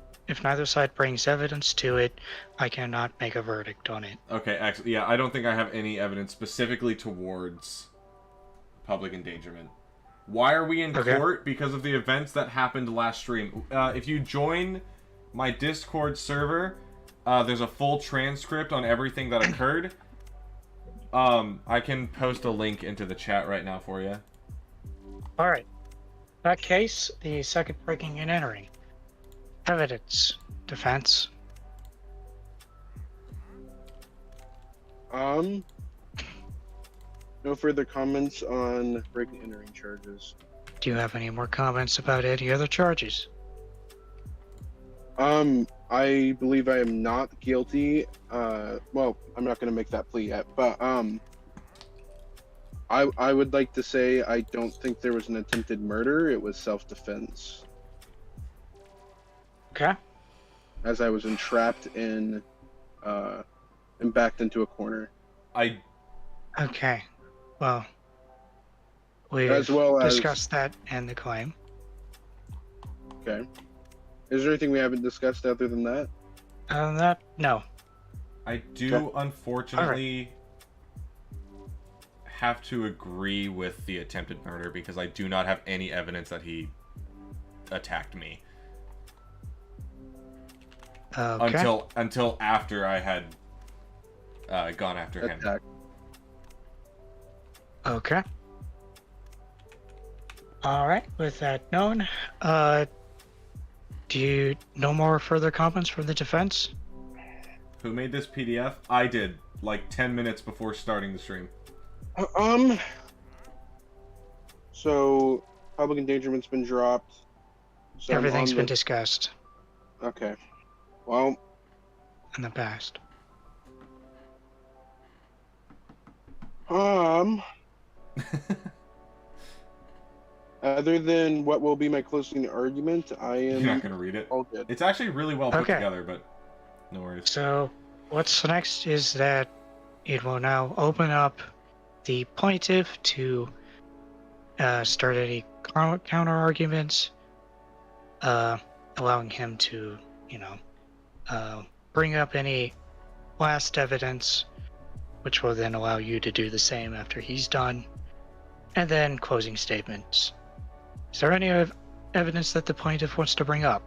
brings evidence to it, I cannot make a verdict on it. Okay, excellent. Yeah, I don't think I have any evidence specifically towards public endangerment. Why are we in Okay. court? Because of the events that happened last stream. If you join my Discord server, there's a full transcript on everything that occurred. I can post a link into the chat right now for you. All right. In that case, the second breaking and entering. Evidence. Defense. No further comments on breaking and entering charges. Do you have any more comments about any other charges? I believe I am not guilty. Well, I'm not going to make that plea yet, but I would like to say I don't think there was an attempted murder. It was self-defense, Okay. as I was entrapped in and backed into a corner. Okay. Well, we've As well as- discussed that and the claim. Okay. Is there anything we haven't discussed other than that? No. I do unfortunately have to agree with the attempted murder because I do not have any evidence that he attacked me. Okay. Until after I had gone after him. Attack. Okay. All right. With that known, do you no more further comments from the defense? Who made this PDF? I did, like 10 minutes before starting the stream. So public endangerment's been dropped. So I'm Everything's on been the- discussed Okay. Well, in the past. other than what will be my closing argument, I am You're not gonna read it. all good. It's actually really well put Okay. together, but no worries. So, what's next is that it will now open up the plaintiff to start any counter arguments, allowing him to, bring up any last evidence, which will then allow you to do the same after he's done, and then closing statements. Is there any evidence that the plaintiff wants to bring up?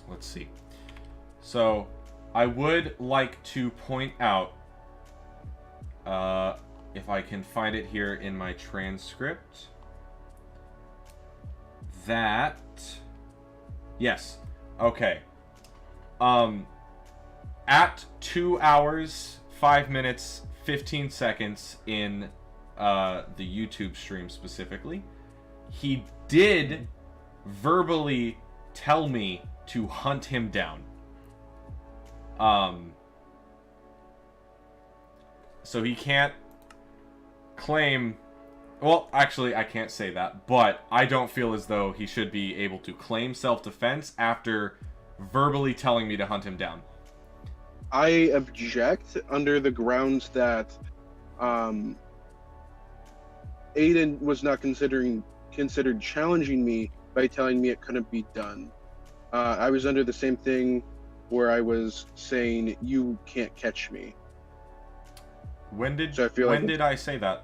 Let's see. So, I would like to point out, if I can find it here in my transcript, that, yes, okay. At 2 hours, 5 minutes, 15 seconds in the YouTube stream specifically, he did verbally tell me to hunt him down. So he can't claim... Well, actually, I can't say that, but I don't feel as though he should be able to claim self-defense after verbally telling me to hunt him down. I object under the grounds that Aiden was not considered challenging me by telling me it couldn't be done. I was under the same thing where I was saying you can't catch me. When did did I say that?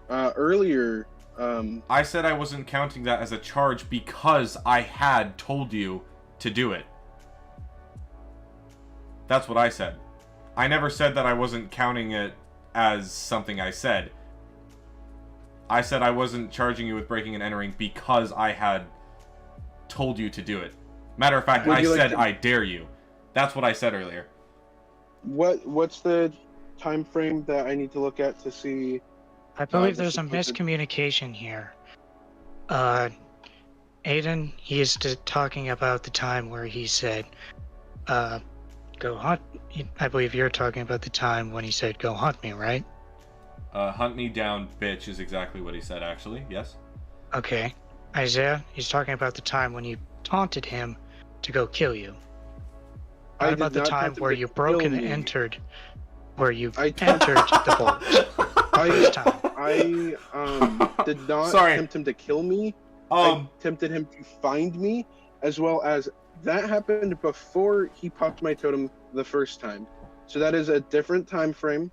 Earlier. I said I wasn't counting that as a charge because I had told you to do it. That's what I said. I never said that I wasn't counting it as something I said. I said I wasn't charging you with breaking and entering because I had told you to do it. Matter of fact, I said I dare you. That's what I said earlier. What's the time frame that I need to look at to see? I believe there's a miscommunication here. Aiden, he is talking about the time where he said, go hunt. I believe you're talking about the time when he said, go hunt me, right? Hunt me down, bitch, is exactly what he said, actually. Yes. Okay. Isaiah, he's talking about the time when you taunted him to go kill you. What about the time where you broke and entered, where you entered the vault? I did not tempt him to kill me. I tempted him to find me, as well as that happened before he popped my totem the first time. So that is a different time frame.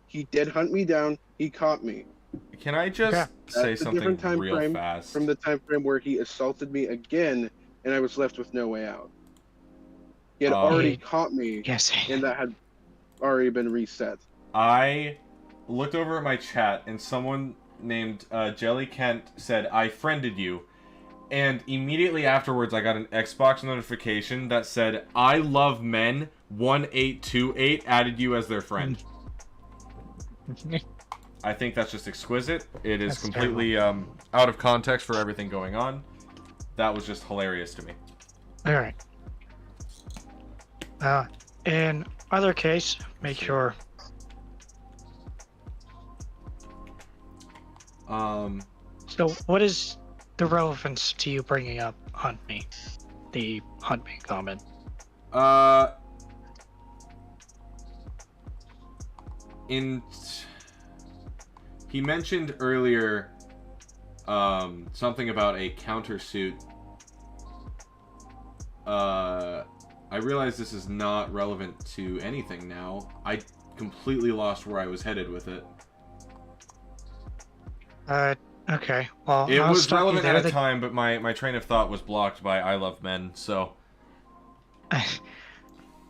He did hunt me down. He caught me. Can I just say That's something a different time real frame fast? from the time frame where he assaulted me again, and I was left with no way out. He had already caught me, and that had already been reset. I looked over at my chat, and someone named Jelly Kent said, I friended you. And immediately afterwards, I got an Xbox notification that said, I love men 1828 added you as their friend. I think that's just exquisite. It is completely out of context for everything going on. That was just hilarious to me. Alright. In other case, make sure. So, what is the relevance to you bringing up hunt me? The hunt me comment? He mentioned earlier something about a countersuit. I realize this is not relevant to anything now. I completely lost where I was headed with it. Okay. Well, it was relevant at a time, but my train of thought was blocked by I love men, so...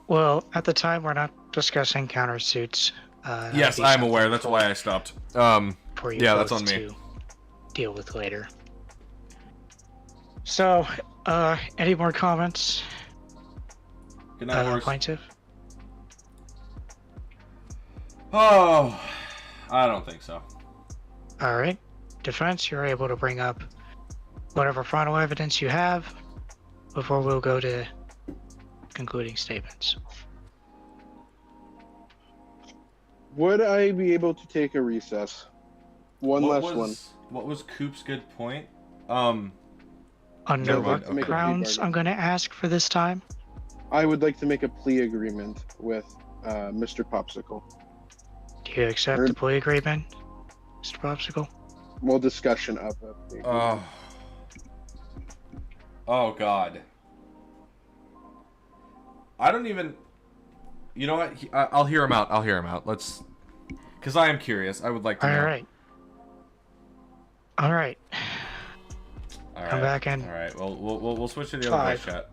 Well, at the time, we're not discussing countersuits. Yes, I'm aware. That's why I stopped. Yeah, that's on me. To deal with later. So, any more comments? Good night, horse. Plaintiff? Oh, I don't think so. Alright. Defense, you're able to bring up whatever final evidence you have before we'll go to concluding statements. Would I be able to take a recess? One. What was Coop's good point? Under what grounds I'm going to ask for this time? I would like to make a plea agreement with Mr. Popsicle. Do you accept the plea agreement, Mr. Popsicle? Well, discussion of a plea agreement. Oh God. I don't even. You know what? I'll hear him out. I'll hear him out. Let's. Because I am curious. I would like to know. All right. All right. All right. Come back in. All right. Well, we'll switch to the other voice chat.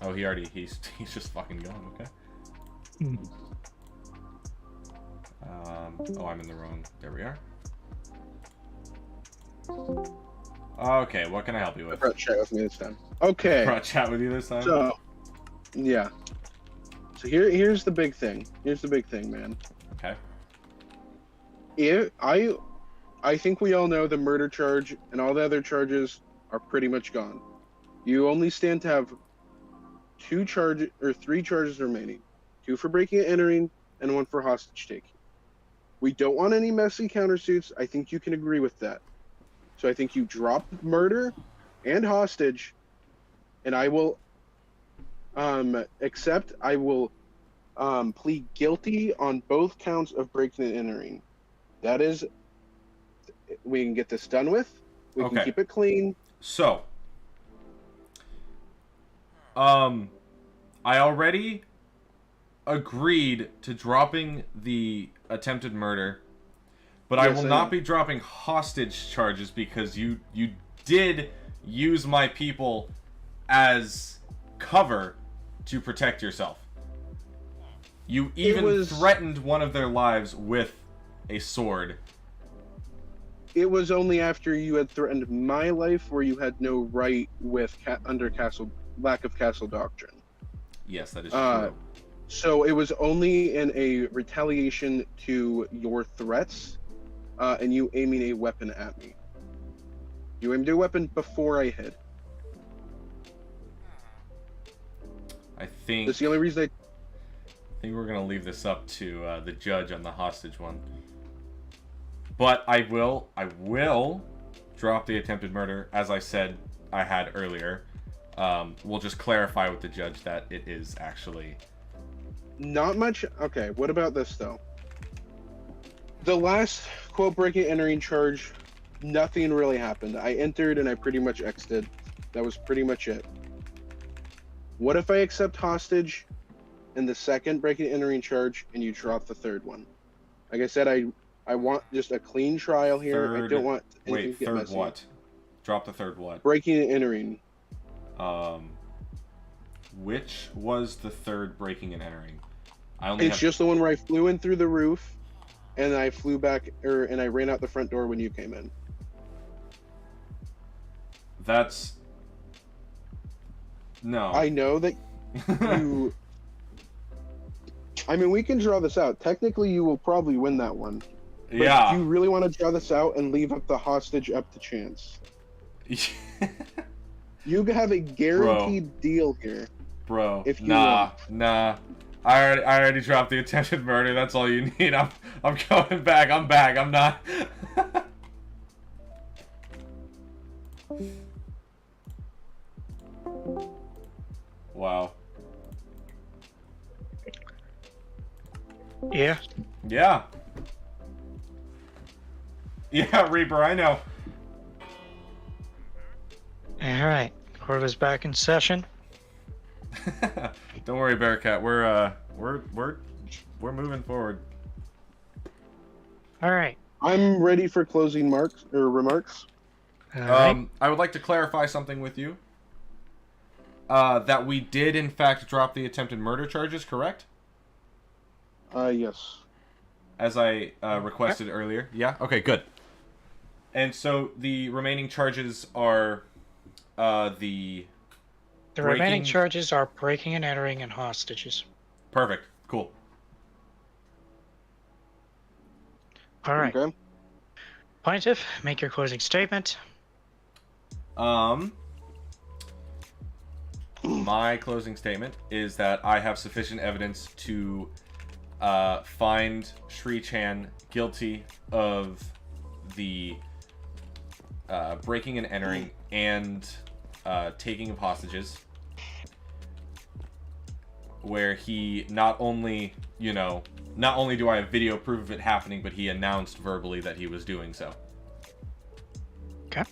Oh, he's just fucking going. Okay. Oh, I'm in the wrong. There we are. Okay, what can I help you with? Brought chat with me this time. Okay. Brought chat with you this time? So, yeah. So here's the big thing. Here's the big thing, man. Okay. I think we all know the murder charge and all the other charges are pretty much gone. You only stand to have three charges remaining. 2 for breaking and entering, and 1 for hostage taking. We don't want any messy countersuits. I think you can agree with that. So I think you drop murder and hostage, and I will plead guilty on both counts of breaking and entering. That is, we can get this done with. We can keep it clean. So, I already agreed to dropping the attempted murder, but I will not be dropping hostage charges because you did use my people as cover to protect yourself. You even threatened one of their lives with a sword. It was only after you had threatened my life where you had no right with lack of castle doctrine. Yes, that is true. So it was only in a retaliation to your threats, and you aiming a weapon at me. You aimed a weapon before I hit. I think that's the only reason I think we're gonna leave this up to the judge on the hostage one. But I will drop the attempted murder, as I said I had earlier. We'll just clarify with the judge that it is actually not much. Okay, what about this though? The last quote breaking entering charge, nothing really happened. I entered and I pretty much exited. That was pretty much it. What if I accept hostage in the second breaking entering charge and you drop the third one? Like I said, I want just a clean trial here. I don't want anything to get third messy. What? Drop the third what? Breaking and entering. Which was the third breaking and entering? It's just the one where I flew in through the roof, and I flew back, and I ran out the front door when you came in. That's no. I know that you. I mean, we can draw this out. Technically, you will probably win that one. But yeah. Do you really want to draw this out and leave up the hostage up to chance? You have a guaranteed deal here. Bro, if you nah. I already dropped the attempted murder. That's all you need. I'm going back. I'm back. I'm not. Wow. Yeah. Yeah. Yeah, Reaper, I know. All right, court is back in session. Don't worry, Bearcat. We're moving forward. All right. I'm ready for closing remarks. All right. I would like to clarify something with you. That we did in fact drop the attempted murder charges, correct? Yes. As I requested earlier. Yeah. Okay. Good. And so the remaining charges are the remaining charges are breaking and entering and hostages. Perfect. Cool. All right. Okay. Plaintiff, make your closing statement. My closing statement is that I have sufficient evidence to find Shreechan guilty of the breaking and entering and taking of hostages. where he not only, not only do I have video proof of it happening, but he announced verbally that he was doing so. Okay.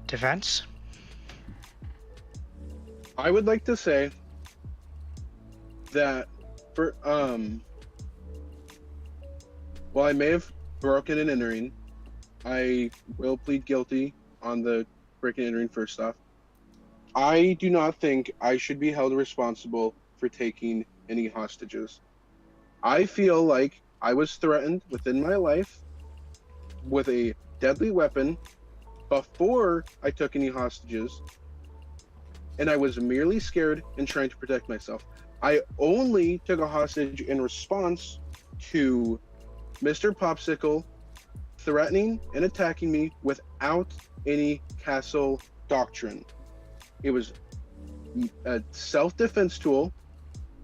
Defense? I would like to say that for while I may have broken and entering, I will plead guilty on the breaking and entering first off. I do not think I should be held responsible for taking any hostages. I feel like I was threatened within my life with a deadly weapon before I took any hostages, and I was merely scared and trying to protect myself. I only took a hostage in response to Mr. Popsicle threatening and attacking me without any castle doctrine. It was a self-defense tool.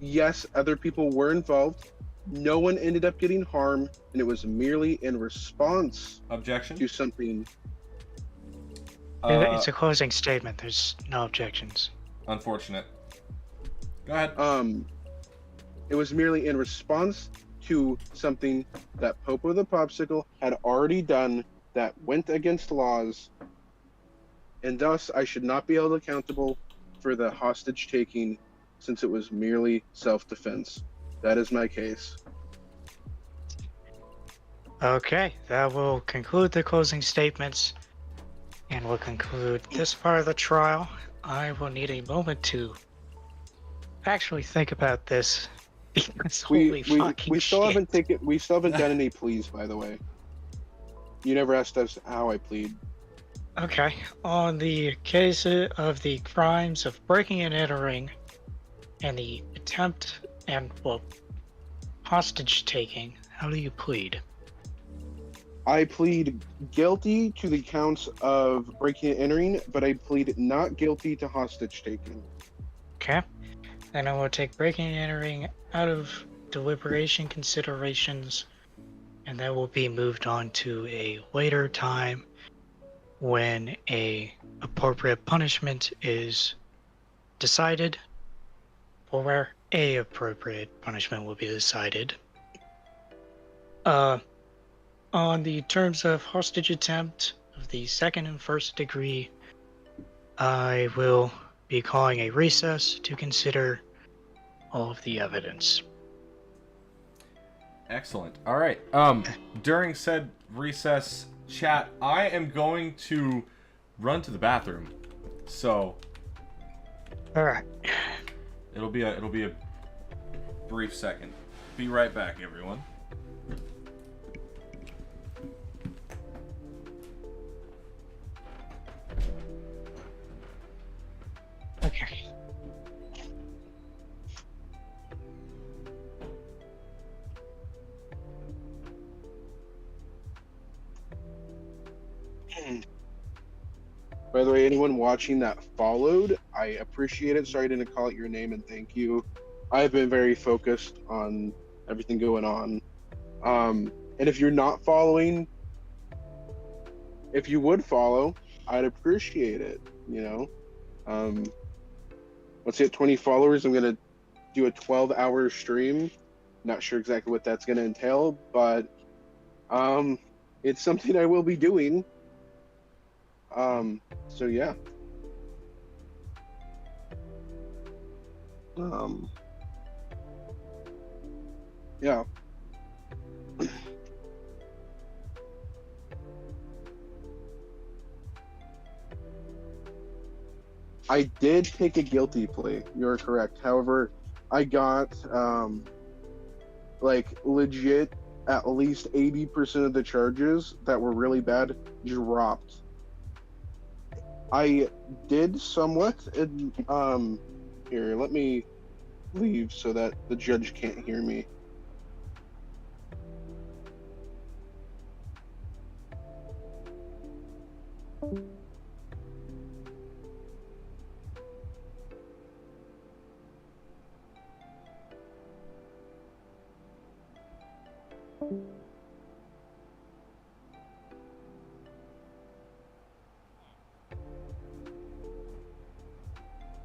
Yes, other people were involved. No one ended up getting harmed, and it was merely in response Objection? to something. It's a closing statement. There's no objections. Unfortunate. Go ahead. It was merely in response to something that Popo the Popsicle had already done that went against laws, and thus I should not be held accountable for the hostage taking since it was merely self-defense. That is my case. Okay, that will conclude the closing statements, and will conclude this part of the trial. I will need a moment to actually think about this. Because holy fucking we still shit. we still haven't done any pleas, by the way. You never asked us how I plead. Okay, on the case of the crimes of breaking and entering, and the attempt and, well, hostage taking, how do you plead? I plead guilty to the counts of breaking and entering, but I plead not guilty to hostage taking. Okay, then I will take breaking and entering out of deliberation considerations, and that will be moved on to a later time when a appropriate punishment is decided, or where a appropriate punishment will be decided. On the terms of hostage attempt of the second and first degree, I will be calling a recess to consider all of the evidence. Excellent. All right. During said recess, chat, I am going to run to the bathroom. So, All right. it'll be a brief second. Be right back, everyone. Okay. By the way, anyone watching that followed, I appreciate it. Sorry I didn't call out your name, and thank you. I've been very focused on everything going on. And if you're not following, if you would follow, I'd appreciate it, Let's hit 20 followers. I'm going to do a 12-hour stream. Not sure exactly what that's going to entail, but it's something I will be doing. So yeah. Yeah. I did take a guilty plea. You're correct. However, I got legit at least 80% of the charges that were really bad dropped. I did somewhat, here, let me leave so that the judge can't hear me.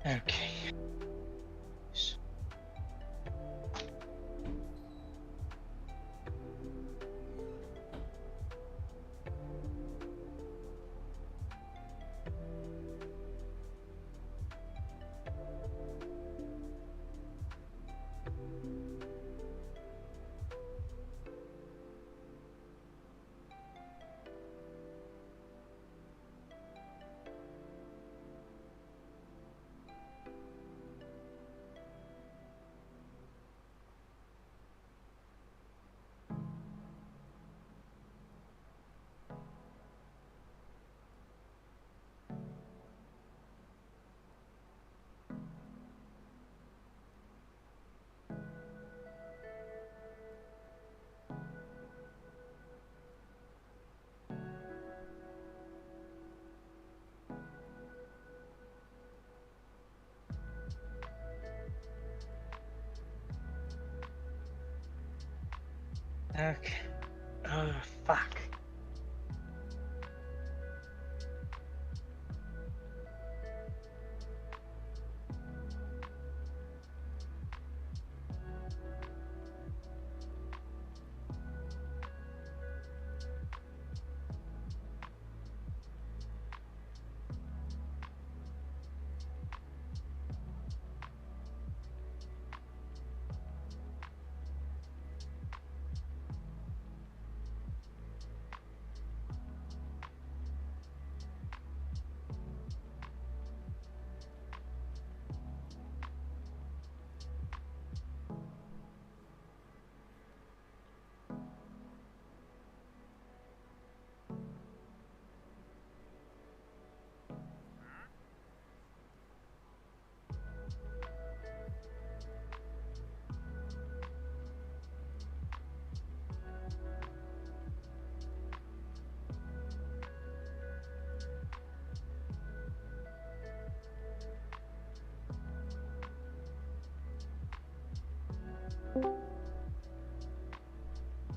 Okay. Okay. Fuck.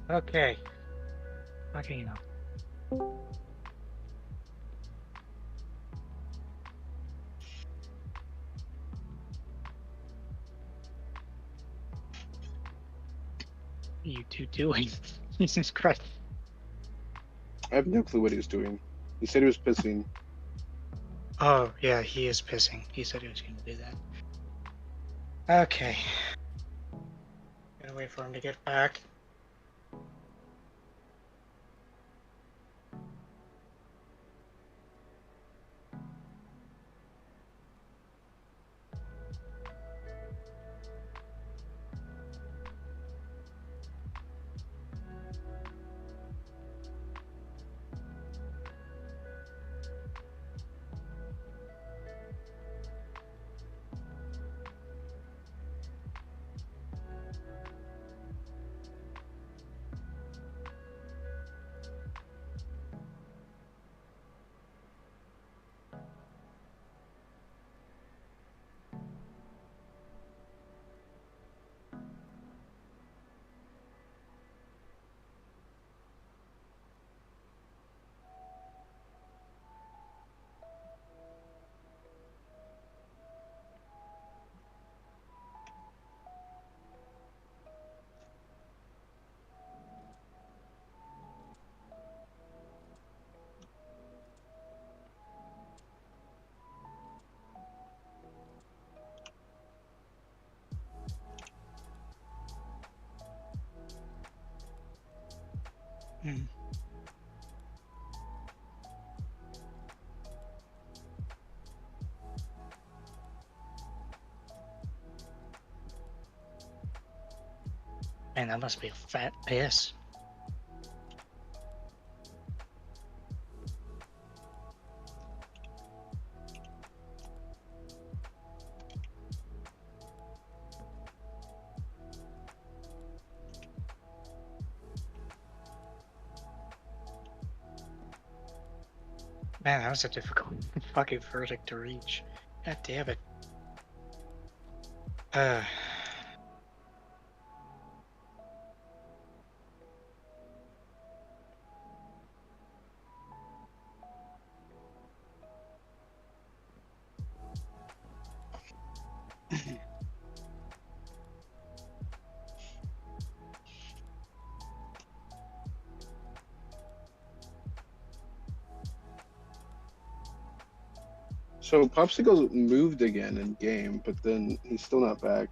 Okay. Fucking hell. What are you two doing? Jesus Christ. I have no clue what he was doing. He said he was pissing. Oh, yeah, he is pissing. He said he was going to do that. Okay. Gotta wait for him to get back. Hmm. Man, that must be a fat piss. Man, that was a difficult fucking verdict to reach. God damn it. Uh. So Popsicle moved again in game, but then he's still not back.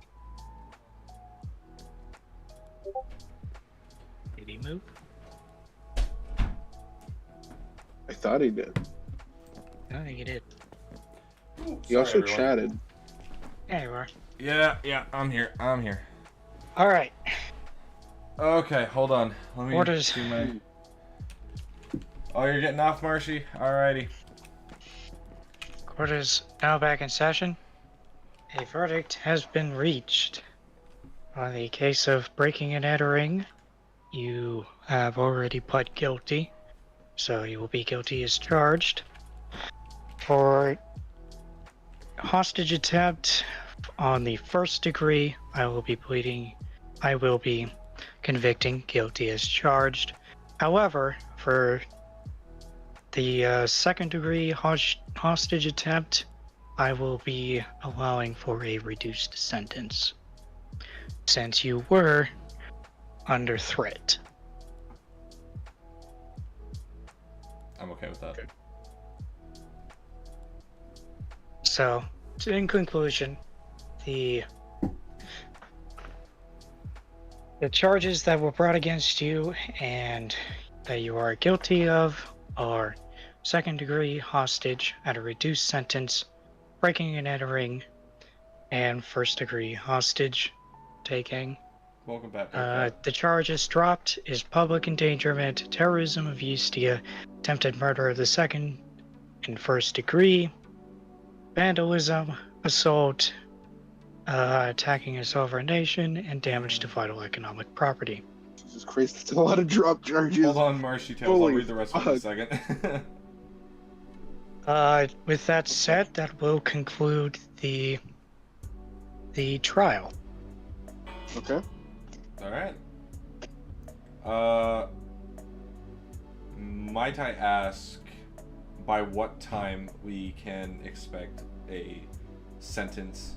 Did he move? I thought he did. I don't think he did. He also chatted. There you are. Yeah, I'm here. Alright. Okay, hold on. Let me Orders. do my... Oh, you're getting off, Marshy? Alrighty. Court is now back in session. A verdict has been reached. On the case of breaking and entering, you have already pled guilty, so you will be guilty as charged. For hostage attempt on the first degree, I will be convicting guilty as charged. However, for the second-degree hostage attempt, I will be allowing for a reduced sentence, since you were under threat. I'm okay with that. Okay. So, in conclusion, the charges that were brought against you and that you are guilty of are second-degree hostage at a reduced sentence, breaking and entering, and first-degree hostage taking. Welcome back. Bearcat. The charges dropped is public endangerment, terrorism of Eustia, attempted murder of the second and first degree, vandalism, assault, attacking a sovereign nation, and damage to vital economic property. Jesus Christ, that's a lot of drop charges. Hold on, Marshy Tails. I'll Holy read the rest of it in a second. With that said, that will conclude the trial. Okay. Alright. Might I ask by what time we can expect a sentence?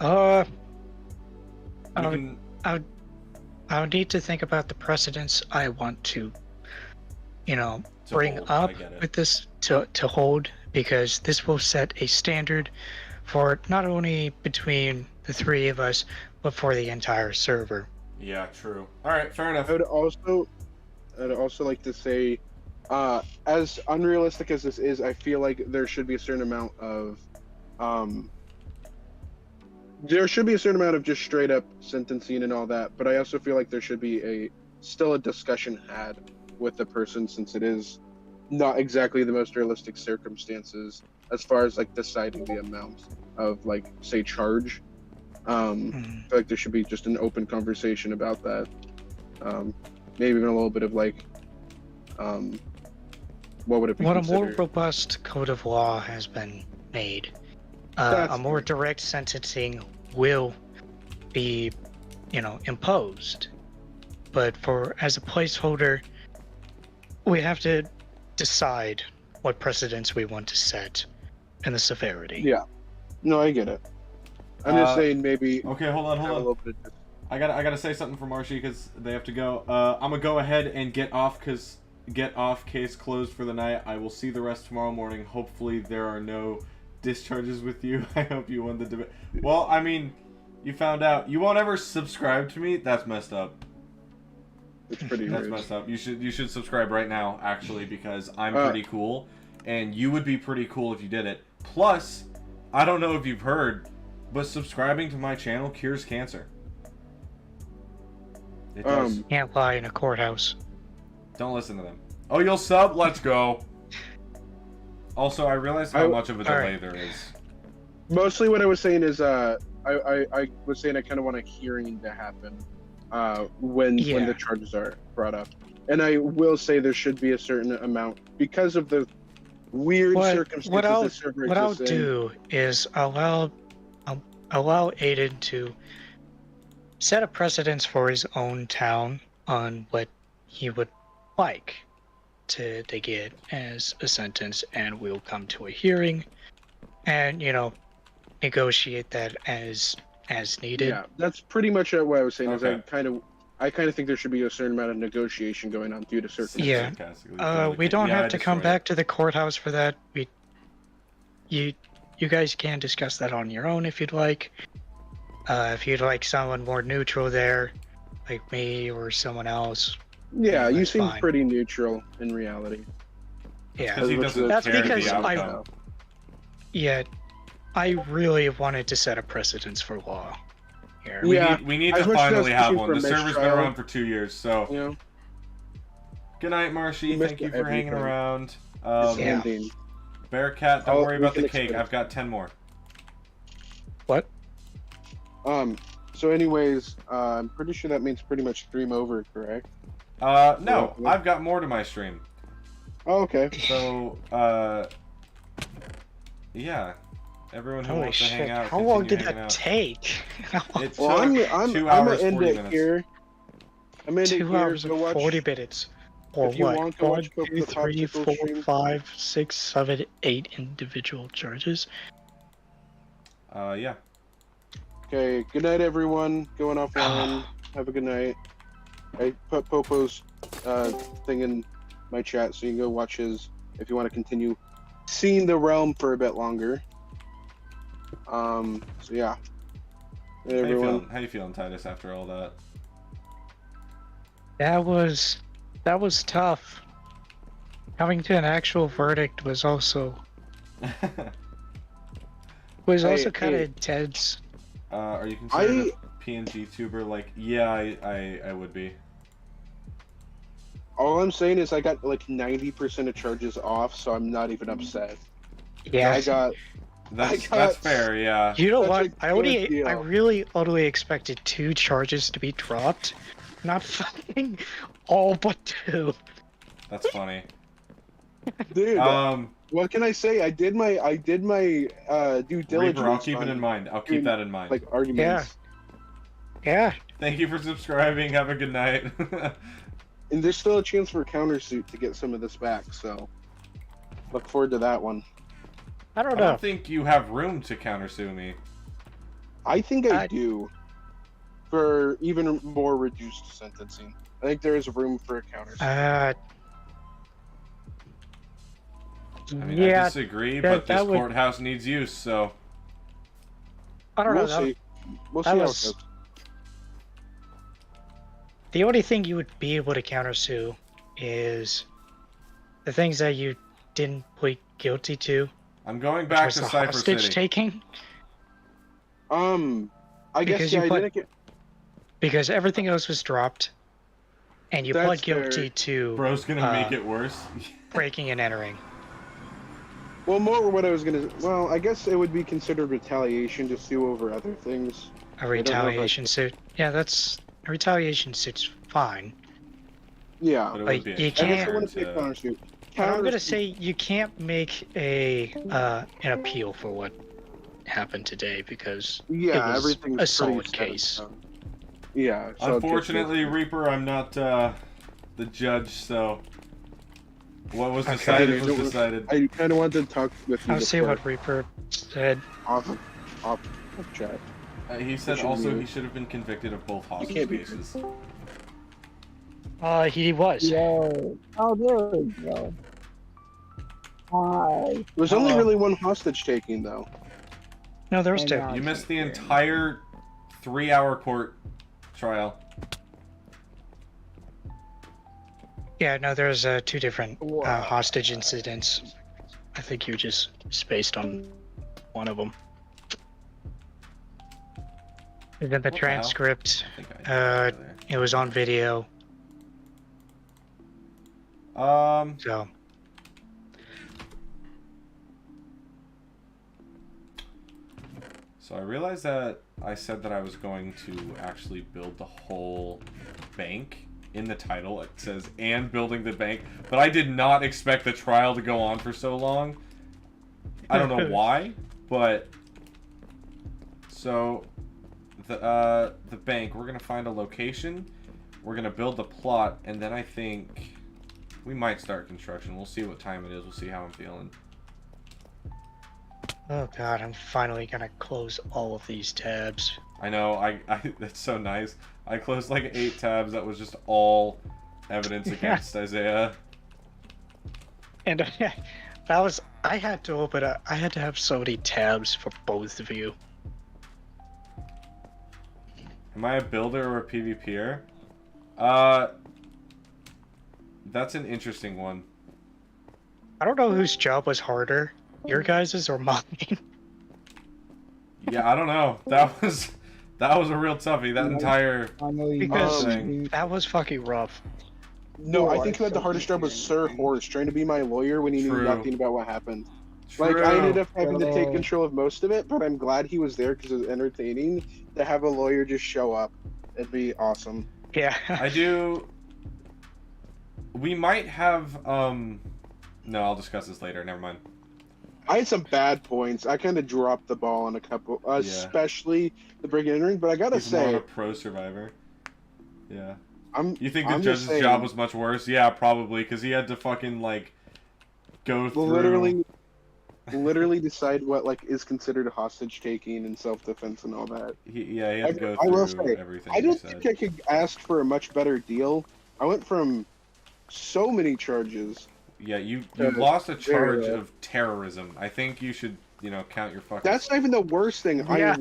I We would, can- I would need to think about the precedents I want to, to bring hold, up I get it. with this to hold, because this will set a standard for not only between the three of us, but for the entire server. Yeah, true. Alright, fair enough. I'd also like to say, as unrealistic as this is, I feel like there should be a certain amount of, just straight up sentencing and all that. But I also feel like there should be still a discussion had with the person, since it is not exactly the most realistic circumstances as far as like deciding the amount of, like, say, charge. I feel like there should be just an open conversation about that. Maybe even a little bit of like, what would it be When a more considered? robust code of law has been made, That's a more true. direct sentencing will be, imposed. But as a placeholder, we have to decide what precedents we want to set and the severity. Yeah. No, I get it. I'm just saying maybe Okay, hold on, have a hold on. little bit of I gotta say something for Marshy because they have to go. I'm gonna go ahead and get off case closed for the night. I will see the rest tomorrow morning. Hopefully there are no discharges with you. I hope you won the debate. Well, I mean, you found out. You won't ever subscribe to me? That's messed up. It's pretty That's rude. messed up. You should subscribe right now, actually, because I'm Uh, pretty cool, and you would be pretty cool if you did it. Plus, I don't know if you've heard, but subscribing to my channel cures cancer. It does. Can't lie in a courthouse. Don't listen to them. Oh, you'll sub? Let's go. Also, I realize how much of a delay Alright. there is. Mostly what I was saying is I was saying I kind of want a hearing to happen when Yeah. the charges are brought up. And I will say there should be a certain amount because of the weird circumstances this server What I'll exists in. do is allow Aiden to set a precedence for his own town on what he would like to get as a sentence, and we'll come to a hearing and negotiate that as needed. Yeah, that's pretty much what I was saying. Is Okay. I kind of think there should be a certain amount of negotiation going on due to certain. Yeah. Sarcastically. We don't Yeah, I have to come destroyed back to the courthouse for that. You guys can discuss that on your own if you'd like. If you'd like someone more neutral there, like me or someone else. Yeah, you That's seem fine. pretty neutral in reality. Yeah. Because he doesn't That's care because the I- outcome. Yeah, I really wanted to set a precedence for law here. Yeah. We need As to much as I was finally have pushing one. for The server's been mistrial- around for 2 years, so You know, good night, Marshy. We missed Thank you for hanging everything. around. it's Yeah. ending. Bearcat, don't worry we about the can cake. explain. I've got 10 more. What? So anyways, I'm pretty sure that means pretty much stream over, correct? No, Yeah. I've got more to my stream. Oh, okay. So, yeah. Everyone who Holy wants to hang shit! out, How long continue did hanging that out. take? It took Well, I'm 2 gonna hours, end 40 it minutes. here. I'm gonna end it 2 here. hours Go and watch. 40 minutes. Or If you what? want, go 1, watch Pope 2, the 3, Popsicle 4, stream. 5, 6, 7, 8 individual charges. Yeah. Okay. Good night, everyone. Going offline. Have a good night. I put Popo's thing in my chat, so you can go watch his if you want to continue seeing the realm for a bit longer. So yeah. Hey, everyone. How you feeling, Titus, after all that? That was tough. Coming to an actual verdict was also kind of intense. Are you considered a PNG tuber? Like, yeah, I would be. All I'm saying is I got like 90% of charges off, so I'm not even upset. Yeah. That's fair, yeah. You know what? a good deal. I really only expected 2 charges to be dropped, not fucking all but 2. That's funny. Dude, what can I say? I did my due diligence. Reaper, I'll keep it in mind. I'll keep that in mind. Like arguments. Yeah. Thank you for subscribing. Have a good night. And there's still a chance for countersuit to get some of this back, so look forward to that one. I don't I know. don't think you have room to countersue me. I think I do. For even more reduced sentencing. I think there is room for a countersuit. I mean, yeah, I disagree, but this courthouse needs use, so... I don't know. We'll see. We'll see that how was- it goes. The only thing you would be able to countersue is the things that you didn't plead guilty to. I'm going Which back was to the Cypher hostage City. taking. I guess Because yeah, you I put- didn't get. Because everything else was dropped, and you pled That's guilty fair. to Bro's gonna make it worse. breaking and entering. Well, more what I was gonna. Well, I guess it would be considered retaliation to sue over other things. A retaliation suit. Yeah, that's a retaliation suit's fine. Yeah. But it Like, would be a you I guess I can't- want to say countersuit. But I'm gonna Countersuit- say you can't make an appeal for what happened today because Yeah, it was everything's a pretty solid set in case. stone. Yeah. so Unfortunately, Reaper, I'm not the judge, so what was Okay. decided was decided. I kind of wanted to talk with you. I'll see before- what Reaper said. off chat. He said should also be- he should have been convicted of both hostage can't be- cases. He was. Yo, how good, bro? Hi. There's only Hello. really one hostage taking though. No, there was Hang 2. on. You missed the entire 3-hour court trial. Yeah, no, there's 2 different hostage incidents. I think you just spaced on one of them. And then the What the hell? transcript, I think I did it was on video, there. so So I realized that I said that I was going to actually build the whole bank. In the title it says, and building the bank, but I did not expect the trial to go on for so long. I don't know why, but so the bank, we're gonna find a location, we're gonna build the plot, and then I think we might start construction. We'll see what time it is, we'll see how I'm feeling. oh god, I'm finally gonna close all of these tabs. I know, I that's so nice. I closed like 8 tabs that was just all evidence against Isaiah. And that was, I had to open up, I had to have so many tabs for both of you. Am I a builder or a PvPer? That's an interesting one. I don't know whose job was harder, your guys's or mine. Yeah, I don't know. That was a real toughie. That entire Finally, Because- thing. That was fucking rough. No, I No, think who had the hardest job was Sir Horse, trying to be my lawyer when he knew True. nothing about what happened. True. Like, I ended up having to take Bro. control of most of it, but I'm glad he was there because it was entertaining to have a lawyer just show up. It'd be awesome. Yeah. I do. We might have. No, I'll discuss this later. Never mind. I had some bad points. I kind of dropped the ball on a couple, especially the break and entering. But I gotta He's more of say, a pro survivor. Yeah. You think the I'm judge's just saying, job was much worse? Yeah, probably, because he had to fucking like go through. literally decide what like is considered hostage taking and self defense and all that. He had to go I will through say, everything. I he don't said. think I could ask for a much better deal. I went from so many charges. Yeah, you lost a charge low. of terrorism. I think you should, count your fucking. That's not even the worst thing. Yeah.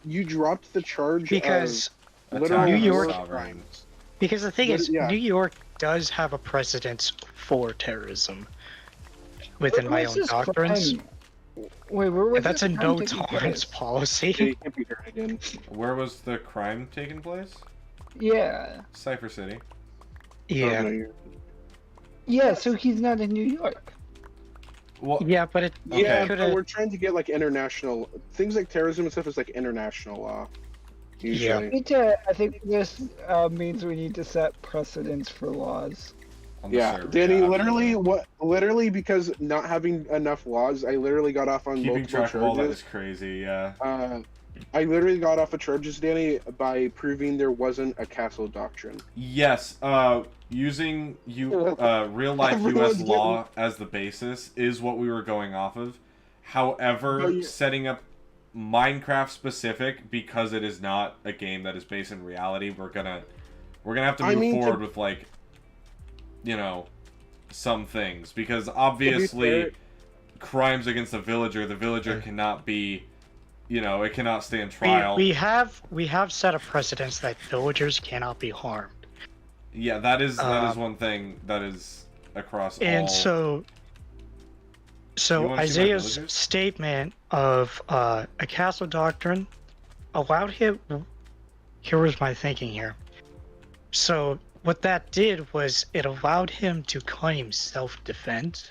You dropped the charge Because of literal New York- war crimes. because the thing is, Yeah. New York does have a precedence for terrorism within my own doctrines. Wait, where was And that's a this crime no taking tolerance place? policy. It can't be heard again. Where was the crime taking place? Yeah. Cypher City. Yeah. Oh, no, you're- Yeah, so he's not in New York. Well, Yeah, but it Yeah, could but have. we're trying to get like international things like terrorism and stuff is like international law. Usually. I think this means we need to set precedents for laws. on the Yeah, server, Danny. yeah. Literally, because not having enough laws, I literally got off on Keeping multiple track of all that charges. is crazy. Yeah. I literally got off of charges, Danny, by proving there wasn't a castle doctrine. Yes. Using real life Everyone's U.S. law as the basis is what we were going off of. However, Oh, yeah. setting up Minecraft specific, because it is not a game that is based in reality, we're gonna have to move forward with like, some things, because obviously fair- crimes against the villager cannot be, it cannot stand trial. We have set a precedence that villagers cannot be harmed. Yeah, that is one thing that is across all. And so You wanna see my Isaiah's villagers? statement of a castle doctrine allowed him. Here was my thinking here. So what that did was it allowed him to claim self-defense.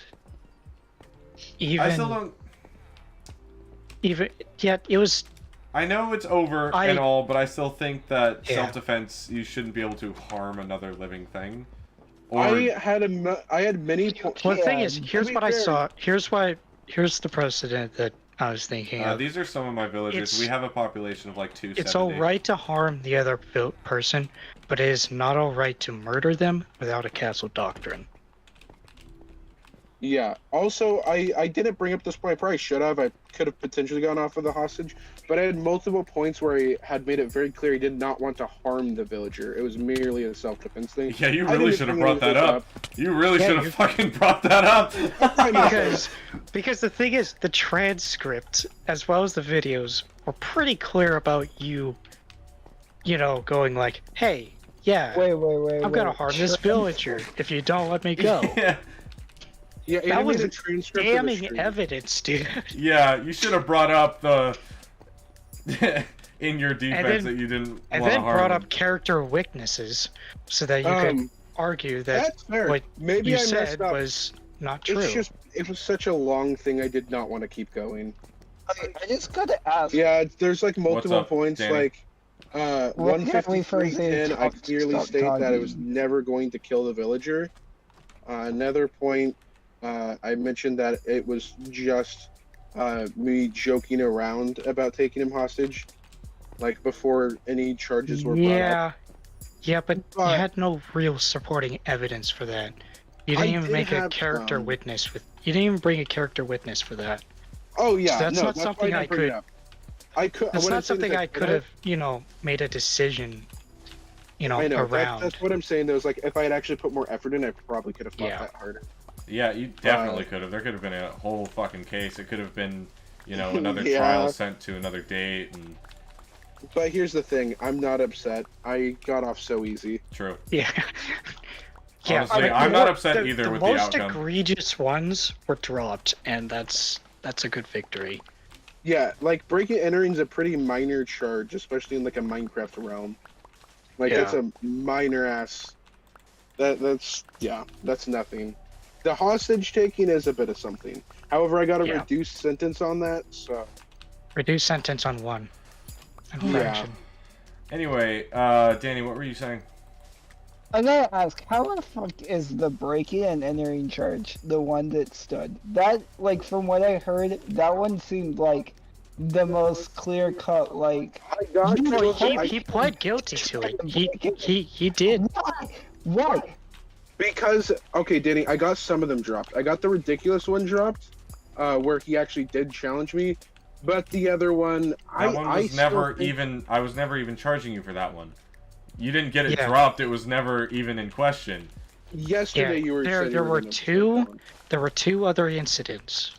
I still don't. Yet it was. I know it's over and all, but I still think that self-defense, you shouldn't be able to harm another living thing. Or I had many. Well, the thing is, to here's be what I fair- saw. Here's the precedent that I was thinking of. these are some of my villagers. We have a population of like 270. It's alright to harm the other person, but it is not alright to murder them without a castle doctrine. Yeah. Also, I didn't bring up this point. I probably should have. I could have potentially gone off of the hostage, but I had multiple points where I had made it very clear he did not want to harm the villager. It was merely a self-defense thing. Yeah, you I really didn't should have bring brought that anything up. You really should have fucking brought that up. Because the thing is, the transcript as well as the videos were pretty clear about you going like, hey, yeah, Wait. I'm gonna harm this villager if you don't let me go. Yeah. Yeah, That was a transcript of the damning stream. evidence, dude. Yeah, you should have brought up the in your defense then- that you didn't And want to then harm brought them. up character weaknesses so that you could argue that That's fair. what Maybe you I said messed up. was not true. It's just it was such a long thing. I did not want to keep going. I just gotta ask. Yeah, there's like multiple up, points. Danny? Like What can we 153.10, I stop clearly state that I was talking? never going to kill the villager. Another point, I mentioned that it was just me joking around about taking him hostage, like before any charges were brought up. Yeah, but you But- had no real supporting evidence for that. You didn't I even did make a have character some. witness with. You didn't even bring a character witness for that. Oh yeah, That's no, not that's something why I didn't bring it could- up. I could. That's what I'm not saying is something I could have, made a decision, I know. around. That's what I'm saying. Though, is like if I had actually put more effort in, I probably could have fought Yeah. that harder. Yeah, you definitely could have. There could have been a whole fucking case. It could have been, another Yeah. trial sent to another date. And But here's the thing: I'm not upset. I got off so easy. true. Yeah. Yeah, Honestly, the I'm not mo- upset either the with the most outcome. egregious ones were dropped, and that's a good victory. Yeah, like breaking and entering is a pretty minor charge, especially in like a Minecraft realm. Like Yeah. it's a minor ass. That's nothing. The hostage taking is a bit of something. However, I got a Yeah. reduced sentence on that, so Reduce sentence on one. Yeah. Infraction. Anyway, Danny, what were you saying? I gotta ask, how the fuck is the breaking and entering charge the one that stood? That, like, from what I heard, that one seemed like the most clear cut. Like, I got you two Well, of them. he pled guilty to it. He did. Why? Because, okay, Danny, I got some of them dropped. I got the ridiculous one dropped, where he actually did challenge me, but the other one, That one was still never think- even. I was never even charging you for that one. You didn't get it Yeah. dropped. It was never even in question. Yesterday Yeah, you were there- saying there you were gonna two- that one. There were 2 other incidents,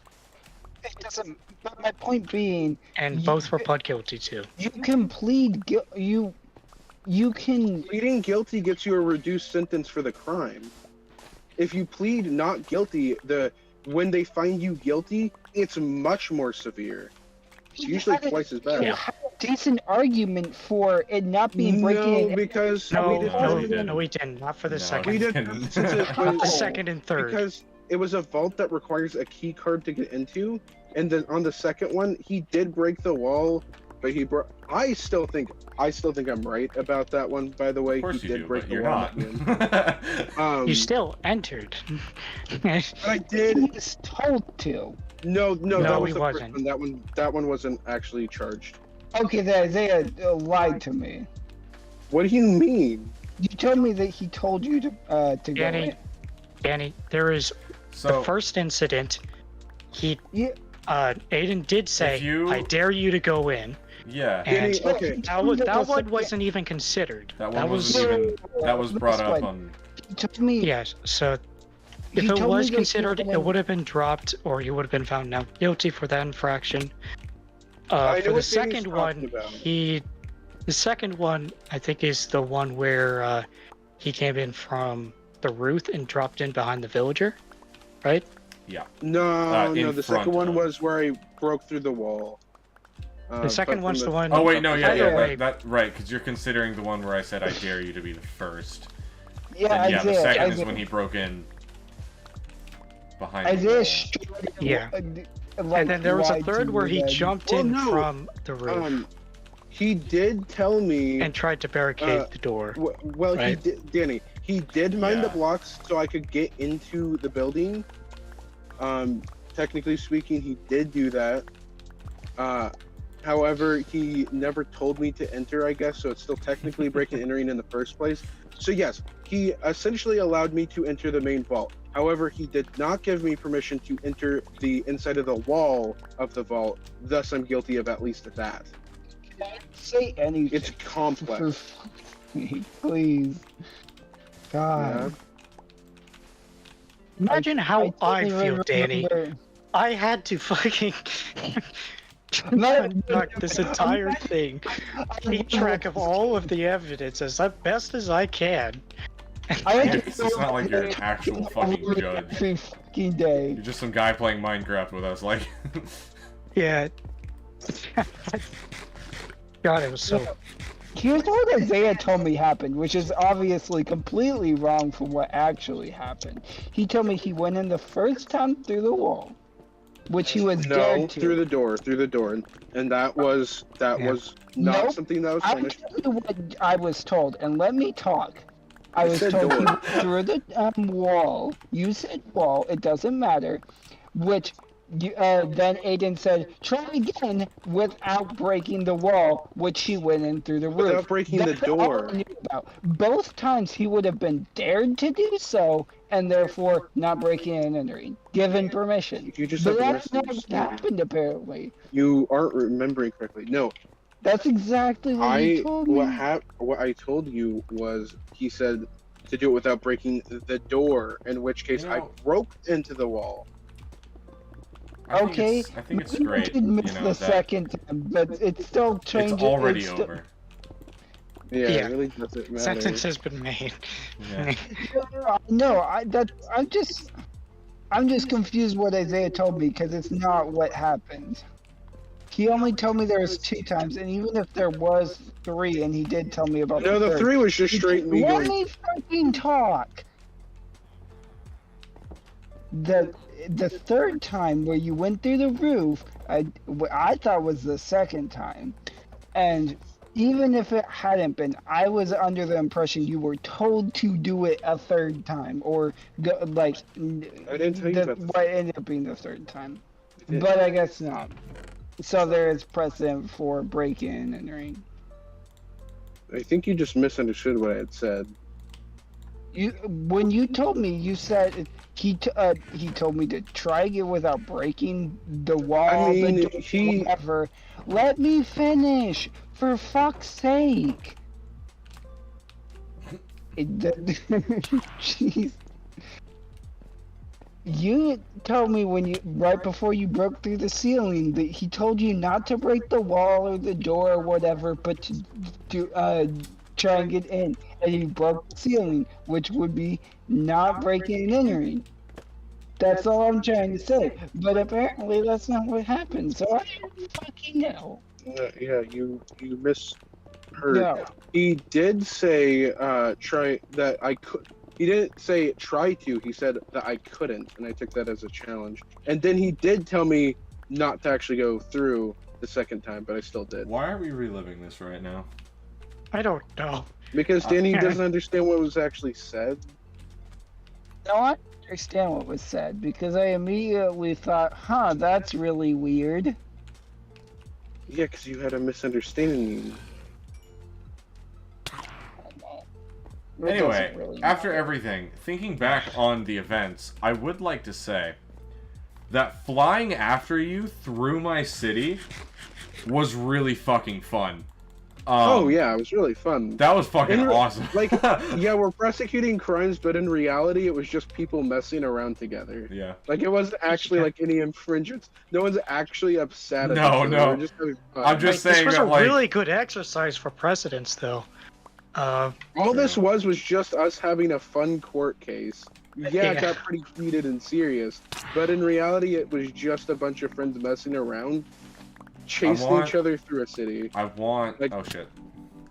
It doesn't. But my point being, and You- both were pled guilty to. you can plead you can. Pleading guilty gets you a reduced sentence for the crime. If you plead not guilty, when they find you guilty, it's much more severe. It's usually twice as bad. Yeah. Decent argument for it not being breaking. No, and- because No, we did no, he didn't. no, he didn't. Not for the No, second. We did- didn't. since it Not the was- second and third. because it was a vault that requires a key card to get into, and then on the second one, he did break the wall, but he broke. I still think I'm right about that one. By the way, Of course he you did do, break but the you're wall. not. At the end. You still entered. But I did. He was told to. No, No, that was he the first wasn't. one. That one wasn't actually charged. Okay, then Isaiah lied to me. What do you mean? You told me that he told you to go Danny, in. Danny, there is the So first incident. He, Yeah. Aiden did say, If you- "I dare you to go in," yeah, and Danny, okay. that one wasn't even considered. that one wasn't even. That was brought up on. He told me. Yes, so if He it told me was that he considered, went it in- would have been dropped, or you would have been found not guilty for that infraction. I know For the what Danny's second talking one, about. the second one, I think, is the one where he came in from the roof and dropped in behind the villager, right? No, in no. The front second one of. was where I broke through the wall. The second one's the one. Oh wait, no, yeah, Either yeah, way- that right, because you're considering the one where I said I dare you to be the first. Yeah, Then, yeah, the Isaiah. second is Isaiah, when he broke in behind. the Isaiah wall. straight- Yeah. like, And then there was a lied to third me where he then. jumped Well, in no. from the roof He did tell me. and tried to barricade uh, the door. Well, he Right. did, Danny. He did mine the Yeah. blocks so I could get into the building. Technically speaking, he did do that. However, he never told me to enter, I guess, so it's still technically breaking and entering in the first place. So yes, he essentially allowed me to enter the main vault. However, he did not give me permission to enter the inside of the wall of the vault. Thus, I'm guilty of at least that. Say anything. It's complex. Please. God. Imagine how I totally feel, Danny. remember- I had to fucking No, conduct this entire thing, keep track of all of the evidence as best as I can. I had to It's not like you're an actual fucking judge. every fucking day. You're just some guy playing Minecraft with us, like. Yeah. God, it was so. Here's what Isaiah told me happened, which is obviously completely wrong from what actually happened. He told me he went in the first time through the wall, which he was No, dared to. through the door, and that was Yeah. not Nope. something that was I punished. tell you what I was told, and let me talk. I You was said told he door. went through the wall. You said wall. It doesn't matter. Which then Aiden said, try again without breaking the wall, which he went in through the roof. Without breaking the That's all door. I knew about. Both times he would have been dared to do so, and therefore not breaking and entering, given permission. You just But have the that's rest not of your what story. happened, apparently. You aren't remembering correctly. No, That's exactly what he told me. what I told you was he said to do it without breaking the door, in which case You I know- broke into the wall. Okay, I think it's maybe I great. did miss You know, the that second time, but it still changes. it's already it's still- over. Yeah, Yeah. it really doesn't matter. Sentence has been made. Yeah. No, I'm just confused what Isaiah told me because it's not what happened. He only told me there was 2 times, and even if there was 3, and he did tell me about No, the the third, 3 was just straight me Let going. me fucking talk. The third time where you went through the roof, I thought was the second time, and even if it hadn't been, I was under the impression you were told to do it a third time, or go, like I didn't tell you about the what ended up being the third time. didn't. But I guess not. So there is precedent for break-in and entering. I think you just misunderstood what I had said. When you told me, you said he told me to try it without breaking the wall, I mean, the door, whatever. Let me finish, for fuck's sake. Jeez. You told me right before you broke through the ceiling that he told you not to break the wall or the door or whatever, but to try and get in, and you broke the ceiling, which would be not breaking and entering. That's all I'm trying to say. But apparently that's not what happened, so I don't fucking know. Yeah, you misheard. No. He did say try that I could. He didn't say try to. He said that I couldn't, and I took that as a challenge. And then he did tell me not to actually go through the second time, but I still did. Why are we reliving this right now? I don't know. Because Danny doesn't understand what was actually said. No, I understand what was said, because I immediately thought, huh, that's really weird. Yeah, because you had a misunderstanding. It Anyway, doesn't really after matter. everything, thinking back on the events, I would like to say that flying after you through my city was really fucking fun. Oh yeah, it was really fun. That was fucking awesome. Like, yeah, we're prosecuting crimes, but in reality, it was just people messing around together. Yeah. Like, it wasn't actually like any infringements. No one's actually upset at No, each other. no. We're just having fun. I'm just This saying was that, a like, really good exercise for precedents, though. All this was just us having a fun court case. Yeah, it got pretty heated and serious, but in reality, it was just a bunch of friends messing around, chasing each other through a city. I want. Like, oh shit.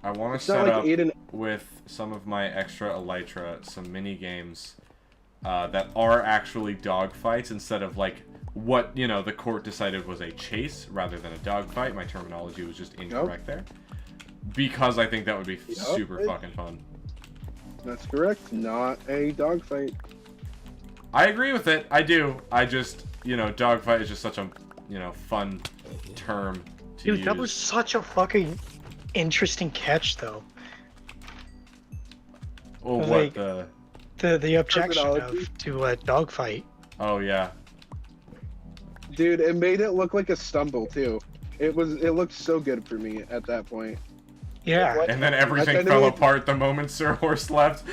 I want to it's not set like up Aiden. with some of my extra elytra some mini games that are actually dogfights instead of like what the court decided was a chase rather than a dogfight. My terminology was just incorrect there. Because I think that would be super fucking fun. That's correct. Not a dogfight. I agree with it. I do. I just, dogfight is just such a, fun term to use. Dude, that was such a fucking interesting catch, though. Oh, like, what the objection terminology? to a dogfight. Oh yeah. Dude, it made it look like a stumble too. It looked so good for me at that point. Yeah. And then everything Like, I fell know- apart the moment Sir Horse left.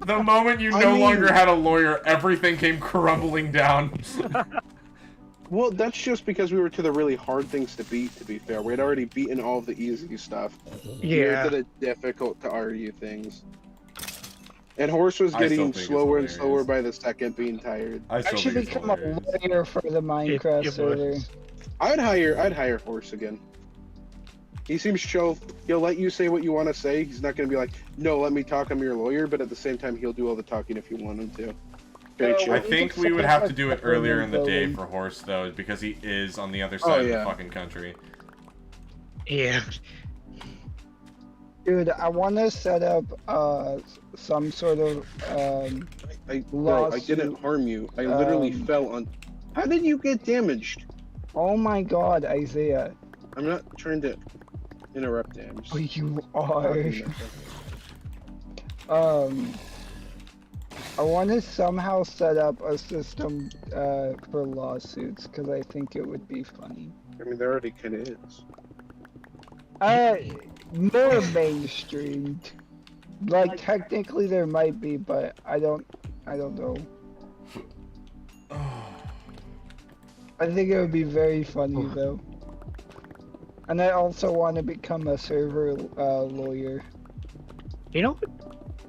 The moment you no longer had a lawyer, everything came crumbling down. Well, that's just because we were to the really hard things to beat, to be fair. We had already beaten all of the easy stuff. We were Yeah. to the difficult to argue things. And Horse was I still getting think it's slower and hilarious. slower by the second, being tired. I I still should think it's become a hilarious. lawyer for the Minecraft It server. was. I'd hire Horse again. He seems chill. He'll let you say what you want to say. He's not going to be like, no, let me talk, I'm your lawyer, but at the same time, he'll do all the talking if you want him to. Very No, chill. I think we would have to do it earlier in the day for Horse, though, because he is on the other side of the yeah. fucking country. Yeah. Dude, I want to set up some sort of Bro, I didn't lawsuit. harm you. I literally fell on... How did you get damaged? Oh my God, Isaiah. I'm not trying to interrupt him. Oh, you are. I want to somehow set up a system for lawsuits because I think it would be funny. I mean, there already kind of is. More mainstream. Like technically there might be, but I don't know. I think it would be very funny though. And I also want to become a server lawyer. Do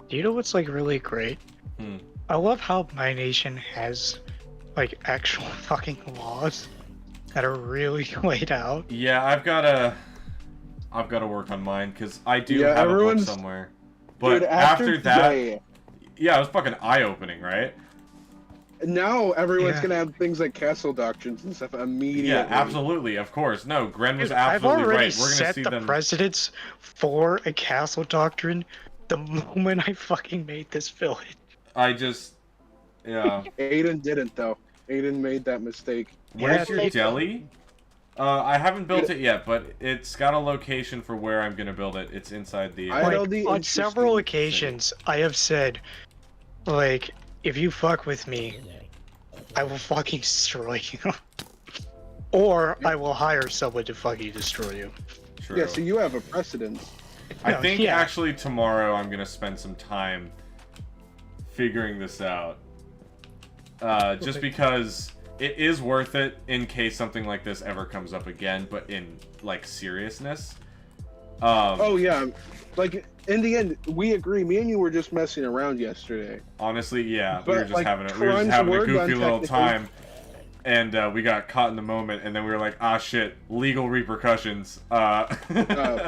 you know what's like really great? Hmm. I love how my nation has like actual fucking laws that are really laid out. Yeah, I've got to work on mine, because I do Yeah, have a book everyone's- somewhere. But Dude, after that... today, Yeah, it was fucking eye-opening, right? now everyone's Yeah. gonna have things like castle doctrines and stuff immediately. Yeah, absolutely, of course. No, Gren was Dude, I've absolutely already right. We're gonna set see the them. precedence for a castle doctrine the moment I fucking made this village. I just, yeah. Aiden didn't though. Aiden made that mistake. Where's Yeah, your it- deli? I haven't built it yet, but it's got a location for where I'm gonna build it. It's inside the. I had all Like, the on several interesting occasions, I have said, like, if you fuck with me, I will fucking destroy you. Or I will hire someone to fucking destroy you. True. Yeah, so you have a precedent. I No, think yeah. actually tomorrow I'm gonna spend some time figuring this out. Just because it is worth it in case something like this ever comes up again, but in like seriousness. Oh yeah, like in the end, we agree. Me and you were just messing around yesterday. Honestly, yeah, But, we were just like, having a crimes were goofy done little technically. time, and we got caught in the moment, and then we were like, ah, shit, legal repercussions.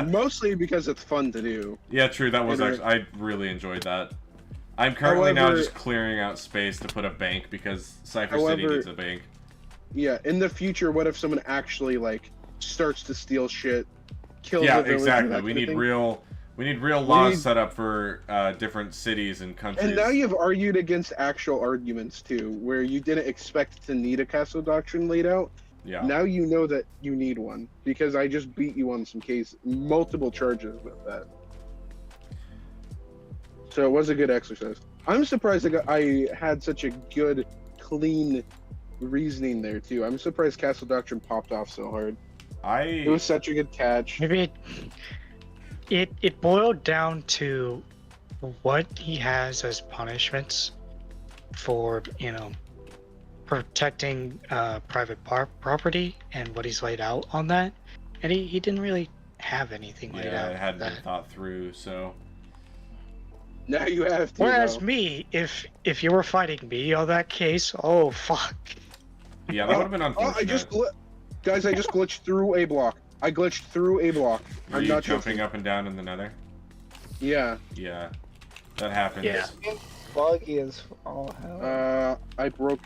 Mostly because it's fun to do. Yeah, true. That was Inter- actually I really enjoyed that. I'm currently now However- just clearing out space to put a bank because Cypher City However- needs a bank. Yeah, in the future, what if someone actually like starts to steal shit, kills Yeah, the village, exactly. that We kind of need thing? real laws need- set up for different cities and countries. And now you've argued against actual arguments too, where you didn't expect to need a castle doctrine laid out. Yeah. Now you know that you need one because I just beat you on some multiple charges with that. So it was a good exercise. I'm surprised I had such a good, clean reasoning there too. I'm surprised Castle Doctrine popped off so hard. It was such a good catch. Maybe it boiled down to what he has as punishments for, you know, protecting private property and what he's laid out on that. And he didn't really have anything laid Yeah, out. it hadn't that. been thought through, so Now you have to. Whereas though. me, if you were fighting me on that case, oh fuck. yeah, that would have been Oh, unfortunate. guys, I just glitched through a block. I glitched through a block. Were I'm you not jumping joking. up and down in the nether? Yeah. Yeah, that happens. Yeah. Buggy as all hell. I broke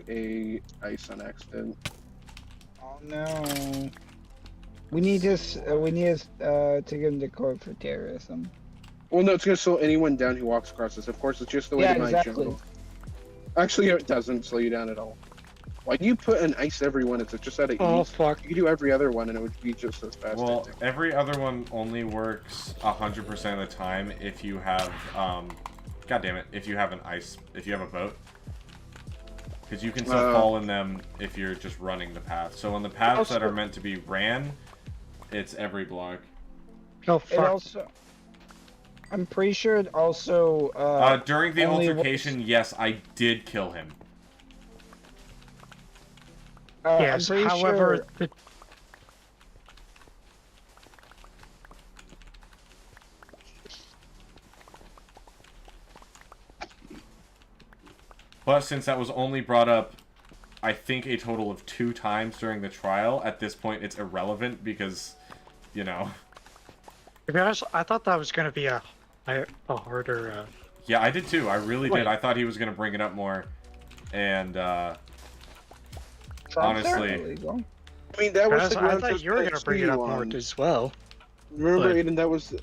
a ice on accident. Oh no. We need to take him to court for terrorism. Well, no, it's gonna slow anyone down who walks across this. Of course, it's just the way Yeah, the mine exactly. jungle. Actually, it doesn't slow you down at all. Why do you put an ice every one? It's just out of Oh ease. fuck. You could do every other one, and it would be just as fast. I Well, think. every other one only works 100% of the time if you have, God damn it, if you have a boat. Because you can still fall in them if you're just running the path. So on the paths that are meant to be ran, it's every block. Oh It fuck. also, I'm pretty sure it also. During the only altercation, yes, I did kill him. Yes, I'm pretty however, sure, the But since that was only brought up, I think, a total of 2 times during the trial, at this point it's irrelevant because, you know... to be honest, I thought that was gonna be a harder. Yeah, I did too. I really did. Wait. I thought he was going to bring it up more. And, Trump's honestly- illegal. I mean, that was the I grounds I thought was you were going gonna to bring sue it you up more on. as well. Remember, but- Aiden,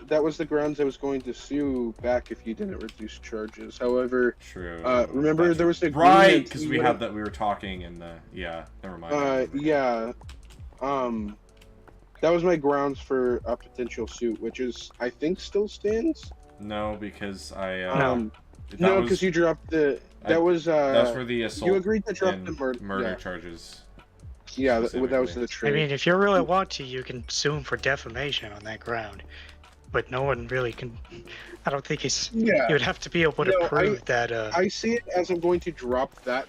that was the grounds I was going to sue back if you didn't reduce charges. However, true. remember That's there was the right, agreement because you we would- had that. We were talking in the... Yeah, never mind. yeah. That was my grounds for a potential suit, which is, I think, still stands. No, because I... No. that No, was- because you dropped the. I- That was. That's for the assault You agreed to drop and the murder charges. Yeah, that was specifically. the I trade. mean, if you really want to, you can sue him for defamation on that ground. But no one really can. I don't think he's. Yeah. You would have to be able to No, prove that. I see it as I'm going to drop that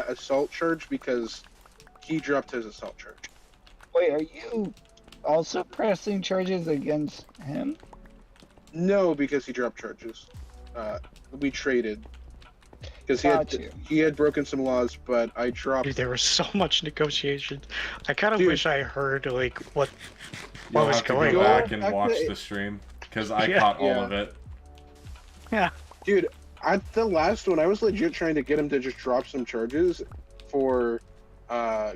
assault charge because he dropped his assault charge. Wait, are you also pressing charges against him? No, because he dropped charges. We traded because Got you. he had broken some laws, but I dropped. Dude, there was so much negotiation. I kind of Dude. wish I heard like what You'll was have to going go on. back and Back watch to- the stream, because I Yeah. caught all Yeah. of it. Yeah. Dude, at the last one, I was legit trying to get him to just drop some charges for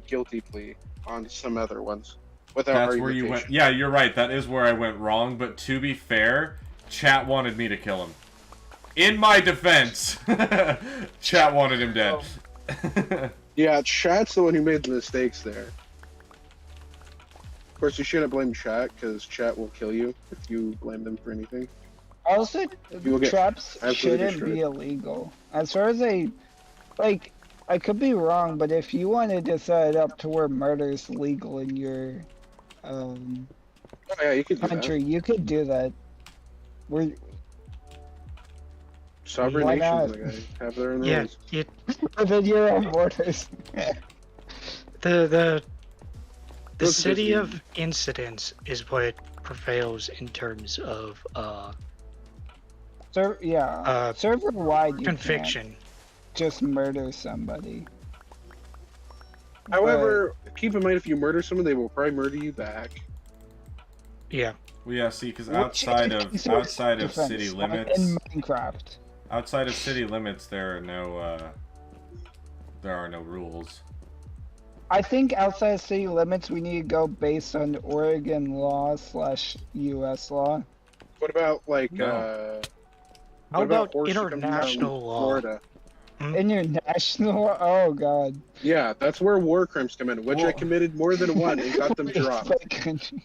guilty plea on some other ones without That's where you went. Yeah, you're right. That is where I went wrong. But to be fair, chat wanted me to kill him. In my defense, chat wanted him dead. Yeah, chat's the one who made the mistakes there. Of course, you shouldn't blame chat, because chat will kill you if you blame them for anything. Also, traps shouldn't destroyed. be illegal. As far as like, I could be wrong, but if you wanted to set it up to where murder is legal in your Oh yeah, you could do country, that. you could do that. We're Sovereign Why nations, not? my guy, have their own Yeah, rules. within your own borders. the Those are city the- of incidents is what prevails in terms of Server wide, you conviction. can't just murder somebody. However, keep in mind if you murder someone, they will probably murder you back. Yeah. Well, yeah. See, because Which outside of is city defense, limits, in Minecraft. outside of city limits, there are no rules. I think outside city limits, we need to go based on Oregon law / U.S. law. What about like No. How what about horse that comes from international law? Florida? International, oh god. Yeah, that's where war crimes come in, which I Well- committed more than one and got them dropped.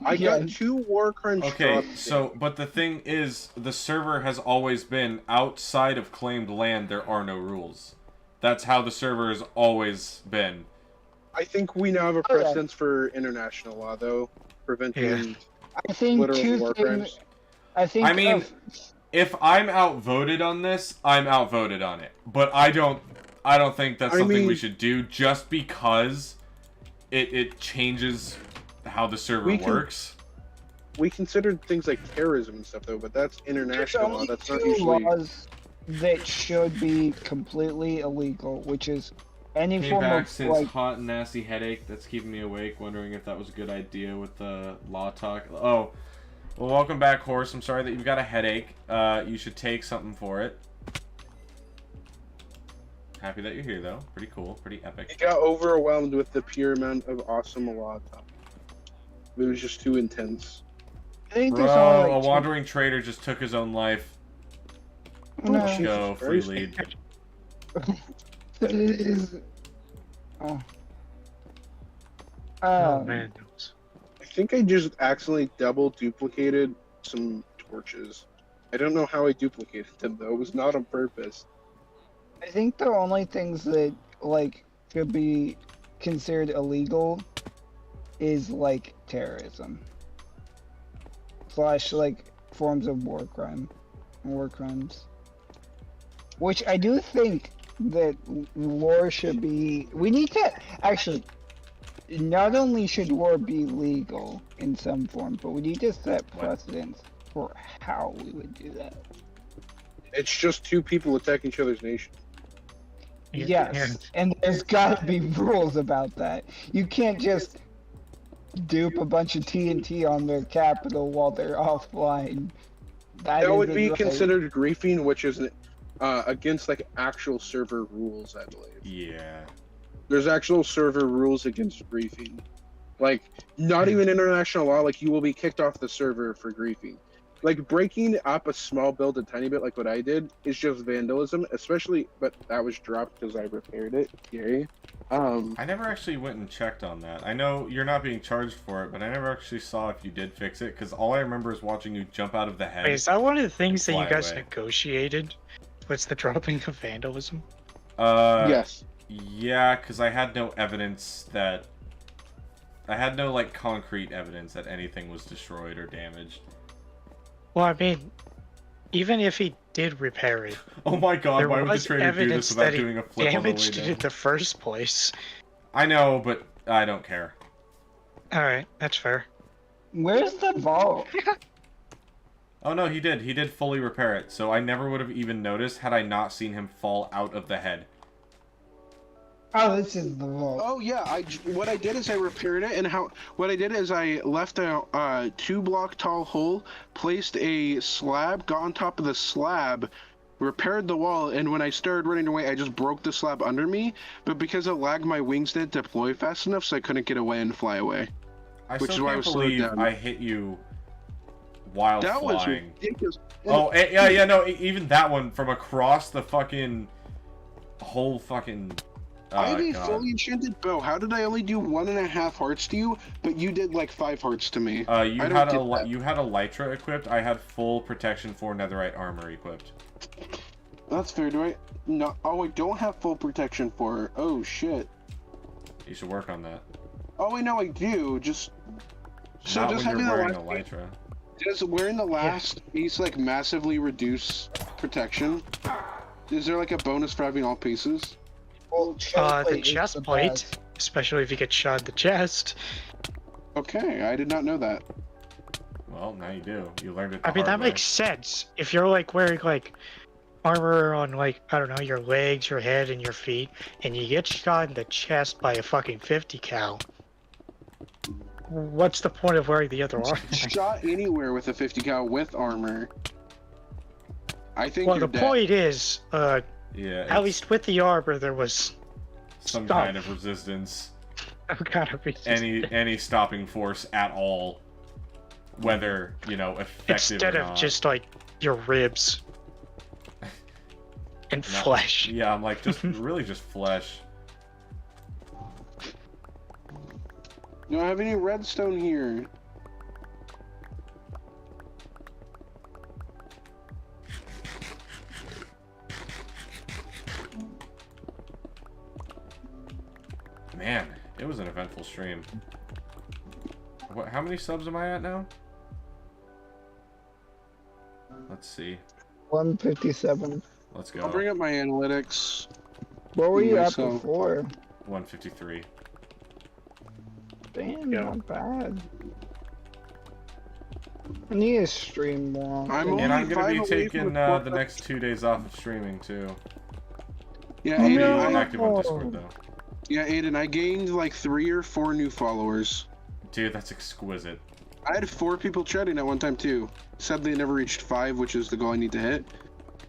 I got 2 war crimes Okay, dropped. so, but the thing is, the server has always been outside of claimed land, there are no rules. That's how the server has always been. I think we now have a precedence for international law, though, preventing I think literal two war things. crimes. I think. I mean, if I'm outvoted on this, I'm outvoted on it. But I don't think that's I something we mean- should do just because it changes how the server We can- works. We considered things like terrorism and stuff, though, but that's there's international law. only That's not two usually. laws that should be completely illegal, which is any Came form back of since like. hot and nasty headache that's keeping me awake, wondering if that was a good idea with the law talk. Oh, well, welcome back, horse. I'm sorry that you've got a headache. You should take something for it. Happy that you're here, though. Pretty cool, pretty He epic. got overwhelmed with the pure amount of awesome law talk. It was just too intense. I think Bro, there's only a like wandering trader just took his own life. No. Let's go, Jesus free Christ. lead. It is. Oh. Oh man. I think I just accidentally double duplicated some torches. I don't know how I duplicated them, though. It was not on purpose. I think the only things that like could be considered illegal is like terrorism / like forms of war crimes, which I do think that war should be. We need to actually. Not only should war be legal in some form, but we need to set precedents for how we would do that. It's just 2 people attacking each other's nation. Yes, and there's gotta be rules about that. You can't just dupe a bunch of TNT on their capital while they're offline. That would isn't be right. considered griefing, which is against like actual server rules, I believe. Yeah. There's actual server rules against griefing. Like, not even international law, like you will be kicked off the server for griefing. Like, breaking up a small build a tiny bit like what I did is just vandalism, especially, but that was dropped because I repaired it. Yay. I never actually went and checked on that. I know you're not being charged for it, but I never actually saw if you did fix it, because all I remember is watching you jump out of the head. Wait, is that one of the things that you Fly guys away. negotiated? Was the dropping of vandalism? Yes. Yeah, because I had no evidence that... I had no, like, concrete evidence that anything was destroyed or damaged. Well, I mean, even if he did repair it, Oh my god, there why would the was trader do evidence this without that he doing a flip on the way damaged it down? in the first place. I know, but I don't care. Alright, that's fair. Where's the vault? Oh no, he did. He did fully repair it, so I never would have even noticed had I not seen him fall out of the head. Oh, this is the vault. Oh yeah, what I did is I repaired it, and what I did is I left a 2-block tall hole, placed a slab, got on top of the slab, repaired the wall, and when I started running away, I just broke the slab under me. But because it lagged, my wings didn't deploy fast enough, so I couldn't get away and fly away. I Which is still why I can't was slowed believe down. I hit you while That was flying. ridiculous. Oh, yeah, no, even that one from across the fucking whole fucking. I have a God. fully enchanted bow. How did I only do 1.5 hearts to you, but you did like 5 hearts to me? You I had don't a get that. you had a Lytra equipped. I had full protection for netherite armor equipped. That's fair. Do I? No. Oh, I don't have full protection for her. Oh shit. You should work on that. Oh wait, no, I do. Just so Not does when having you're the wearing a last Lytra. does wearing the last piece like massively reduce protection? Is there like a bonus for having all pieces? Well, The chestplate is chest the plate, best. especially if you get shot in the chest. Okay, I did not know that. Well, now you do. You learned it. The I mean, that hard way. makes sense. If you're like wearing like armor on like, I don't know, your legs, your head, and your feet, and you get shot in the chest by a fucking 50 cal, what's the point of wearing the other armor? Shot anywhere with a 50 cal with armor. I think Well, you're the dead. point is, Yeah. at it's least with the armor, there was some stop. kind of resistance. some kind of resistance. Any stopping force at all, whether effective Instead or of not. just like your ribs and No. flesh. Yeah, I'm like really just flesh. You don't have any redstone here. Man, it was an eventful stream. What? How many subs am I at now? Let's see. 157. Let's go. I'll bring up my analytics. What were you at Myself. before? 153. Damn, Yeah. not bad. I need to stream more. I'm And only I'm gonna 5 be away taking from the the next 2 days off of streaming too. Yeah, Oh, I'll be Aiden, no. active on Discord though. yeah, Aiden, I gained like 3 or 4 new followers. Dude, that's exquisite. I had 4 people chatting at one time too. Sadly, I never reached 5, which is the goal I need to hit.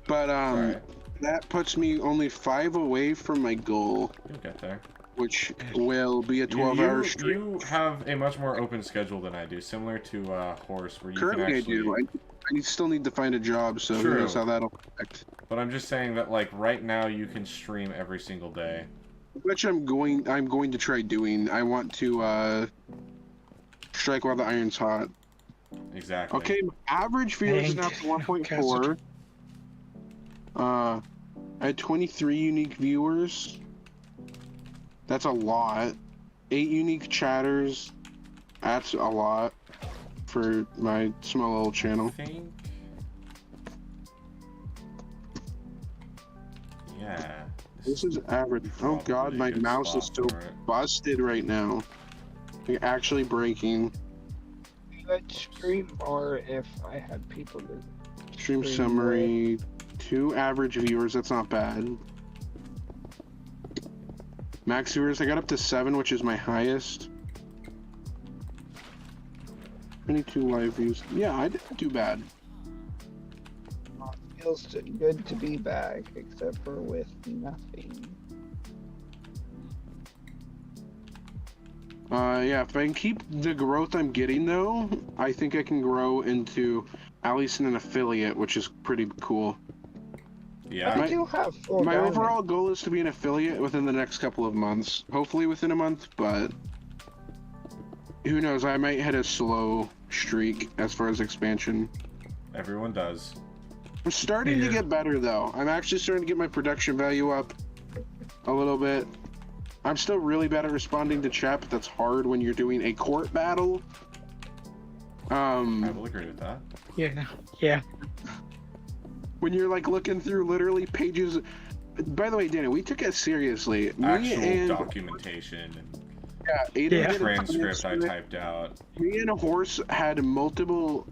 But Alright, that puts me only 5 away from my goal, you'll get there. which will be a 12-hour stream. You have a much more open schedule than I do, similar to Horse, where you Currently, can actually. I do. I still need to find a job, so who True. knows how that'll affect. But I'm just saying that, like, right now you can stream every single day. Which I'm going to try doing. I want to strike while the iron's hot. Exactly. Okay, average viewers is now Thank- 1.4. I had 23 unique viewers. That's a lot. 8 unique chatters. That's a lot for my small little I channel. think. Yeah. This is average. Oh god, probably my a good mouse is spot so for it. busted right now. Like actually breaking. I'd stream more if I had people to. Stream Pretty summary. 2 average viewers, that's not bad. Max viewers, I got up to 7, which is my highest. 22 live views. Yeah, I didn't do bad. Feels good to be back, except for with nothing. Yeah, if I can keep the growth I'm getting though, I think I can grow into at least an affiliate, which is pretty cool. Yeah. I My- do have full My diamond. overall goal is to be an affiliate within the next couple of months. Hopefully within a month, but who knows, I might hit a slow streak as far as expansion. Everyone does. I'm starting to Yeah. get better though. I'm actually starting to get my production value up a little bit. I'm still really bad at responding to chat, but that's hard when you're doing a court battle. I will agree with that. Yeah. When you're like looking through literally pages. By the way, Danny, we took it seriously. Actual documentation and Aiden Yeah. did a transcript I transcript. typed out. Me and a horse had multiple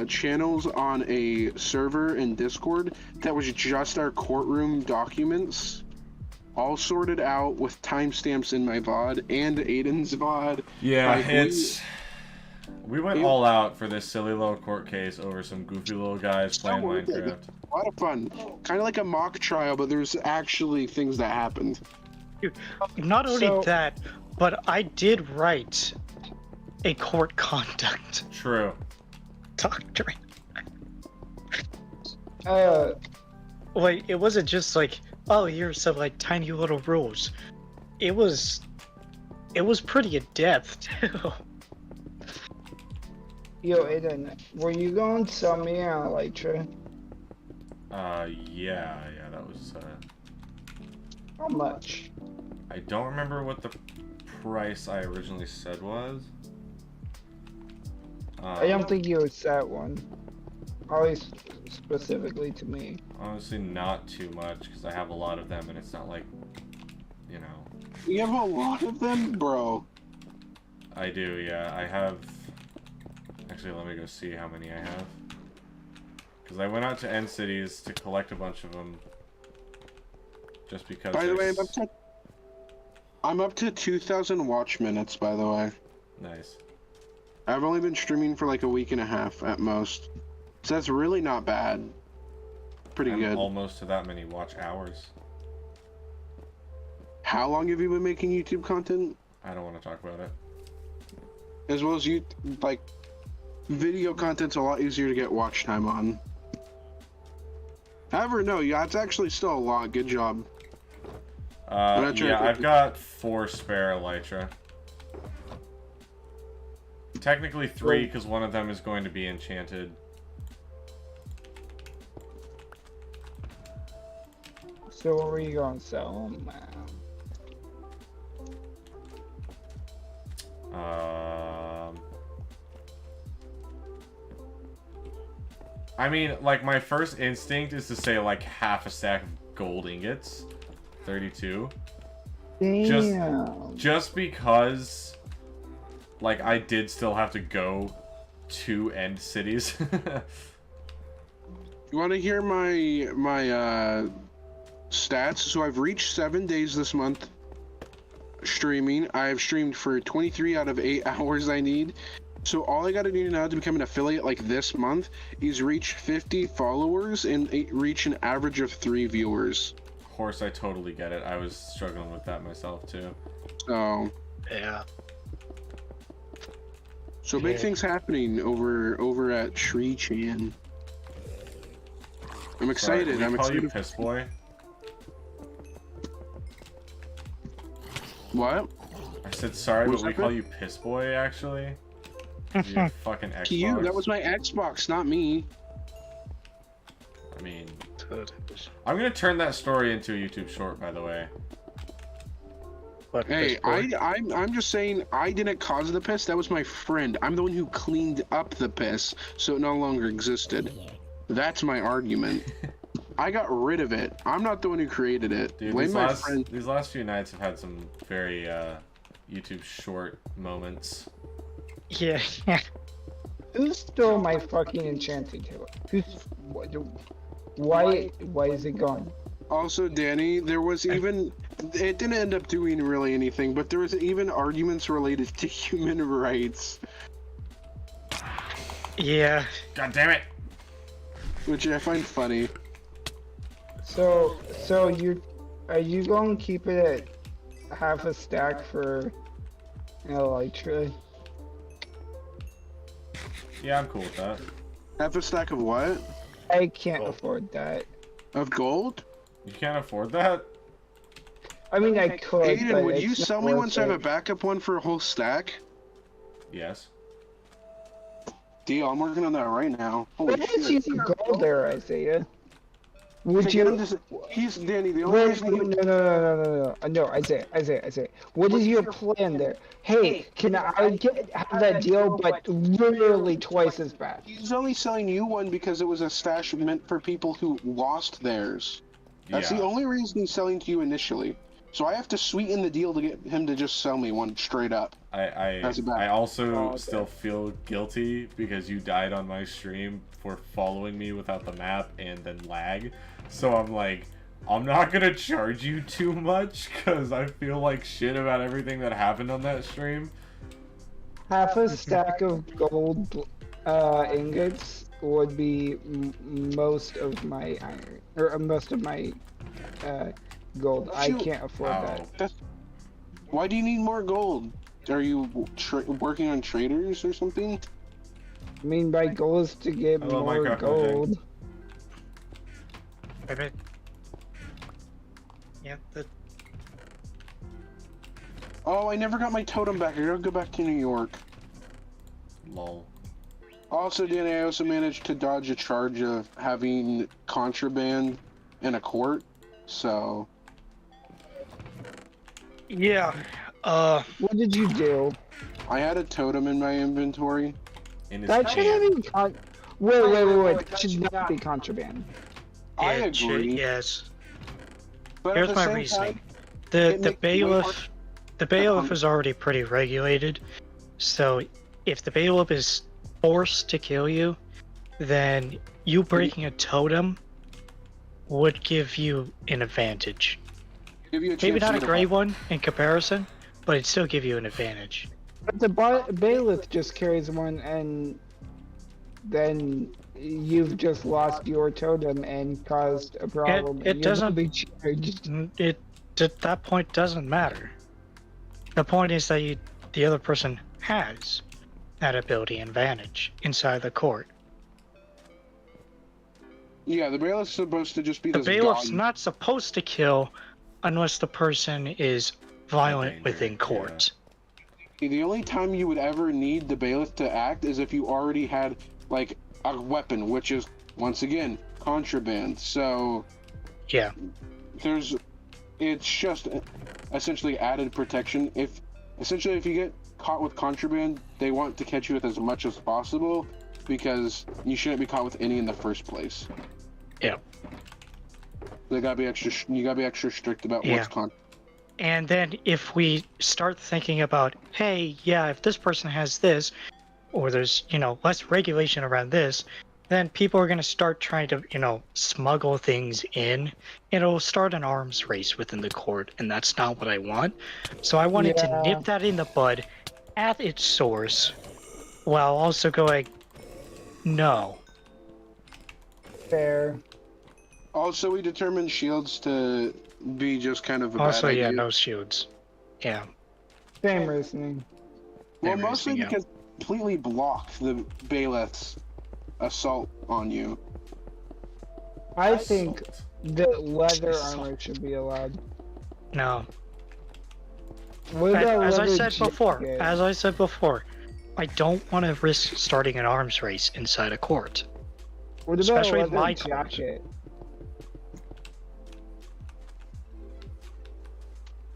channels on a server in Discord that was just our courtroom documents, all sorted out with timestamps in my VOD and Aiden's VOD. Yeah, Like, it's We went all out for this silly little court case over some goofy little guys playing worth it. Minecraft. A lot of fun. Kind of like a mock trial, but there's actually things that happened. Not only So- that, but I did write a court conduct True. doctrine. Like, it wasn't just like, oh, here's some like tiny little rules. It was pretty in depth too. yo, Aiden, were you going to sell me on Elytra? Yeah, that was, How much? I don't remember what the price I originally said was. I don't think you would set one. Always specifically to me. Honestly, not too much, because I have a lot of them, and it's not like, you know... You have a lot of them, bro. I do, yeah. I have... Actually, let me go see how many I have. Because I went out to End Cities to collect a bunch of them. Just because... By the way, there's- I'm up to 2,000 watch minutes, by the way. Nice. I've only been streaming for like a week and a half at most. So that's really not bad. Pretty I'm good. almost to that many watch hours. How long have you been making YouTube content? I don't want to talk about it. As well as you, like, video content's a lot easier to get watch time on. However, no, yeah, it's actually still a lot. Good job. not sure Yeah, if I've got 4 spare Elytra. Technically 3, because one of them is going to be enchanted. So what were you going to sell them? I mean, like, my first instinct is to say, like, half a stack of gold ingots. 32. Damn. Just because, like, I did still have to go to End Cities. You want to hear my stats? So I've reached 7 days this month streaming. I've streamed for 23 out of 8 hours I need. So all I gotta do now to become an affiliate like this month is reach 50 followers and reach an average of 3 viewers. Horse, I totally get it. I was struggling with that myself, too. So Yeah. big things happening over at Shreechan. I'm excited. Sorry, I'm we call you excited. Piss Boy? What? I said sorry, What's but we that? call you Piss Boy, actually? 'Cause you're fucking Xbox. To you, that was my Xbox, not me. I mean... I'm gonna turn that story into a YouTube short, by the way. What, Hey, piss boy? I'm just saying I didn't cause the piss. That was my friend. I'm the one who cleaned up the piss, so it no longer existed. That's my argument. I got rid of it. I'm not the one who created it. Dude, Blame my friend. these last few nights have had some very, YouTube short moments. Yeah. Who stole my fucking enchanted hill? Why is it gone? Also, Danny, there was even... It didn't end up doing really anything, but there was even arguments related to human rights, Yeah. God damn it! which I find funny. So are you going to keep it at half a stack for Elytra? Yeah, I'm cool with that. Half a stack of what? I can't Oh. afford that. Of gold? You can't afford that? I mean, I could. Aiden, but would you it's not sell me worth once I have a it. backup one for a whole stack? Yes. Deal, I'm working on that right now. Holy What is shit. your goal there, Isaiah? Would To get him you? to s- He's Danny. The only Wait, reason no, no, Isaiah. What is your plan there? Hey, can I have that deal, but literally twice as bad? he's only selling you one because it was a stash meant for people who lost theirs. That's Yeah. the only reason he's selling to you initially. So I have to sweeten the deal to get him to just sell me one straight up. That's bad. I also Oh, okay. still feel guilty because you died on my stream for following me without the map and then lag. So I'm like, I'm not gonna charge you too much because I feel like shit about everything that happened on that stream. half a stack of gold ingots would be most of my iron, or most of my gold. I can't afford that. Why do you need more gold? Are you working on traders or something? I mean, my goal is to get Hello, more Minecraft gold. Maybe. Yeah, that. Oh, I never got my totem back. I gotta go back to New York. Lol. Also, Danny, I also managed to dodge a charge of having contraband in a court. So. Yeah. What did you do? I had a totem in my inventory. In his That hand. shouldn't be wait. That should not be contraband. I it should- agree. yes. But Here's at the my same reasoning. time, The it makes it way hard- the bailiff is already pretty regulated, so if the bailiff is forced to kill you, then you breaking a totem would give you an advantage. give you a Maybe chance not to a get great one in comparison, but it'd still give you an advantage. But the bailiff just carries one, and then you've just lost your totem and caused a problem. It and you're doesn't- gonna be charged. It at that point doesn't matter. The point is that the other person has that ability and advantage inside the court. Yeah, the bailiff's supposed to just be The this bailiff's god. not supposed to kill unless the person is violent danger, within court. The only time you would ever need the bailiff to act is if you already had, like, a weapon, which is, once again, contraband. So, Yeah. it's just essentially added protection. If you get caught with contraband, they want to catch you with as much as possible, because you shouldn't be caught with any in the first place. Yeah. You gotta be extra strict about Yeah. what's contraband. And then if we start thinking about, hey, yeah, if this person has this, or there's, less regulation around this, then people are going to start trying to, smuggle things in. It'll start an arms race within the court, and that's not what I want. So I wanted to nip that in the bud at its source, while also going, no. Fair. Also, we determined shields to be just kind of a Also, bad yeah, idea. no shields. Yeah. Same reasoning. Well, Same mostly reasoning, yeah. because it completely blocked the bailiff's assault on you. I think that leather armor should be allowed. No. What about As I leather said before, I don't want to risk starting an arms race inside a court. What about especially a leather my court. jacket?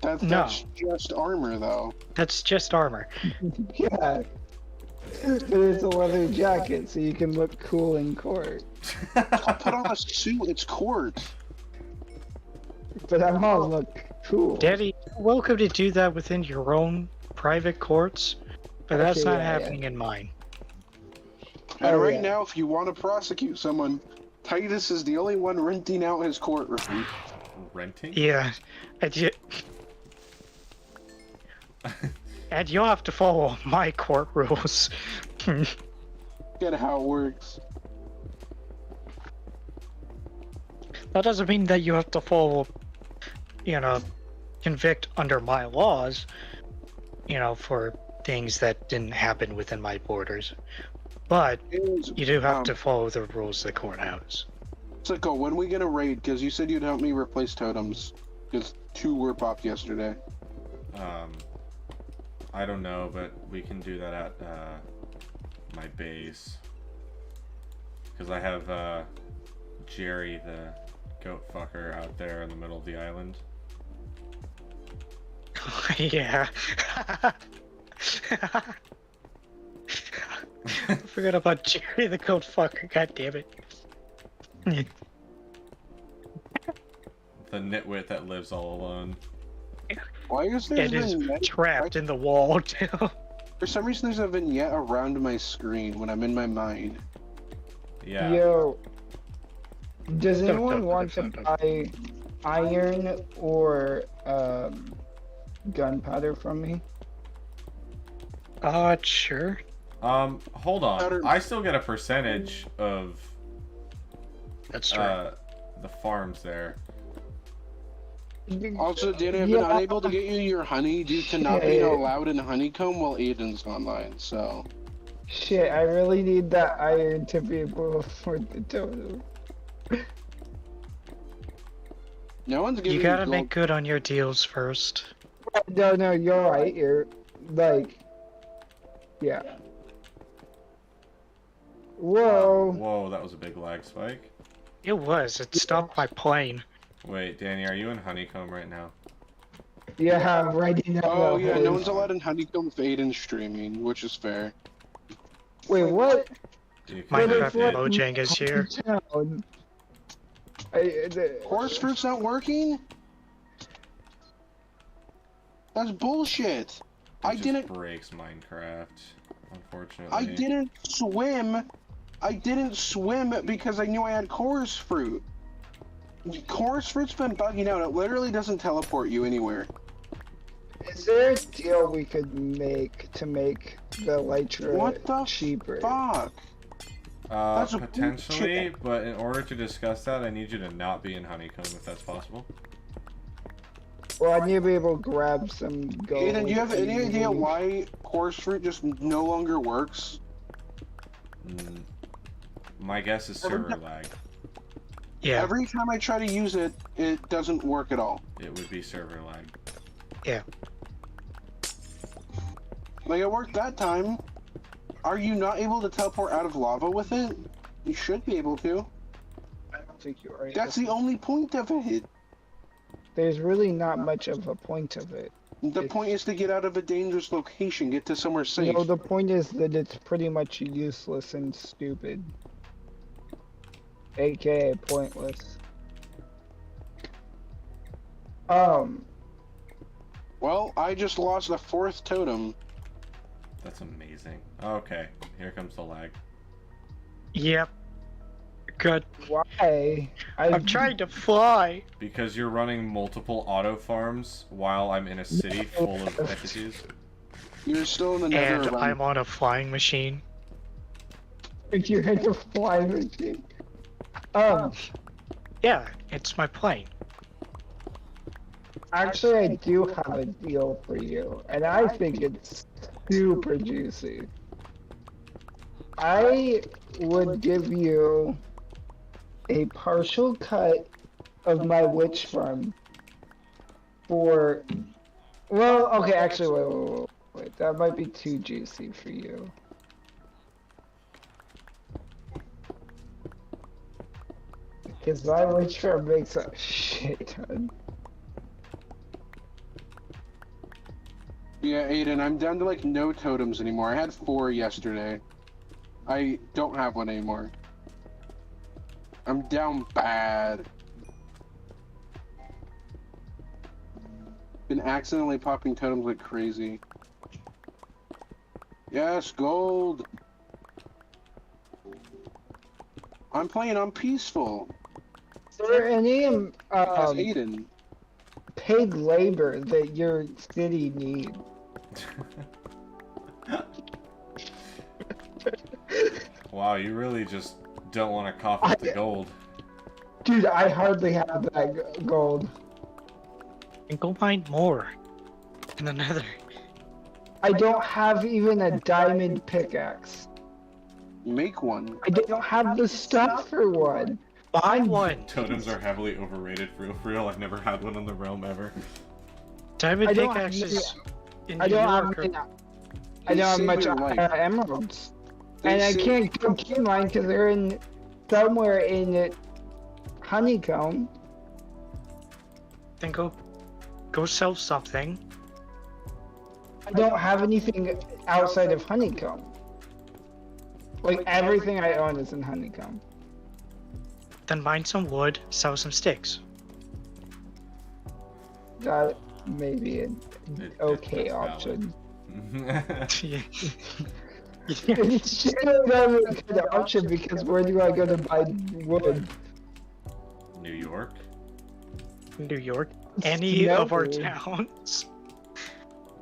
That's just armor, though. That's just armor. Yeah. But it's a leather jacket, so you can look cool in court. I'll put on a suit. It's court. But I'm all look cool. Daddy, you're welcome to do that within your own private courts, but that's Okay, not yeah, happening in mine. And Oh, right yeah. now, if you want to prosecute someone, Titus is the only one renting out his courtroom. Renting? Yeah, and you'll have to follow my court rules. Get how it works. That doesn't mean that you have to follow, convict under my laws, for things that didn't happen within my borders. But you do have to follow the rules of the courthouse. Sicko, when we get a raid? Because you said you'd help me replace totems. Because 2 were popped yesterday. I don't know, but we can do that at my base. Because I have Jerry, the goat fucker, out there in the middle of the island. Yeah. I forgot about Jerry the goat fucker, god damn it. The nitwit that lives all alone. Why is there a It is vignette? trapped in the wall, too. For some reason, there's a vignette around my screen when I'm in my mind. Yeah. Yo, does Dun, anyone dun, want to dun, dun, buy iron or gunpowder from me? Sure. Hold on. Powder- I still get a percentage of That's true. the farms there. Also, Danny, I've been unable to get you your honey due to not being allowed in honeycomb while Aiden's online, so... Shit, I really need that iron to be able to afford the totem. No one's giving You gotta gold. make good on your deals first. No, you're right. You're like, yeah. Whoa. Whoa, that was a big lag spike. It was. It stopped my plane. Wait, Danny, are you in honeycomb right now? Yeah, I'm writing that. Oh, yeah, no one's allowed in honeycomb with Aiden's streaming, which is fair. Wait, what? You can Minecraft make it- Mojang is here. Horse fruit's not working? That's bullshit. It just breaks Minecraft, unfortunately. I didn't swim because I knew I had chorus fruit. Chorus fruit's been bugging out. It literally doesn't teleport you anywhere. Is there a deal we could make to make the elytra What the cheaper? fuck? That's a potentially, bullshit. but in order to discuss that, I need you to not be in honeycomb if that's possible. Well, I need to be able to grab some gold. Aiden, do you have any idea easily. why chorus fruit just no longer works? My guess is server lag. Yeah. Every time I try to use it, it doesn't work at all. It would be server lag. Yeah. Like, it worked that time. Are you not able to teleport out of lava with it? You should be able to. I don't think you're right. That's the only point of it. There's really not much of a point of it. The point is to get out of a dangerous location, get to somewhere safe. No, the point is that it's pretty much useless and stupid. AKA pointless. Well, I just lost the 4th totem. That's amazing. Okay, here comes the lag. Yep. Good. Why? I'm trying to fly. Because you're running multiple auto farms while I'm in a city full of entities. You're still in the nether And realm. I'm on a flying machine. You're in a flying machine. Yeah, it's my plane. Actually, I do have a deal for you, and I think it's super juicy. I would give you a partial cut of my witch farm for... Well, okay, actually, wait. That might be too juicy for you. Because my witch farm makes a shit ton. Yeah, Aiden, I'm down to like no totems anymore. I had 4 yesterday. I don't have one anymore. I'm down bad. Been accidentally popping totems like crazy. Yes, gold. I'm playing on peaceful. Is there any That's Aiden. paid labor that your city needs? Wow, you really just don't want to cough up the gold. Dude, I hardly have that gold. And go find more in the nether. I don't have even a diamond pickaxe. Make one. I don't have the stuff for one. Buy one. Totems are heavily overrated for real. I've never had one in the realm ever. Diamond I don't pickaxes in I New don't York have, are- I don't have They much save your life. emeralds. They And I save- can't go key mine because they're in somewhere in it. Honeycomb. Then go sell something. I don't have anything outside of honeycomb. Like everything I own is in honeycomb. Then mine some wood, sell some sticks. That may be an okay that's valid. option. Yeah. It's still not a good option because where do I go to buy wood? New York? New York. Any of our No. towns.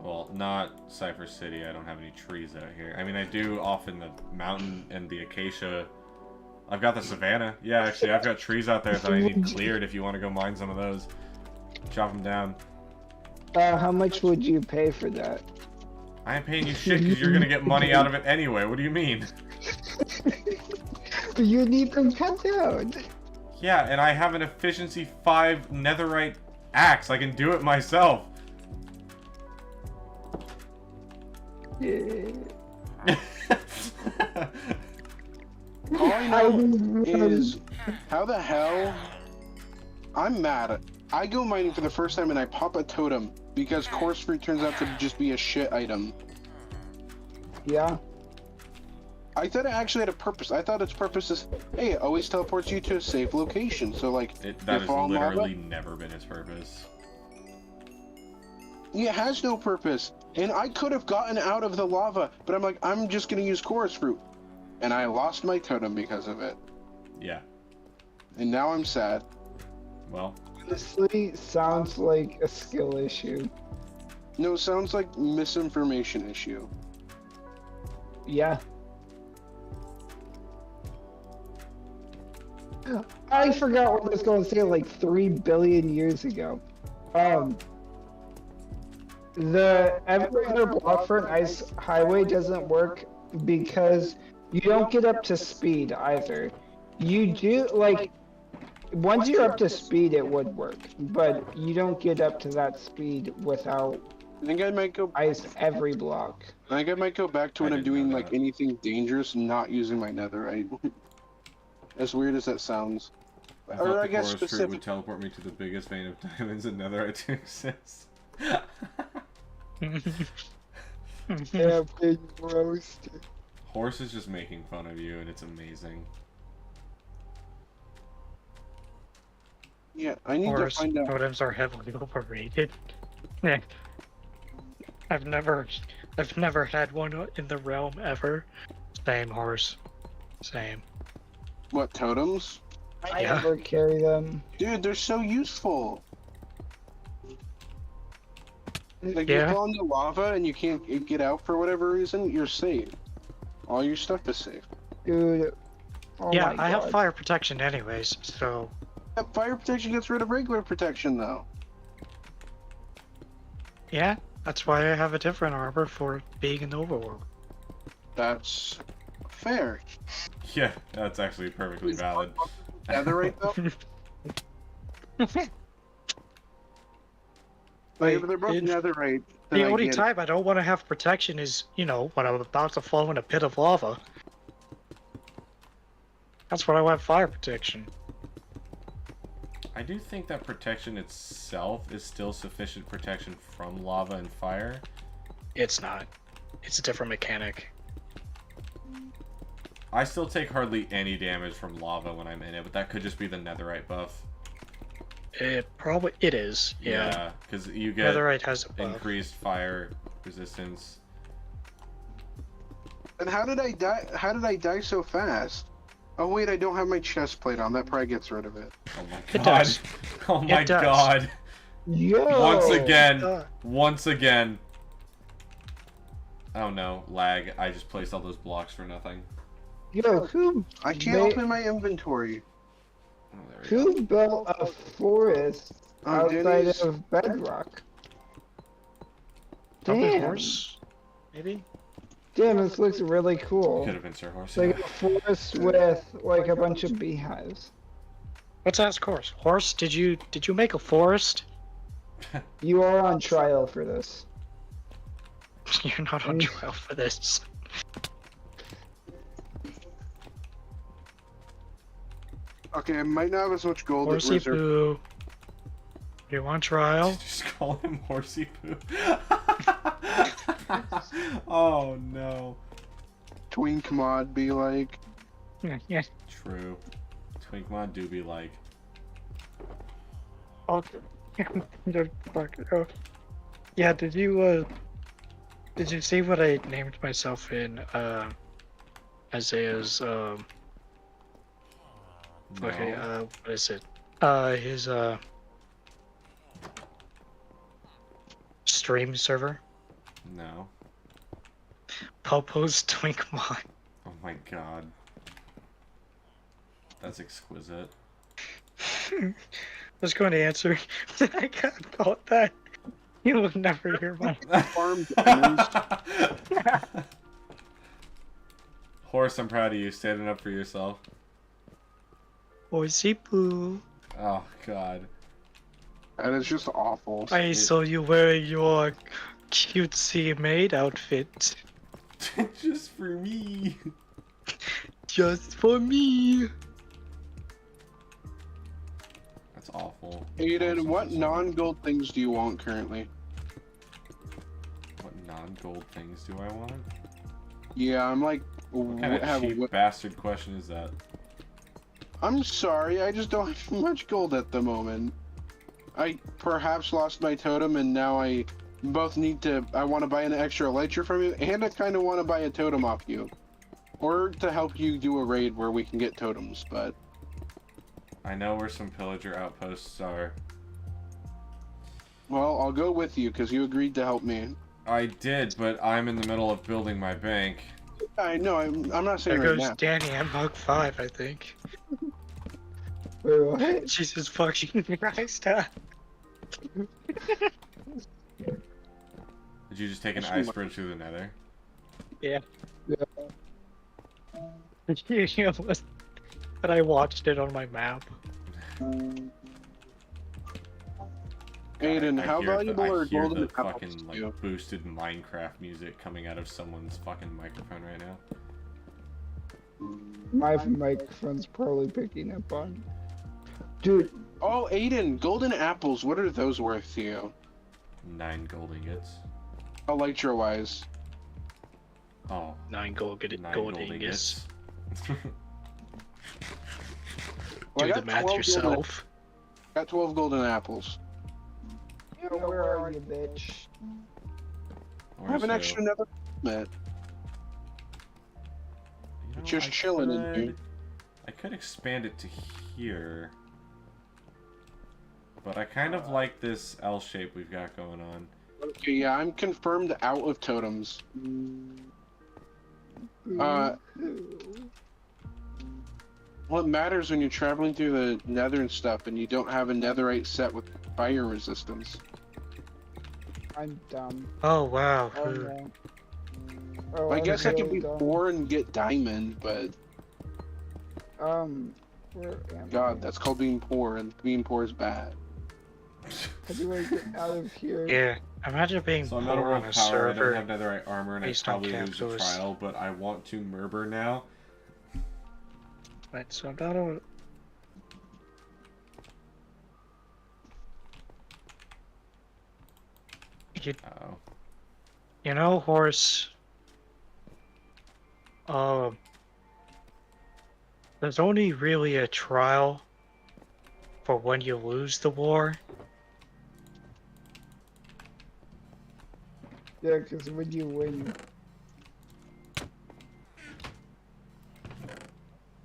Well, not Cypher City. I don't have any trees out here. I mean, I do off in the mountain and the acacia. I've got the savannah. Yeah, actually, I've got trees out there that I need cleared if you want to go mine some of those. Chop them down. How much would you pay for that? I ain't paying you shit because you're going to get money out of it anyway. What do you mean? You need them cut down. Yeah, and I have an efficiency 5 netherite axe. I can do it myself. Yeah. All I know is, how the hell? I'm mad. I go mining for the first time and I pop a totem because coarse fruit turns out to just be a shit item. Yeah. I thought it actually had a purpose. I thought its purpose is, hey, it always teleports you to a safe location. So like, That you has fall in literally lava, never been its purpose. it has no purpose. And I could have gotten out of the lava, but I'm like, I'm just gonna use chorus fruit. And I lost my totem because of it. Yeah. And now I'm sad. Well, Honestly, sounds like a skill issue. No, it sounds like misinformation issue. Yeah. I forgot what I was going to say like 3 billion years ago. The every other block for an ice highway doesn't work because you don't get up to speed either. You do, like, once you're up to speed it would work, but you don't get up to that speed without I think I might go. ice every block. I think I might go back to when I I'm didn't know doing that. like anything dangerous, not using my netherite. As weird as that sounds. I Or thought I the guess chorus fruit specific. would teleport me to the biggest vein of diamonds and netherite to exist. Yeah, big roast. Horse is just making fun of you, and it's amazing. Yeah, I need Horse to find out. totems are heavily overrated. Yeah. I've never had one in the realm ever. Same horse. Same. What totems? I Yeah. never carry them. Dude, they're so useful. Like, Yeah. you fall into lava and you can't get out for whatever reason, you're safe. All your stuff is safe. Dude. Oh Yeah, my I have God. fire protection anyways, so That fire protection gets rid of regular protection, though. yeah, that's why I have a different armor for being in the overworld. That's fair. Yeah, that's actually perfectly valid. Netherite, though? Like, if they're both it- netherite, then The I only get it. time I don't want to have protection is, you know, when I'm about to fall in a pit of lava. That's when I want fire protection. I do think that protection itself is still sufficient protection from lava and fire. It's not. It's a different mechanic. I still take hardly any damage from lava when I'm in it, but that could just be the netherite buff. It is. Yeah. Because you get Netherite has a buff. increased fire resistance. And how did I die? How did I die so fast? Oh wait, I don't have my chest plate on. That probably gets rid of it. Oh my It god. does. Oh my does. god. Yo! Once again. Oh no, lag. I just placed all those blocks for nothing. Yo, who I can't open my inventory. Oh, there we go. who built a forest Oh, outside Denny's. of bedrock? Probably Damn. horse, maybe. Damn, this looks really cool. Could have been Sir Horse. It's like a forest with like a bunch of beehives. Let's ask horse. Horse, did you make a forest? You are on trial for this. You're not on Mm. trial for this. Okay, I might not have as much gold at Horsey reserve. poo. You on trial? Just call him Horsey Poo. Oh no. Twink mod be like. Yeah. True. Twinkmon do be like. Okay. Yeah, did you see what I named myself in Isaiah's No. okay, what is it? His stream server? No. Popo's Twink Mine. Oh my god. That's exquisite. I was going to answer. I thought that. You will never hear my. Farm diamonds. Horse, I'm proud of you, standing up for yourself. Horsey poo. Oh god. And it's just awful. I saw you wearing your cutesy maid outfit. Just for me. Just for me. That's awful. Aiden, what non-gold things do you want currently? What non-gold things do I want? Yeah, I'm like, What kind of cheap bastard question is that? I'm sorry, I just don't have much gold at the moment. I perhaps lost my totem, and now I both need to. I want to buy an extra elytra from you, and I kind of want to buy a totem off you, or to help you do a raid where we can get totems. But I know where some pillager outposts are. well, I'll go with you because you agreed to help me. I did, but I'm in the middle of building my bank. I know. I'm not saying There right goes now. Danny at Mach 5, I think. Wait, what? Jesus fucking Christ. Did you just take an ice bridge through the nether? Yeah. Yeah. But I watched it on my map. Aiden, I how hear valuable I are hear golden the apples fucking to like you? boosted Minecraft music coming out of someone's fucking microphone right now. My microphone's probably picking up on. Dude, Oh, Aiden, golden apples. What are those worth to you? 9 gold ingots. Elytra-wise. Oh, 9 gold, get it, 9 gold gold ingots. ingots. Well, I Do got the math 12 yourself. Got 12 golden apples. where are you, bitch? I have an Or extra so. nether met. You know, Just I chilling in here. I could expand it to here. But I kind of like this L shape we've got going on. Okay, yeah, I'm confirmed out of totems. What matters when you're traveling through the nether and stuff and you don't have a netherite set with fire resistance? I'm dumb. Oh wow. Oh no. Oh, I I'm guess I so can be dumb. poor and get diamond, but Where am God, I? that's called being poor, and being poor is bad. How do I get out of here? Yeah. Imagine being So I'm not a poor on world a power, I don't server. have netherite armor, and I based on probably lose a capitals. trial, but I want to murder now. Right, so I'm not a. Uh-oh. You know, horse. There's only really a trial for when you lose the war. Yeah, because when you win,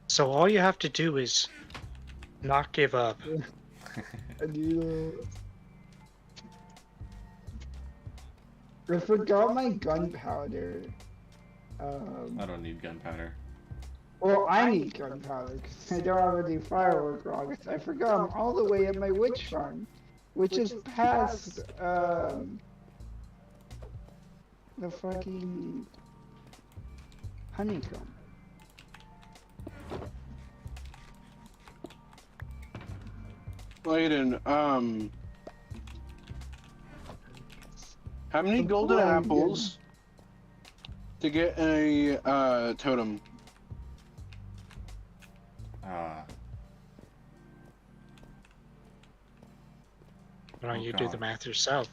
So all you have to do is not give up. and you. I forgot my gunpowder. I don't need gunpowder. Well, I need gunpowder because I don't have any firework rockets. I forgot I'm all the way at my witch farm, which is past the fucking honeycomb. Aiden, how many golden Oh, apples to get a totem? Ah. Why don't Oh, you do the God. math yourself?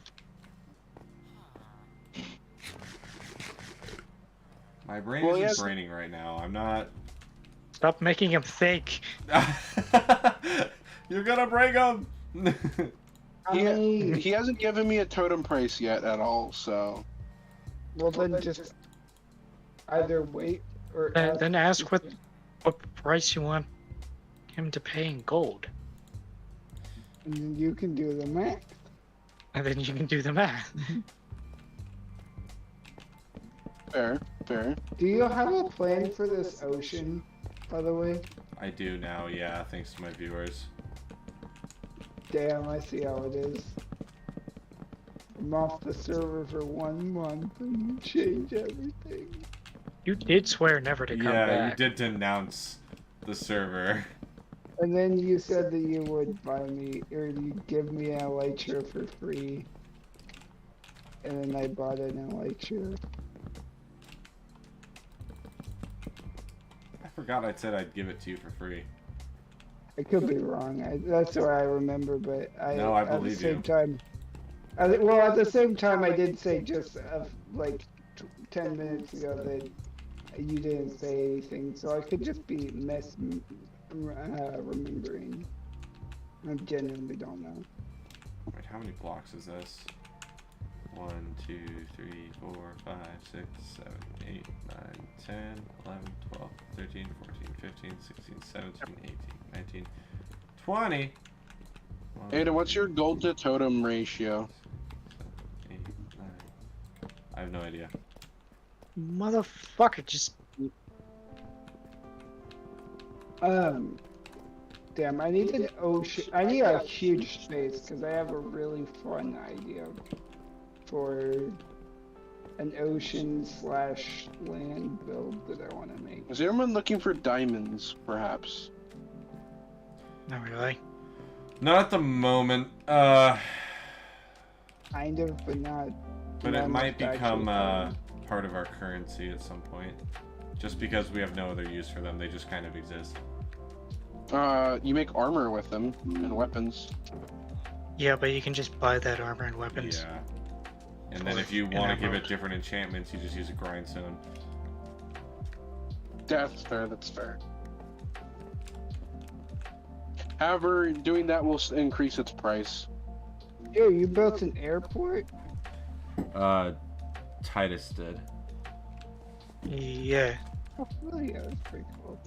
My brain Well, isn't yes. braining right now. I'm not. Stop making him think. You're gonna break them! How many? He hasn't given me a totem price yet at all, so Well, then just either wait or ask. Then ask what price you want him to pay in gold, And then you can do the math. and then you can do the math. Fair, fair. Do you have a plan for this ocean, by the way? I do now, yeah, thanks to my viewers. Damn, I see how it is. I'm off the server for 1 month and you change everything. You did swear never to come Yeah, back. you did denounce the server. And then you said that you would buy me, or you'd give me an elytra for free. And then I bought an elytra. I forgot I said I'd give it to you for free. I could be wrong. That's what I remember, but No, I at the believe same you. time, well, at the same time, I did say just like 10 minutes ago that you didn't say anything, so I could just be remembering. I genuinely don't know. Wait, how many blocks is this? 1, 2, 3, 4, 5, 6, 7, 8, 9, 10, 11, 12, 13, 14, 15, 16, 17, 18, 19, 20. Ada, what's your gold to totem ratio? 7, 8, 9. I have no idea. Motherfucker, just Damn, I need an ocean. I need a huge space because I have a really fun idea for an ocean/land build that I want to make. Is anyone looking for diamonds, perhaps? not really. Not at the moment. Kind of, but not. But not it might enough to become actually part of our currency at some point. Just because we have no other use for them, they just kind of exist. You make armor with them and weapons. Yeah, but you can just buy that armor and weapons. Yeah. And then Or if you an want to give it emerald. different enchantments, you just use a grindstone. That's fair, that's fair. However, doing that will increase its price. Yo, you built an airport? Titus did. Yeah, Oh, yeah, that's pretty cool.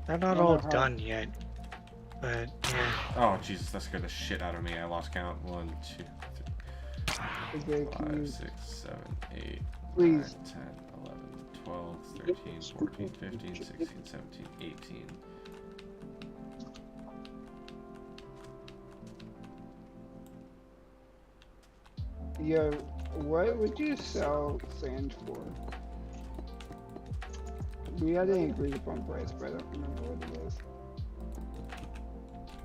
they're not Wonder all how- done yet. But yeah, Oh, Jesus, that scared the shit out of me. I lost count. 1, 2, Okay, can 5, you 6, 7, 8, 9, Please. 10, 11, 12, 13, 14, 15, 16, 17, 18. Yo, what would you sell sand for? We had an agreed upon price, but I don't remember what it is.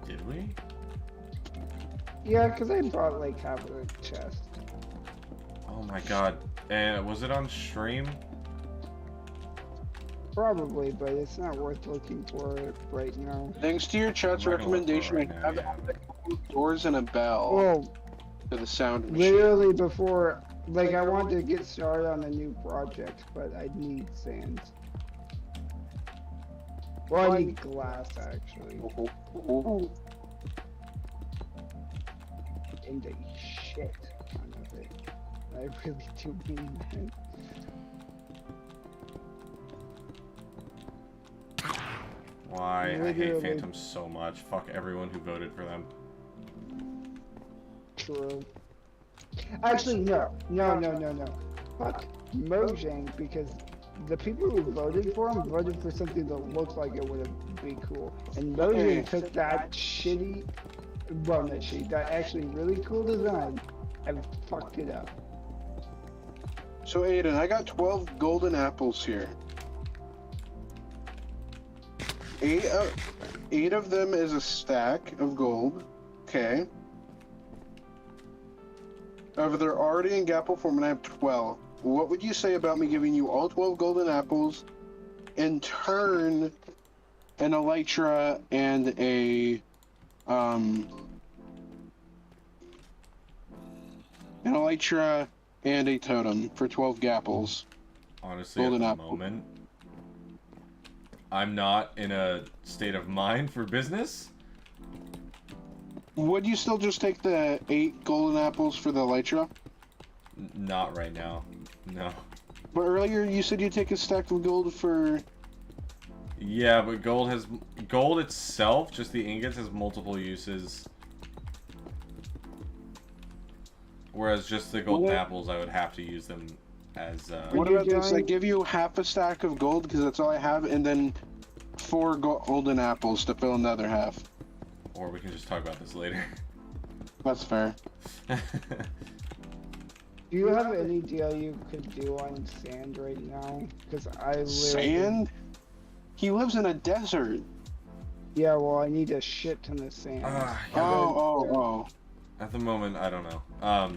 Did we? Yeah, because I bought like half of the chest. Oh my god. And was it on stream? Probably, but it's not worth looking for it right now. Thanks to your chat's I'm not gonna look for it recommendation, right I now, have yeah. doors and a bell Well, to the sound machine. literally before, like I wanted to get started on a new project, but I need sand. Well, I need glass actually. And a shit ton of it. I really do mean that. Why? I hate Literally. Phantoms so much. Fuck everyone who voted for them. True. Actually, no. Fuck Mojang, because the people who voted for him voted for something that looked like it would be cool. And Mojang took that shitty, well, not shitty, that actually really cool design and fucked it up. So Aiden, I got 12 golden apples here. 8 of them is a stack of gold. Okay. However, they're already in gapple form and I have 12. What would you say about me giving you all 12 golden apples, in turn an elytra and a totem for 12 gapples? Honestly, Golden at the apple. moment, I'm not in a state of mind for business. Would you still just take the 8 golden apples for the elytra? Not right now. No. But earlier you said you'd take a stack of gold for... Yeah, but gold itself, just the ingots, has multiple uses. Whereas just the golden What? apples, I would have to use them has. What you about this? I doing? give you half a stack of gold because that's all I have, and then 4 golden apples to fill in the other half. Or we can just talk about this later. That's fair. Do you have any deal you could do on sand right now? Because I literally... Sand? He lives in a desert. Yeah, well, I need a shit ton of sand. Yeah. Oh. At the moment, I don't know. I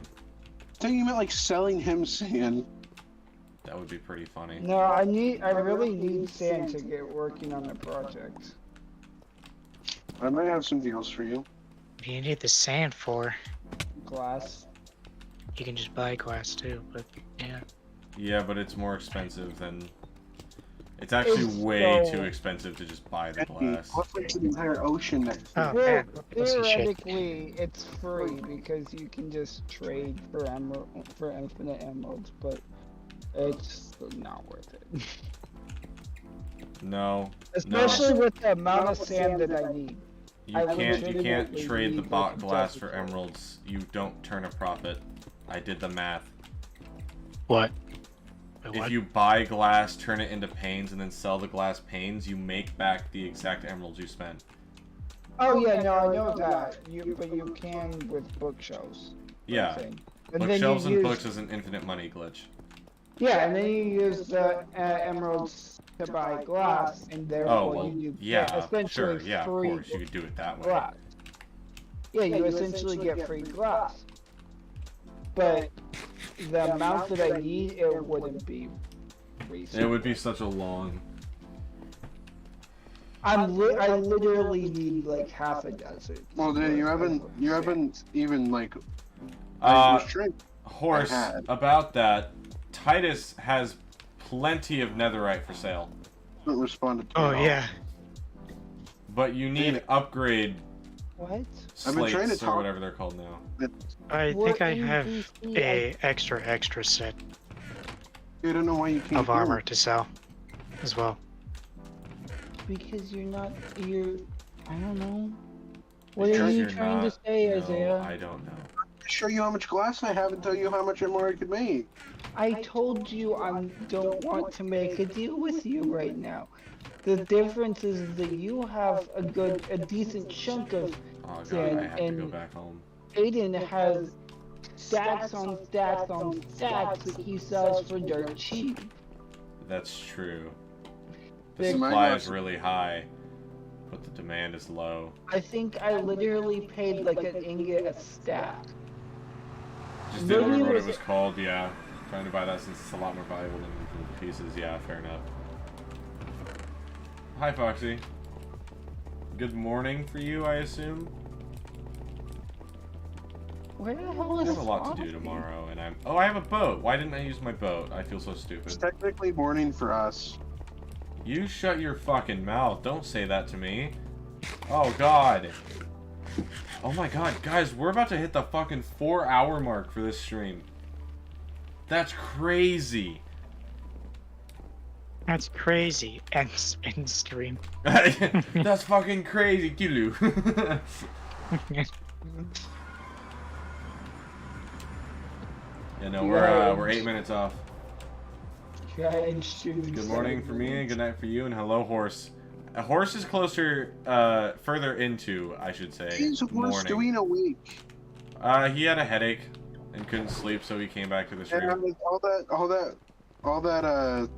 thought you meant like selling him sand. That would be pretty funny. No, I really need sand to get working on the project. I might have some deals for you. What do you need the sand for? Glass. You can just buy glass too, but yeah. Yeah, but it's more expensive than... It's actually It's way so- too expensive to just buy the glass. What's like the entire ocean next to Oh you? man, that's some shit. Theoretically, it's free because you can just trade for infinite emeralds, but it's not worth it. No. Especially with the amount of sand that I need. You I can't legitimately trade the need, bot like, glass just for a- emeralds. You don't turn a profit. I did the math. What? Wait, If what? you buy glass, turn it into panes, and then sell the glass panes, you make back the exact emeralds you spent. Oh yeah, no, I know that. But you can with bookshelves. Yeah. And then you Bookshelves and use- books is an infinite money glitch. Yeah, and then you use the emeralds to buy glass, and therefore Oh, well, you yeah, get essentially sure, yeah, of free course, you could do it that way. glass. Yeah, you essentially get free glass. But the amount that I need, it wouldn't be free. It would be such a long... I literally need like half a dozen. Well, then you haven't even like. Uh, restrict. Horse, I had. about that, Titus has plenty of netherite for sale. Haven't responded to Oh me at all. yeah. But you need upgrade What? I've been trying to slates or talk- whatever they're called now. I What think I have NPC a extra set I don't know why you can't of hear armor me. to sell as well. Because you're. I don't know. What Because are you You're trying to not- say, no, Isaiah? I don't know. Show you how much glass I have and tell you how much more I could make. I told you I don't want to make a deal with you right now. The difference is that you have a decent chunk of Oh god, Sand I have to go and- back home. Aiden has stacks on stacks on stacks that he sells for dirt cheap. That's true. The Big supply minus- is really high, but the demand is low. I think I literally paid like an ingot a stack. Just didn't Maybe remember what it it was- was called, yeah. Trying to buy that since it's a lot more valuable than the pieces, yeah, fair enough. Hi, Foxy. Good morning for you, I assume? Where the hell I is have a lot to do Foxy? tomorrow, and I'm... Oh, I have a boat! Why didn't I use my boat? I feel so It's stupid. technically morning for us. You shut your fucking mouth. Don't say that to me. Oh, God. Oh, my God. Guys, we're about to hit the fucking 4-hour mark for this stream. That's crazy. That's crazy. End stream. That's fucking crazy, Kilu. Yeah, no, we're 8 minutes off. Good morning for me, and good night for you, and hello, Horse. A Horse is closer, further into, I should say, He's worse morning. doing a week. He had a headache and couldn't sleep, so he came back to the And stream. like, all that.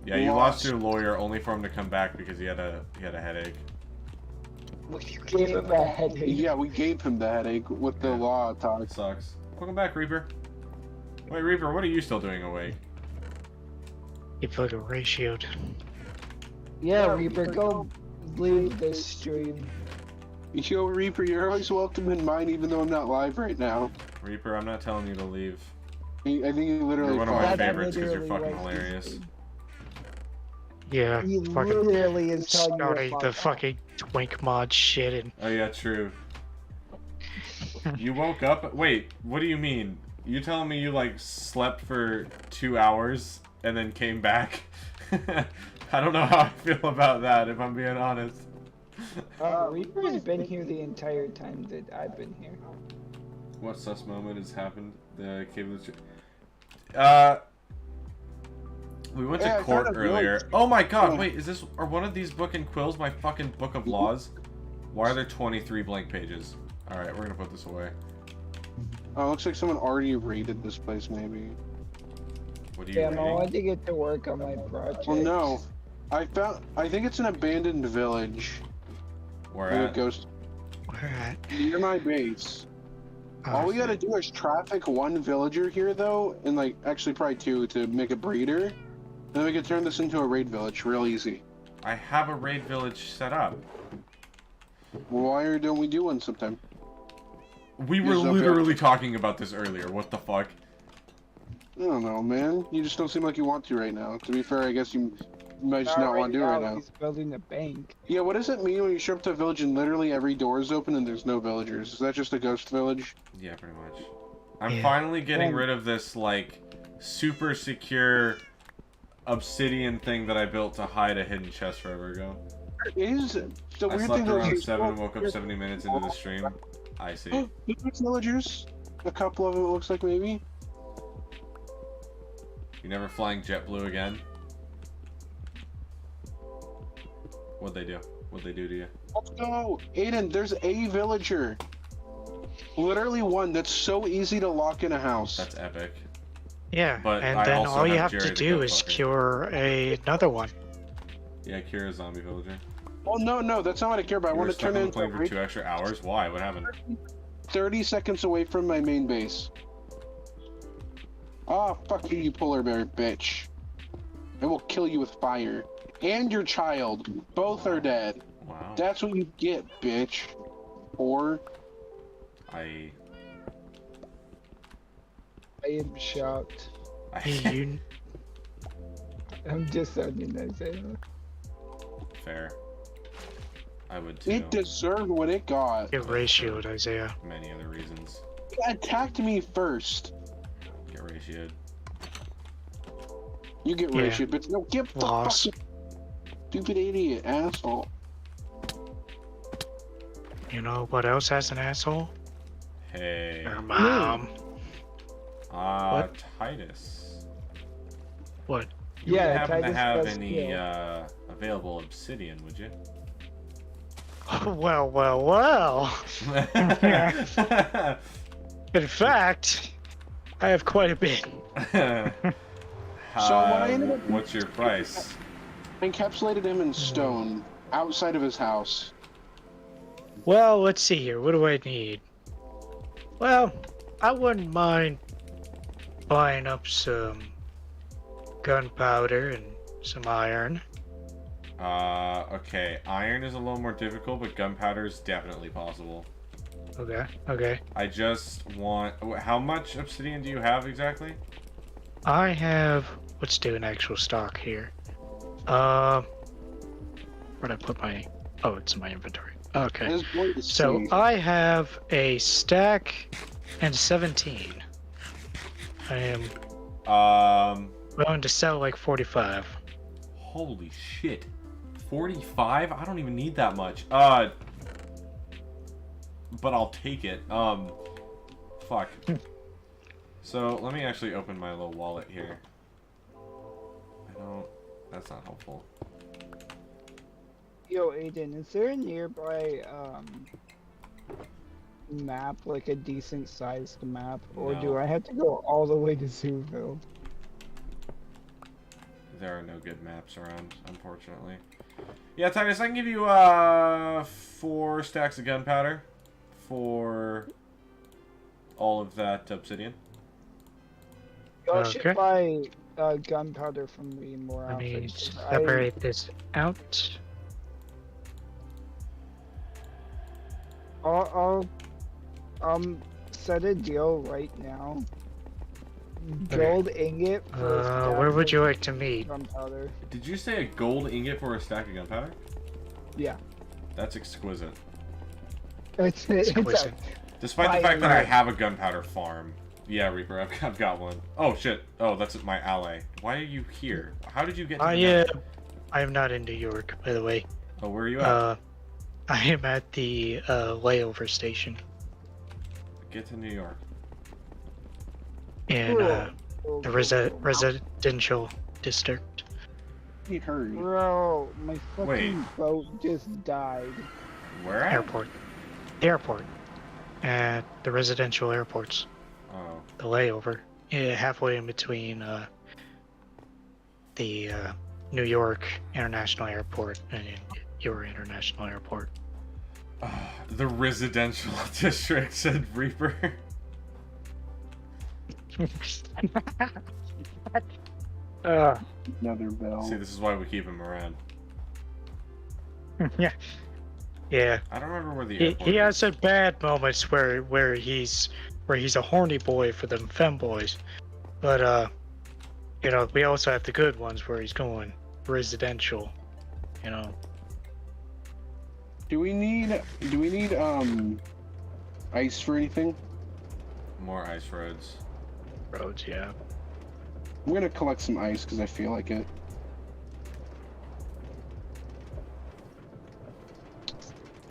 Yeah, you lost your lawyer only for him to come back because he had a headache. You gave him a headache. Yeah, we gave him the headache with the law talk. It sucks. Welcome back, Reaper. Wait, Reaper, what are you still doing awake? You fucking ratioed. Yeah, Reaper, go leave this stream. Yo, Reaper, you're always welcome in mine, even though I'm not live right now. Reaper, I'm not telling you to leave. I think he literally. You're one of my fought. That favorites because you're literally fucking was his hilarious. stream. Yeah, He fucking literally is telling you starting to the fuck fucking twink mod shit and Oh yeah, true. You woke up? Wait, what do you mean? You telling me you like slept for 2 hours and then came back? I don't know how I feel about that, if I'm being honest. Reaper has been here the entire time that I've been here. What sus moment has happened? The cable. We went Yeah, to I court kinda earlier. realized- Oh my god, wait, are one of these book and quills my fucking book of laws? Why are there 23 blank pages? Alright, we're gonna put this away. Oh, looks like someone already raided this place, maybe. What are you Damn, I reading? wanted to get to work on my project. Well, no. I think it's an abandoned village. Where Where it at? goes Where at? near my base. Oh, All we gotta do is traffic one villager here, though, and like actually probably two to make a breeder. Then we could turn this into a raid village real easy. I have a raid village set up. Why don't we do one sometime? We were Use up literally talking about this earlier. What the fuck? I don't know, man. You just don't seem like you want to right now. To be fair, I guess you might just Not not want to do it right now. He's building a bank. Yeah, what does it mean when you show up to a village and literally every door is open and there's no villagers? Is that just a ghost village? Yeah, pretty much. I'm Yeah. finally getting Um, rid of this, like, super secure obsidian thing that I built to hide a hidden chest forever ago. Is the I weird slept thing around is 7 and woke up 70 minutes into the stream. I see. there's villagers. A couple of them, it looks like, maybe. You never flying JetBlue again? What'd they do? What'd they do to you? Let's go! Aiden, there's a villager. Literally one that's so easy to lock in a house. That's epic. yeah, But and I then also all you have have Jerry to the do goat is fucker. cure another one. Yeah, cure a zombie villager. Oh, no, that's not what I care about. I You want were to stuck turn on it the into plane a for raid 2 extra hours? Why? What happened? 30 seconds away from my main base. Ah, fuck you, you polar bear bitch. I will kill you with fire. And your child. Both are dead. Wow. That's what you get, bitch. Or I am shocked. You, I'm just sending Isaiah. Fair. I would too. it deserved what it got. get ratioed, Isaiah. Many other reasons. It attacked me first. Get ratioed. You get Yeah. ratioed, but no, get the Loss. fucking stupid idiot asshole. You know what else has an asshole? Hey. Your mom. What? Titus. What? You Yeah, wouldn't happen to Titus have does any heal. available obsidian, would you? Well, well, well. In fact, I have quite a bit. So what I ended up- what's your price? Encapsulated him in stone outside of his house. Well, let's see here. What do I need? Well, I wouldn't mind buying up some gunpowder and some iron. Okay. Iron is a little more difficult, but gunpowder is definitely possible. Okay, okay. I just want... How much obsidian do you have exactly? I have... Let's do an actual stock here. Where'd I put my... Oh, it's in my inventory. Okay. His boy is So safe. I have a stack and 17. I am willing to sell like 45. Holy shit. 45? I don't even need that much. But I'll take it. Fuck. So, let me actually open my little wallet here. That's not helpful. Yo, Aiden, is there a nearby map, like a decent sized map, or do No. I have to go all the way to Zooville? There are no good maps around, unfortunately. Yeah, Titus, I can give you 4 stacks of gunpowder for all of that obsidian. Y'all Okay. should buy gunpowder from me more Let me often. separate this out. I'll set a deal right now. Okay. Gold ingot for a stack Where would of you like to meet? gunpowder. Did you say a gold ingot for a stack of gunpowder? Yeah. That's exquisite. It's Exquisite. Despite the fact that I Right. have a gunpowder farm. Yeah, Reaper, I've got one. Oh, shit. Oh, that's my ally. Why are you here? How did you get to the map? I am not in New York, by the way. Oh, where are you at? I am at the layover station. Get to New York. And Cool. the residential district. He hurry. Bro, my fucking Wait. boat just died. Where at? Airport. The airport. At the residential airports. Oh. The layover. Yeah, halfway in between the New York International Airport and your international airport. The residential district, said Reaper. Another bell. See, this is why we keep him around. Yeah. Yeah. I don't remember where the He airport is. has some bad moments where he's a horny boy for them femboys. But you know, we also have the good ones where he's going residential, you know. Do we need ice for anything? More ice roads. Roads, yeah. I'm gonna collect some ice because I feel like it.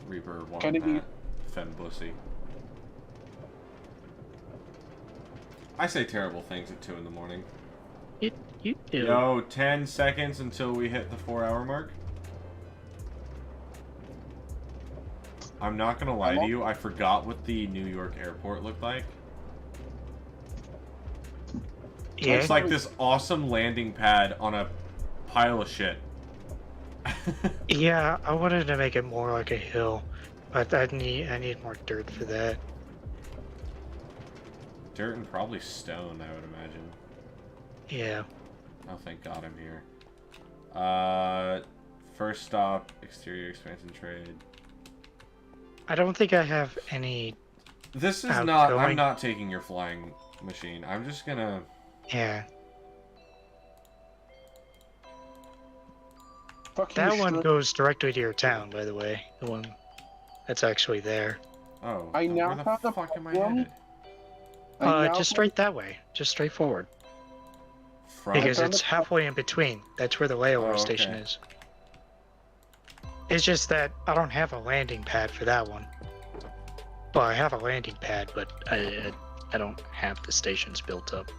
Reaper Can wanted it be- that. Fembussy. I say terrible things at 2 in the morning. You do. Yo, 10 seconds until we hit the 4-hour mark. I'm not gonna lie to you, I forgot what the New York airport looked like. Yeah. It's like this awesome landing pad on a pile of shit. Yeah, I wanted to make it more like a hill, but I need more dirt for that. Dirt and probably stone, I would imagine. Yeah. Oh, thank God I'm here. First stop, exterior expansion trade. I don't think I have any. This is Outgoing. not. I'm not taking your flying machine. I'm just gonna. Yeah. Fuck That you, one Shreek. goes directly to your town, by the way. The one that's actually there. Oh. I now where the have the fuck am I problem. headed? I now Just straight that way. Just straight forward. From. Because found it's the- halfway in between. That's where the layover Oh, station okay. is. It's just that I don't have a landing pad for that one. Well, I have a landing pad, but I don't have the stations built up.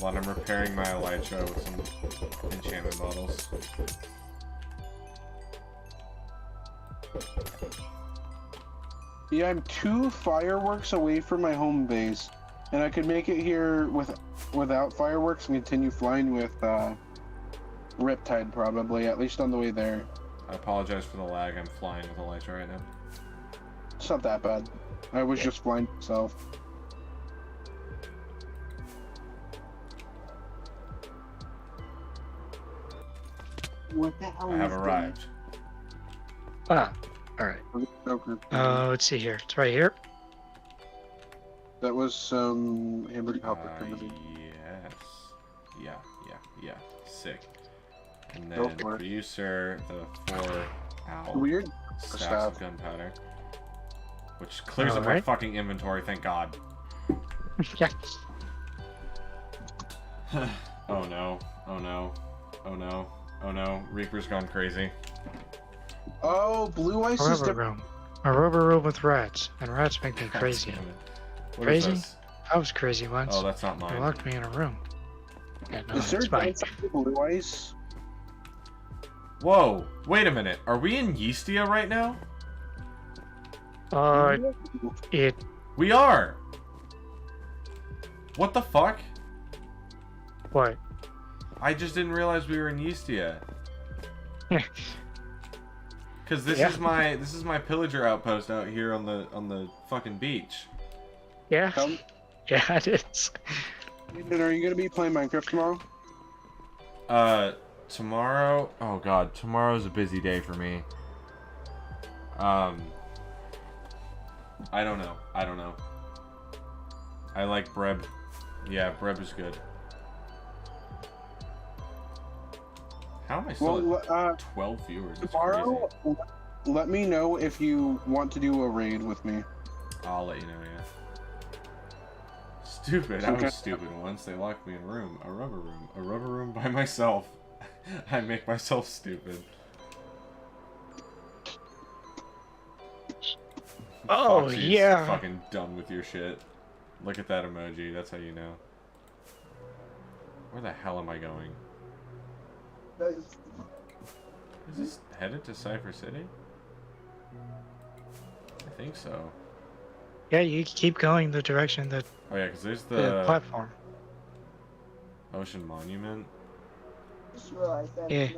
Hold on, I'm repairing my elytra with some enchantment bottles. Yeah, I'm 2 fireworks away from my home base, and I could make it here without fireworks and continue flying with Riptide probably, at least on the way there. I apologize for the lag. I'm flying with elytra right now. It's not that bad. I was just flying myself. What the hell I have is arrived. Ah, alright. Okay. Let's see here. It's right here. That was some hamburger helper. Yes. Yeah. Sick. And Go then for for it. you, sir, the 4 owl Weird. stacks Staff. of gunpowder. Which clears up my Alright. fucking inventory, thank God. Yeah. Oh no. Oh no. Oh no. Oh no. Reaper's gone crazy. Oh, blue ice A is rubber different. room. A rubber room with rats. And rats make me crazy. God damn it. What is Crazy? this? I was crazy once. Oh, that's not They mine. locked me in a room. Yeah, no, Is there it's fine. downside to blue ice? Whoa. Wait a minute. Are we in Yeastia right now? It We are! What the fuck? what? I just didn't realize we were in Yeastia. Cause this Yeah. is my pillager outpost out here on the fucking beach. Yeah. Come. Yeah, it is. And are you gonna be playing Minecraft tomorrow? Tomorrow. Oh god, tomorrow's a busy day for me. I don't know. I like Breb. Yeah, Breb is good. How am I still Well, at 12 viewers? It's tomorrow, crazy. let me know if you want to do a raid with me. I'll let you know, yeah. Stupid. I Okay. was stupid once. They locked me in a room. A rubber room by myself. I make myself stupid. Oh Foxy's yeah. fucking done with your shit. Look at that emoji. That's how you know. Where the hell am I going? Is this headed to Cypher City? I think so. Yeah, you keep going the direction that Oh yeah, because there's the the platform. Ocean Monument. Yeah.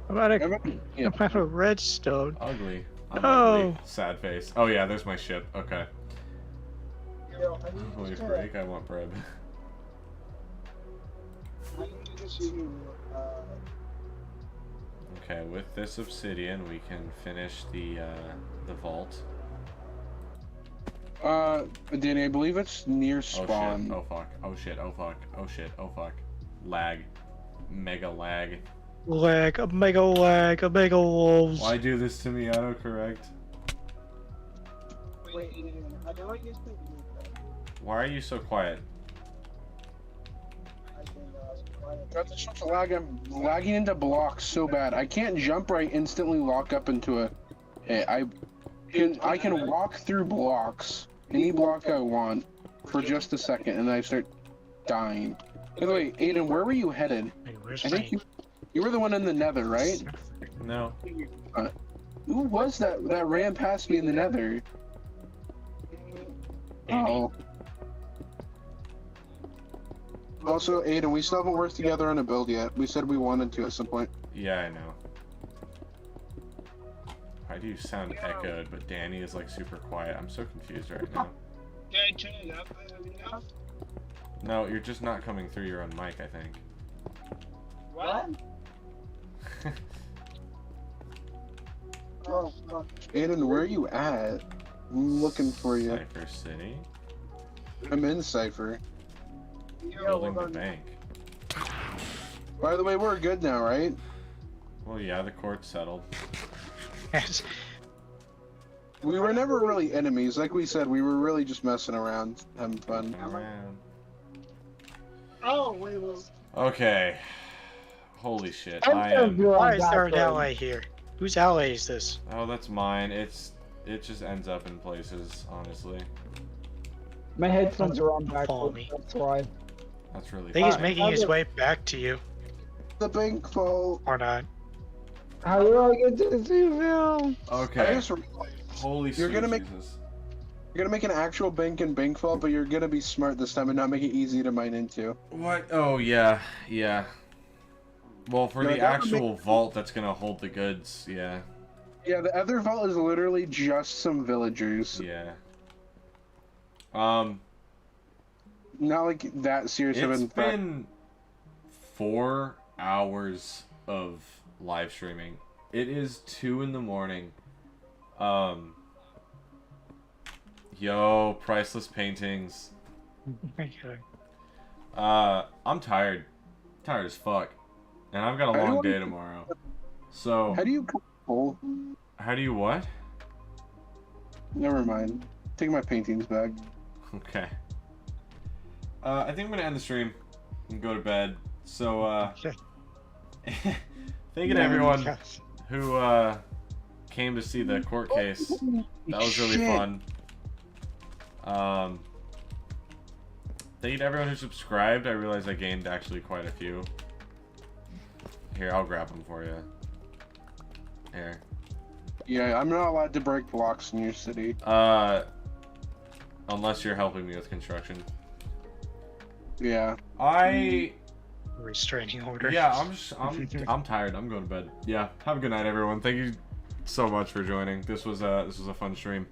About a, Yeah. about a redstone. Ugly. I'm No. ugly. Sad face. Oh yeah, there's my ship. Okay. Wait, break. I want bread. Okay, with this obsidian, we can finish the vault. Danny, I believe it's near Oh spawn. shit! Oh fuck! Oh shit! Oh fuck! Oh shit! Oh fuck! Lag. Mega lag. Lag, a mega lag, a mega wolves. Why do this to me? Autocorrect. Why are you so quiet? God, this such a lag. I'm lagging into blocks so bad. I can't jump right, instantly lock up into a. I can walk through blocks, any block I want, for just a second, and then I start dying. By the way, Aiden, where were you headed? Wait, where's I think you were the one in the Nether, right? No. Who was that ran past me in the Nether? Oh. Also, Aiden, we still haven't worked together on a build yet. We said we wanted to at some point. Yeah, I know. Why do you sound echoed, but Danny is like super quiet? I'm so confused right now. Did I turn it up enough? No, you're just not coming through your own mic, I think. What? Aiden, where are you at? I'm looking for you. Cypher City. I'm in Cypher. Building the bank. By the way, we're good now, right? Well, yeah, the court's settled. Yes. We were never really enemies. Like we said, we were really just messing around, having fun. Around. Oh, wait, well. Okay. Holy shit. I'm I so am. good. Why is there an ally here? Whose ally is this? Oh, that's mine. It just ends up in places, honestly. My headphones are on Follow backwards, me. that's why. That's really I think he's fun. making his way back to you, The bank vault. or not. How do I get to see Phil? I Okay. just realized Holy You're sweet gonna make- Jesus. you're gonna make an actual bank in bank vault, but you're gonna be smart this time and not make it easy to mine into. What? Oh, yeah. Yeah. Well, for No, the that would actual vault that's gonna hold the goods, yeah. Yeah, the other vault is literally just some villagers. Yeah. Not like that serious of It's an threat. been 4 hours of live streaming. It is 2 in the morning. Yo, priceless paintings. Okay. I'm tired. Tired as fuck. And I've got a How do long I- day tomorrow. So, How do you control? how do you what? Never mind. Take my paintings back. Okay. I think I'm gonna end the stream and go to bed. So, Okay. thank you to everyone who came to see the court case. That was really Shit. fun. Thank you to everyone who subscribed. I realized I gained actually quite a few. Here, I'll grab them for you. Here. Yeah, I'm not allowed to break blocks in your city. Unless you're helping me with construction. Yeah. Restraining order. Yeah, I'm tired. I'm going to bed. Yeah. Have a good night, everyone. Thank you so much for joining. This was a fun stream.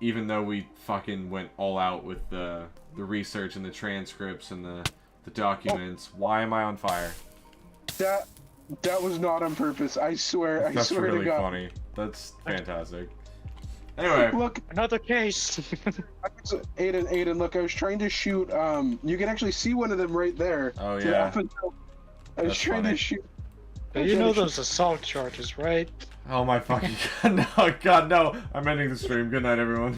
Even though we fucking went all out with the research and the transcripts and the documents. Why am I on fire? That was not on purpose. I swear. I That's swear really to God. funny. That's fantastic. Anyway. Look, Another case. Aiden, look, I was trying to shoot, you can actually see one of them right there. Oh, To the yeah. up and down. I was That's trying funny. to shoot. You know those assault charges, right? Oh my fucking god. No, God, no. I'm ending the stream. Good night, everyone.